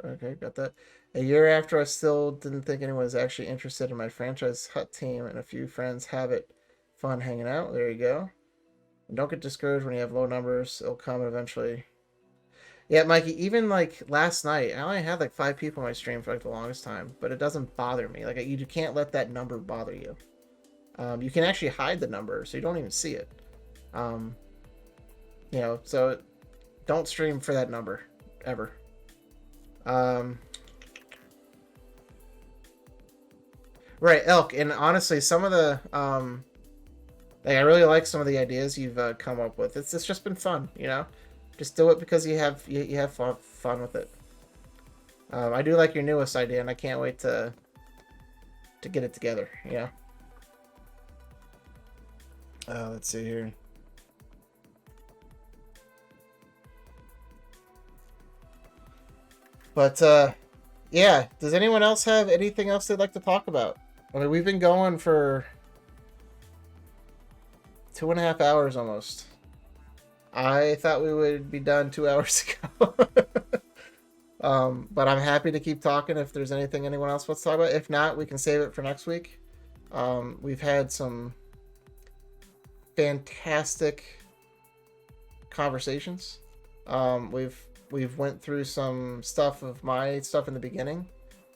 Okay, got that. A year after, I still didn't think anyone was actually interested in my franchise hut team, and a few friends have it. Fun hanging out. There you go. And don't get discouraged when you have low numbers. It'll come eventually. Yeah, Mikey, even like last night, I only had like 5 people in my stream for like the longest time, but it doesn't bother me. Like, you can't let that number bother you. You can actually hide the number, so you don't even see it. So don't stream for that number, ever. Right, Elk, and honestly, some of the, I really like some of the ideas you've come up with. It's just been fun, Just do it because you have fun with it. I do like your newest idea, and I can't wait to get it together. Let's see here. But yeah, does anyone else have anything else they'd like to talk about? I mean, we've been going for 2.5 hours almost. I thought we would be done 2 hours ago. But I'm happy to keep talking if there's anything anyone else wants to talk about. If not, we can save it for next week. We've had some fantastic conversations. We've went through some stuff of my stuff in the beginning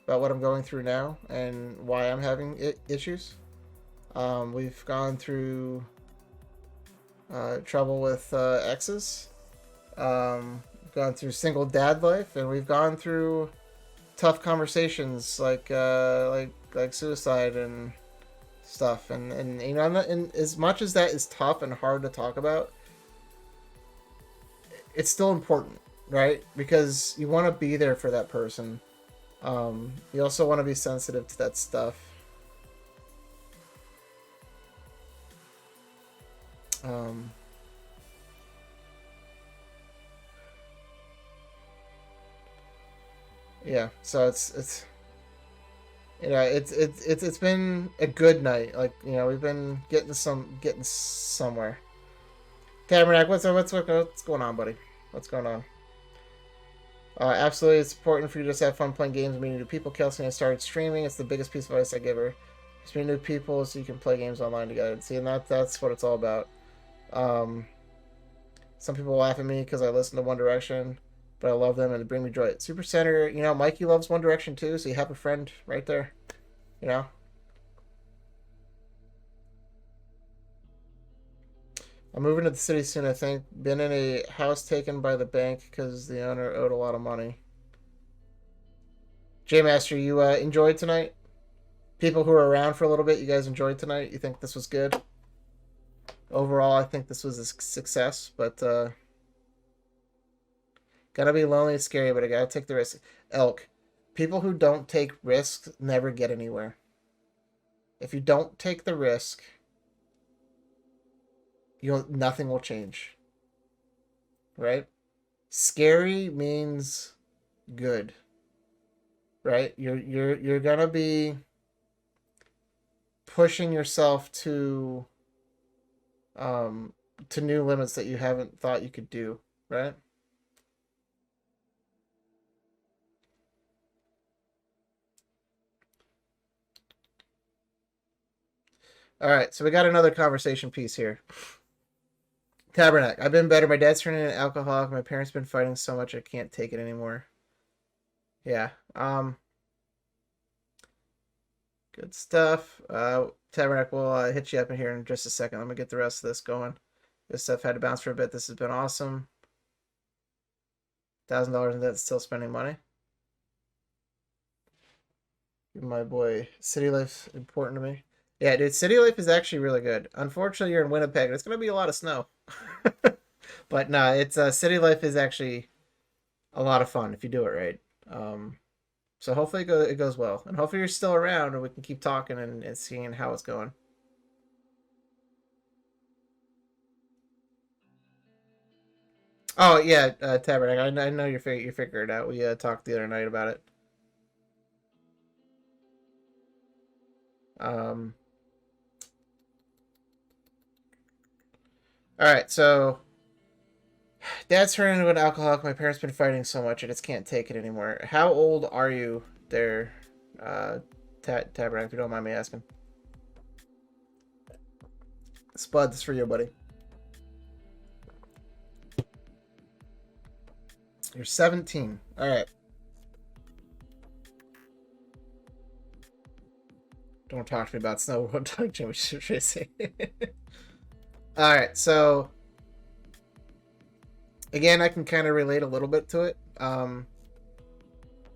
about what I'm going through now and why I'm having issues. We've gone through trouble with exes. Gone through single dad life, and we've gone through tough conversations like suicide and stuff. And and as much as that is tough and hard to talk about, it's still important, right? Because you want to be there for that person. You also want to be sensitive to that stuff. Yeah, so it's been a good night. Like, we've been getting somewhere. Tabernacle, what's going on, buddy? What's going on? Absolutely, it's important for you to just have fun playing games and meeting new people. Kelsey and I started streaming. It's the biggest piece of advice I give her. Just meet new people so you can play games online together. See, and that's what it's all about. Some people laugh at me because I listen to One Direction, but I love them and they bring me joy. Super Center, Mikey loves One Direction too, so you have a friend right there, I'm moving to the city soon, I think. Been in a house taken by the bank because the owner owed a lot of money. J-Master, you enjoyed tonight? People who were around for a little bit, you guys enjoyed tonight? You think this was good? Overall, I think this was a success, but gotta be lonely and scary, but I gotta take the risk. Elk, people who don't take risks never get anywhere. If you don't take the risk, nothing will change. Right? Scary means good. Right? You're gonna be pushing yourself to new limits that you haven't thought you could do, right? All right, so we got another conversation piece here. Tabernacle. I've been better. My dad's turning into an alcoholic. My parents been fighting so much I can't take it anymore. Yeah. Good stuff. Tabernacle will hit you up in here in just a second. Let me get the rest of this going. This stuff had to bounce for a bit. This has been awesome. $1,000 in debt, still spending money. My boy, city life's important to me. Yeah, dude, city life is actually really good. Unfortunately, you're in Winnipeg. It's gonna be a lot of snow. But no, it's city life is actually a lot of fun if you do it right. So hopefully it goes well, and hopefully you're still around, and we can keep talking and seeing how it's going. Oh yeah, Tabernacle. I know you figured it out. We talked the other night about it. Um, all right, so Dad's turned into an alcoholic. My parents been fighting so much I just can't take it anymore. How old are you there, Tabernacle? If you don't mind me asking. Spud, this for you, buddy. You're 17. All right. Don't talk to me about snow. Don't talk to me. Should I say? All right. So again, I can kind of relate a little bit to it.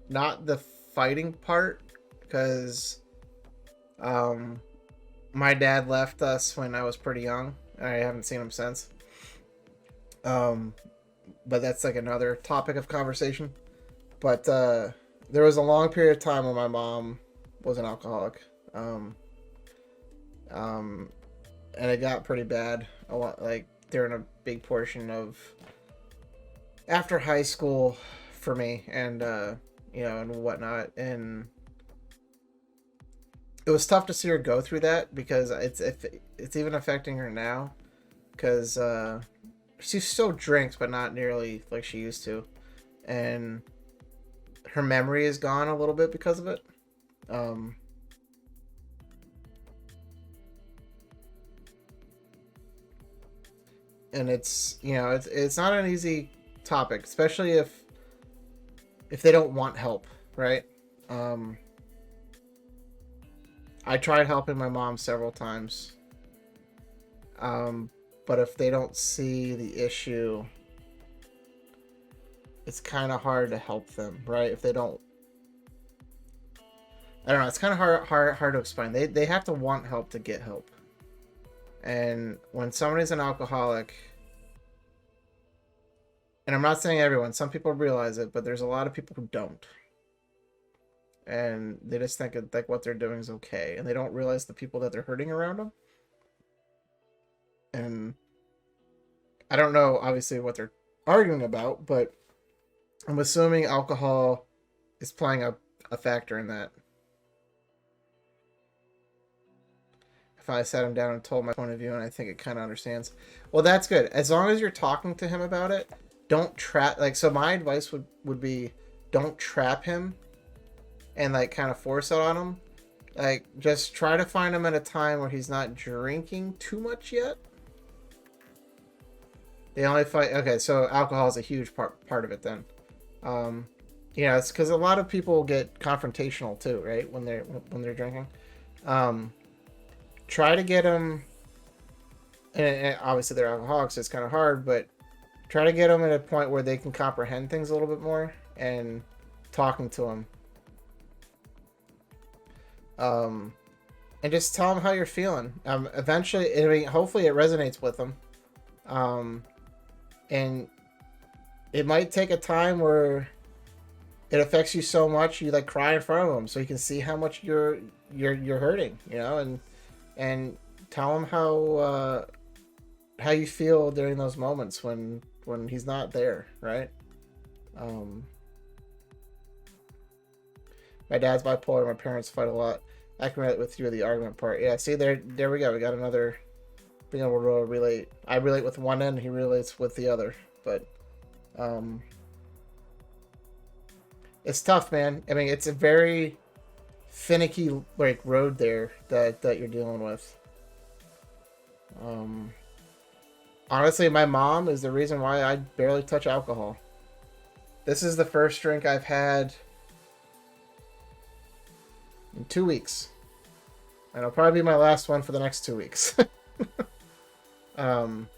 Not the fighting part, because my dad left us when I was pretty young. I haven't seen him since. But that's like another topic of conversation. But there was a long period of time when my mom was an alcoholic. And it got pretty bad. A lot, like during a big portion of after high school for me, and and whatnot. And it was tough to see her go through that, because it's even affecting her now, because she still drinks, but not nearly like she used to, and her memory is gone a little bit because of it. And it's not an easy topic, especially if they don't want help, right? I tried helping my mom several times, but if they don't see the issue, it's kind of hard to help them, right? If they don't, I don't know. It's kind of hard to explain. They have to want help to get help, and when somebody's an alcoholic, and I'm not saying everyone, some people realize it, but there's a lot of people who don't, and they just think like what they're doing is okay, and they don't realize the people that they're hurting around them. And I don't know, obviously, what they're arguing about, but I'm assuming alcohol is playing a factor in that. If I sat him down and told my point of view, and I think it kind of understands. Well, that's good. As long as you're talking to him about it, don't trap. Like, so my advice would be, don't trap him and like kind of force it on him. Like, just try to find him at a time where he's not drinking too much yet. They only fight. Okay, so alcohol is a huge part of it then. It's because a lot of people get confrontational too, right? When they're drinking. Try to get them, and obviously they're alcoholics, so it's kind of hard, but try to get them at a point where they can comprehend things a little bit more, and talking to them. And just tell them how you're feeling. Eventually, I mean, hopefully it resonates with them. And it might take a time where it affects you so much you like cry in front of them, so you can see how much you're hurting, and tell him how you feel during those moments when he's not there, right? My dad's bipolar. My parents fight a lot. I can relate with you the argument part. Yeah, see, there we go. We got another being able to relate. I relate with one end, he relates with the other. But it's tough, man. I mean, it's a very finicky like road there that you're dealing with. Honestly, my mom is the reason why I barely touch alcohol. This is the first drink I've had in 2 weeks. And it'll probably be my last one for the next 2 weeks. um,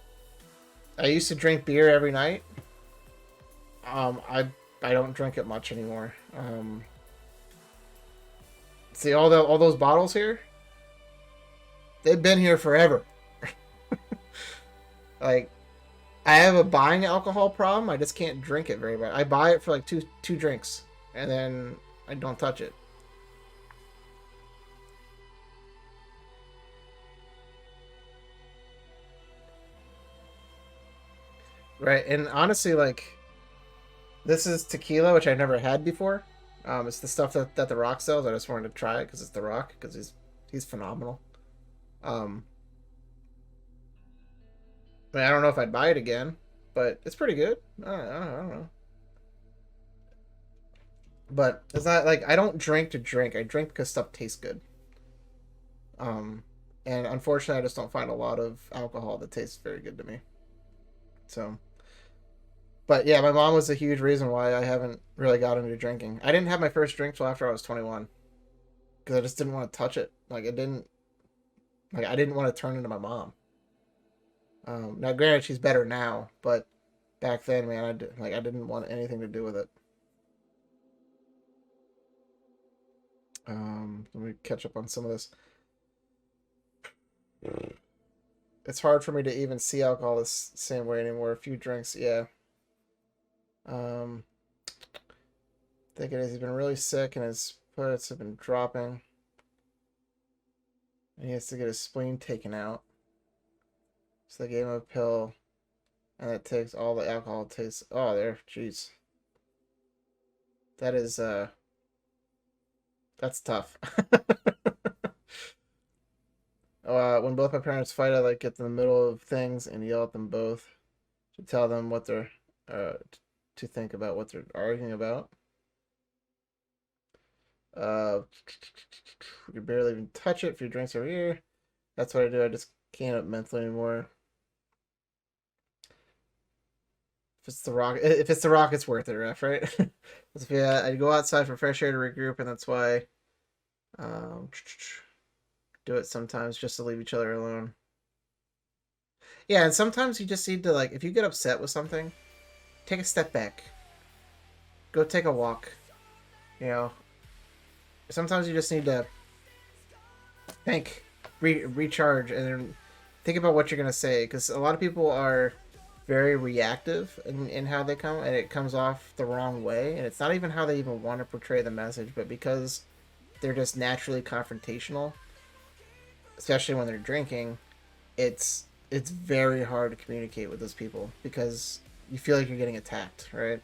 I used to drink beer every night. I don't drink it much anymore. See all those bottles here? They've been here forever. Like, I have a buying alcohol problem. I just can't drink it very much. I buy it for like two drinks, and then I don't touch it. Right, and honestly, like, this is tequila, which I never had before. It's the stuff that The Rock sells. I just wanted to try it because it's The Rock, because he's phenomenal. Um, I mean, I don't know if I'd buy it again, but it's pretty good. I don't know. But it's not like I don't drink to drink. I drink because stuff tastes good. Um, and unfortunately, I just don't find a lot of alcohol that tastes very good to me. So, but yeah, my mom was a huge reason why I haven't really got into drinking. I didn't have my first drink till after I was 21 because I just didn't want to touch it. I didn't want to turn into my mom. Now, granted, she's better now, but back then, man, I didn't want anything to do with it. Let me catch up on some of this. It's hard for me to even see alcohol the same way anymore. A few drinks, yeah. Think it is. He's been really sick and his puts have been dropping. And he has to get his spleen taken out. So they gave him a pill, and it takes all the alcohol it takes. Oh, there, jeez. That is that's tough. When both my parents fight, I like get in the middle of things and yell at them both to tell them what they're to think about what they're arguing about. You can barely even touch it if your drinks are here. That's what I do. I just can't up mentally anymore. If it's the rock, it's worth it, ref, right? Yeah, I go outside for fresh air to regroup, and that's why do it sometimes just to leave each other alone. Yeah, and sometimes you just need to, like, if you get upset with something, take a step back. Go take a walk. You know, sometimes you just need to think, recharge, and then think about what you're gonna say. Because a lot of people are very reactive in how they come, and it comes off the wrong way. And it's not even how they even want to portray the message, but because they're just naturally confrontational, especially when they're drinking, it's very hard to communicate with those people because you feel like you're getting attacked, right?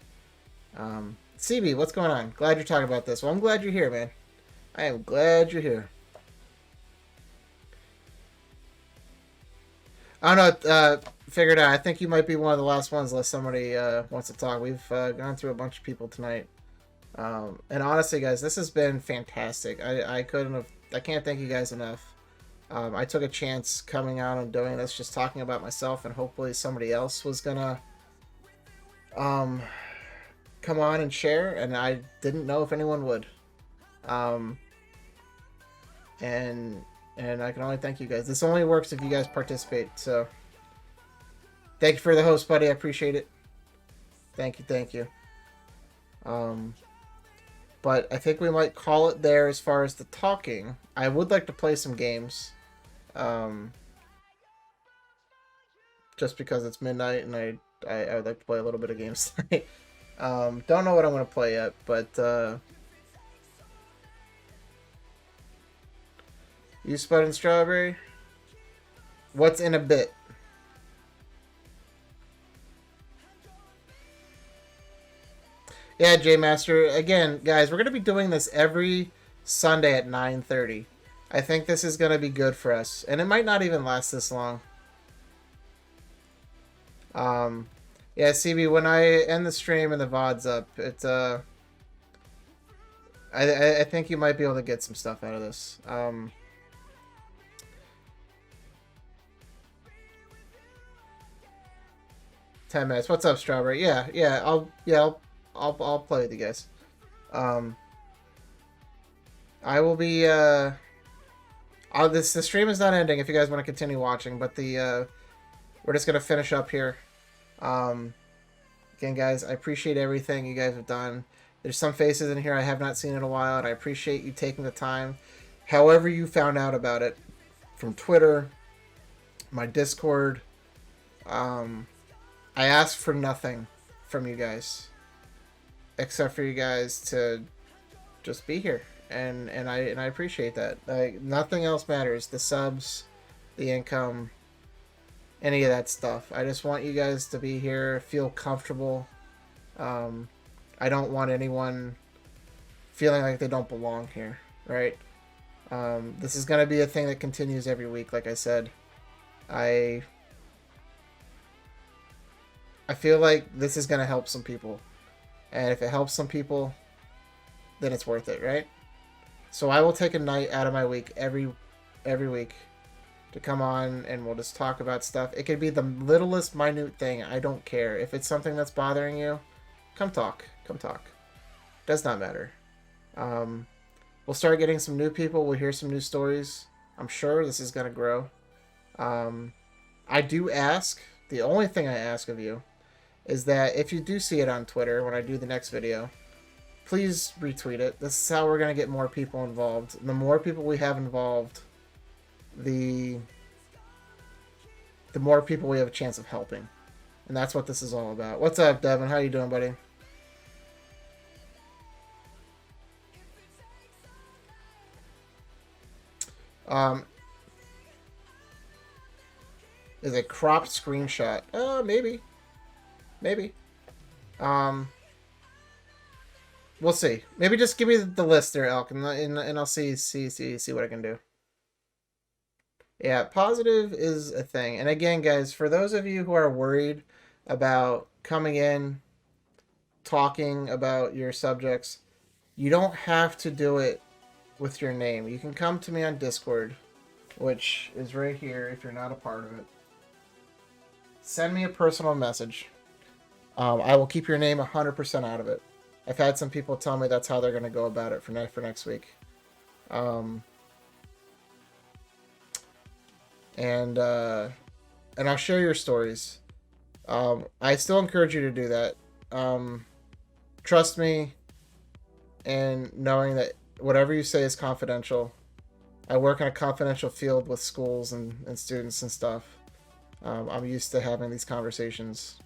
CB, what's going on? Glad you're talking about this. Well, I'm glad you're here, man. I am glad you're here. I don't know. Figured out. I think you might be one of the last ones unless somebody wants to talk. We've gone through a bunch of people tonight. And honestly, guys, this has been fantastic. I can't thank you guys enough. I took a chance coming out and doing this, just talking about myself, and hopefully somebody else was gonna come on and share, and I didn't know if anyone would. And I can only thank you guys. This only works if you guys participate, so thank you for the host, buddy. I appreciate it. Thank you. But I think we might call it there as far as the talking. I would like to play some games. Just because it's midnight and I would like to play a little bit of games tonight. Don't know what I'm going to play yet, but you Spud and Strawberry? What's in a bit? Yeah, J Master. Again, guys, we're going to be doing this every Sunday at 9:30. I think this is going to be good for us. And it might not even last this long. Yeah, CB, when I end the stream and the VOD's up, I think you might be able to get some stuff out of this. 10 minutes. What's up, Strawberry? I'll play with you guys. I will be the stream is not ending if you guys want to continue watching, but we're just gonna finish up here. Again, guys, I appreciate everything you guys have done. There's some faces in here I have not seen in a while, and I appreciate you taking the time. However you found out about it, from Twitter, my Discord. I asked for nothing from you guys, except for you guys to just be here, and I appreciate that. Like, nothing else matters. The subs, the income, any of that stuff. I just want you guys to be here, feel comfortable. I don't want anyone feeling like they don't belong here, right? This is gonna be a thing that continues every week. Like I said, I feel like this is gonna help some people, and if it helps some people, then it's worth it, right? So I will take a night out of my week every week to come on, and we'll just talk about stuff. It could be the littlest minute thing. I don't care. If it's something that's bothering you, come talk. Come talk. Does not matter. We'll start getting some new people. We'll hear some new stories. I'm sure this is going to grow. I do ask, the only thing I ask of you is that if you do see it on Twitter when I do the next video, please retweet it. This is how we're going to get more people involved. The more people we have involved, the more people we have a chance of helping. And that's what this is all about. What's up, Devin? How you doing, buddy? Is a cropped screenshot? Maybe. We'll see. Maybe just give me the list there, Elk, and I'll see what I can do. Yeah, positive is a thing. And again, guys, for those of you who are worried about coming in, talking about your subjects, you don't have to do it with your name. You can come to me on Discord, which is right here if you're not a part of it. Send me a personal message. I will keep your name 100% out of it. I've had some people tell me that's how they're going to go about it for next week. And I'll share your stories. I still encourage you to do that. Trust me, and knowing that whatever you say is confidential. I work in a confidential field with schools and students and stuff. I'm used to having these conversations.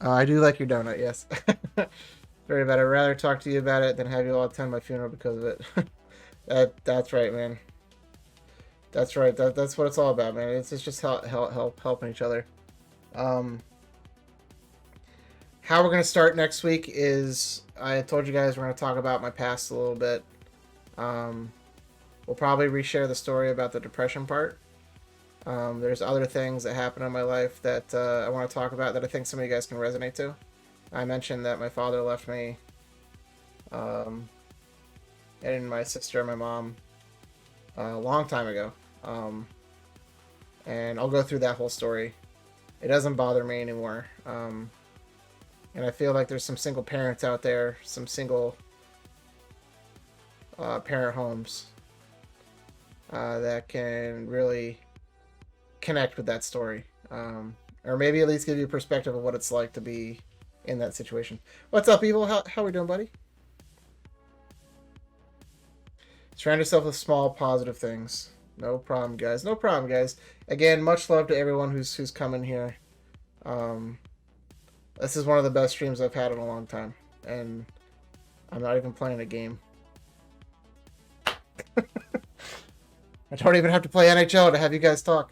I do like your donut, yes. Very bad. I'd rather talk to you about it than have you all attend my funeral because of it. That's right, man. That's right. That's what it's all about, man. It's just helping each other. How we're going to start next week is, I told you guys we're going to talk about my past a little bit. We'll probably reshare the story about the depression part. There's other things that happened in my life that I want to talk about that I think some of you guys can resonate to. I mentioned that my father left me, and my sister and my mom a long time ago. And I'll go through that whole story. It doesn't bother me anymore. And I feel like there's some single parents out there, some single parent homes that can really connect with that story, or maybe at least give you a perspective of what it's like to be in that situation. What's up, Evil? How we doing, buddy? Surround yourself with small positive things. No problem, guys. No problem, guys. Again, much love to everyone who's coming here. This is one of the best streams I've had in a long time, and I'm not even playing a game. I don't even have to play NHL to have you guys talk.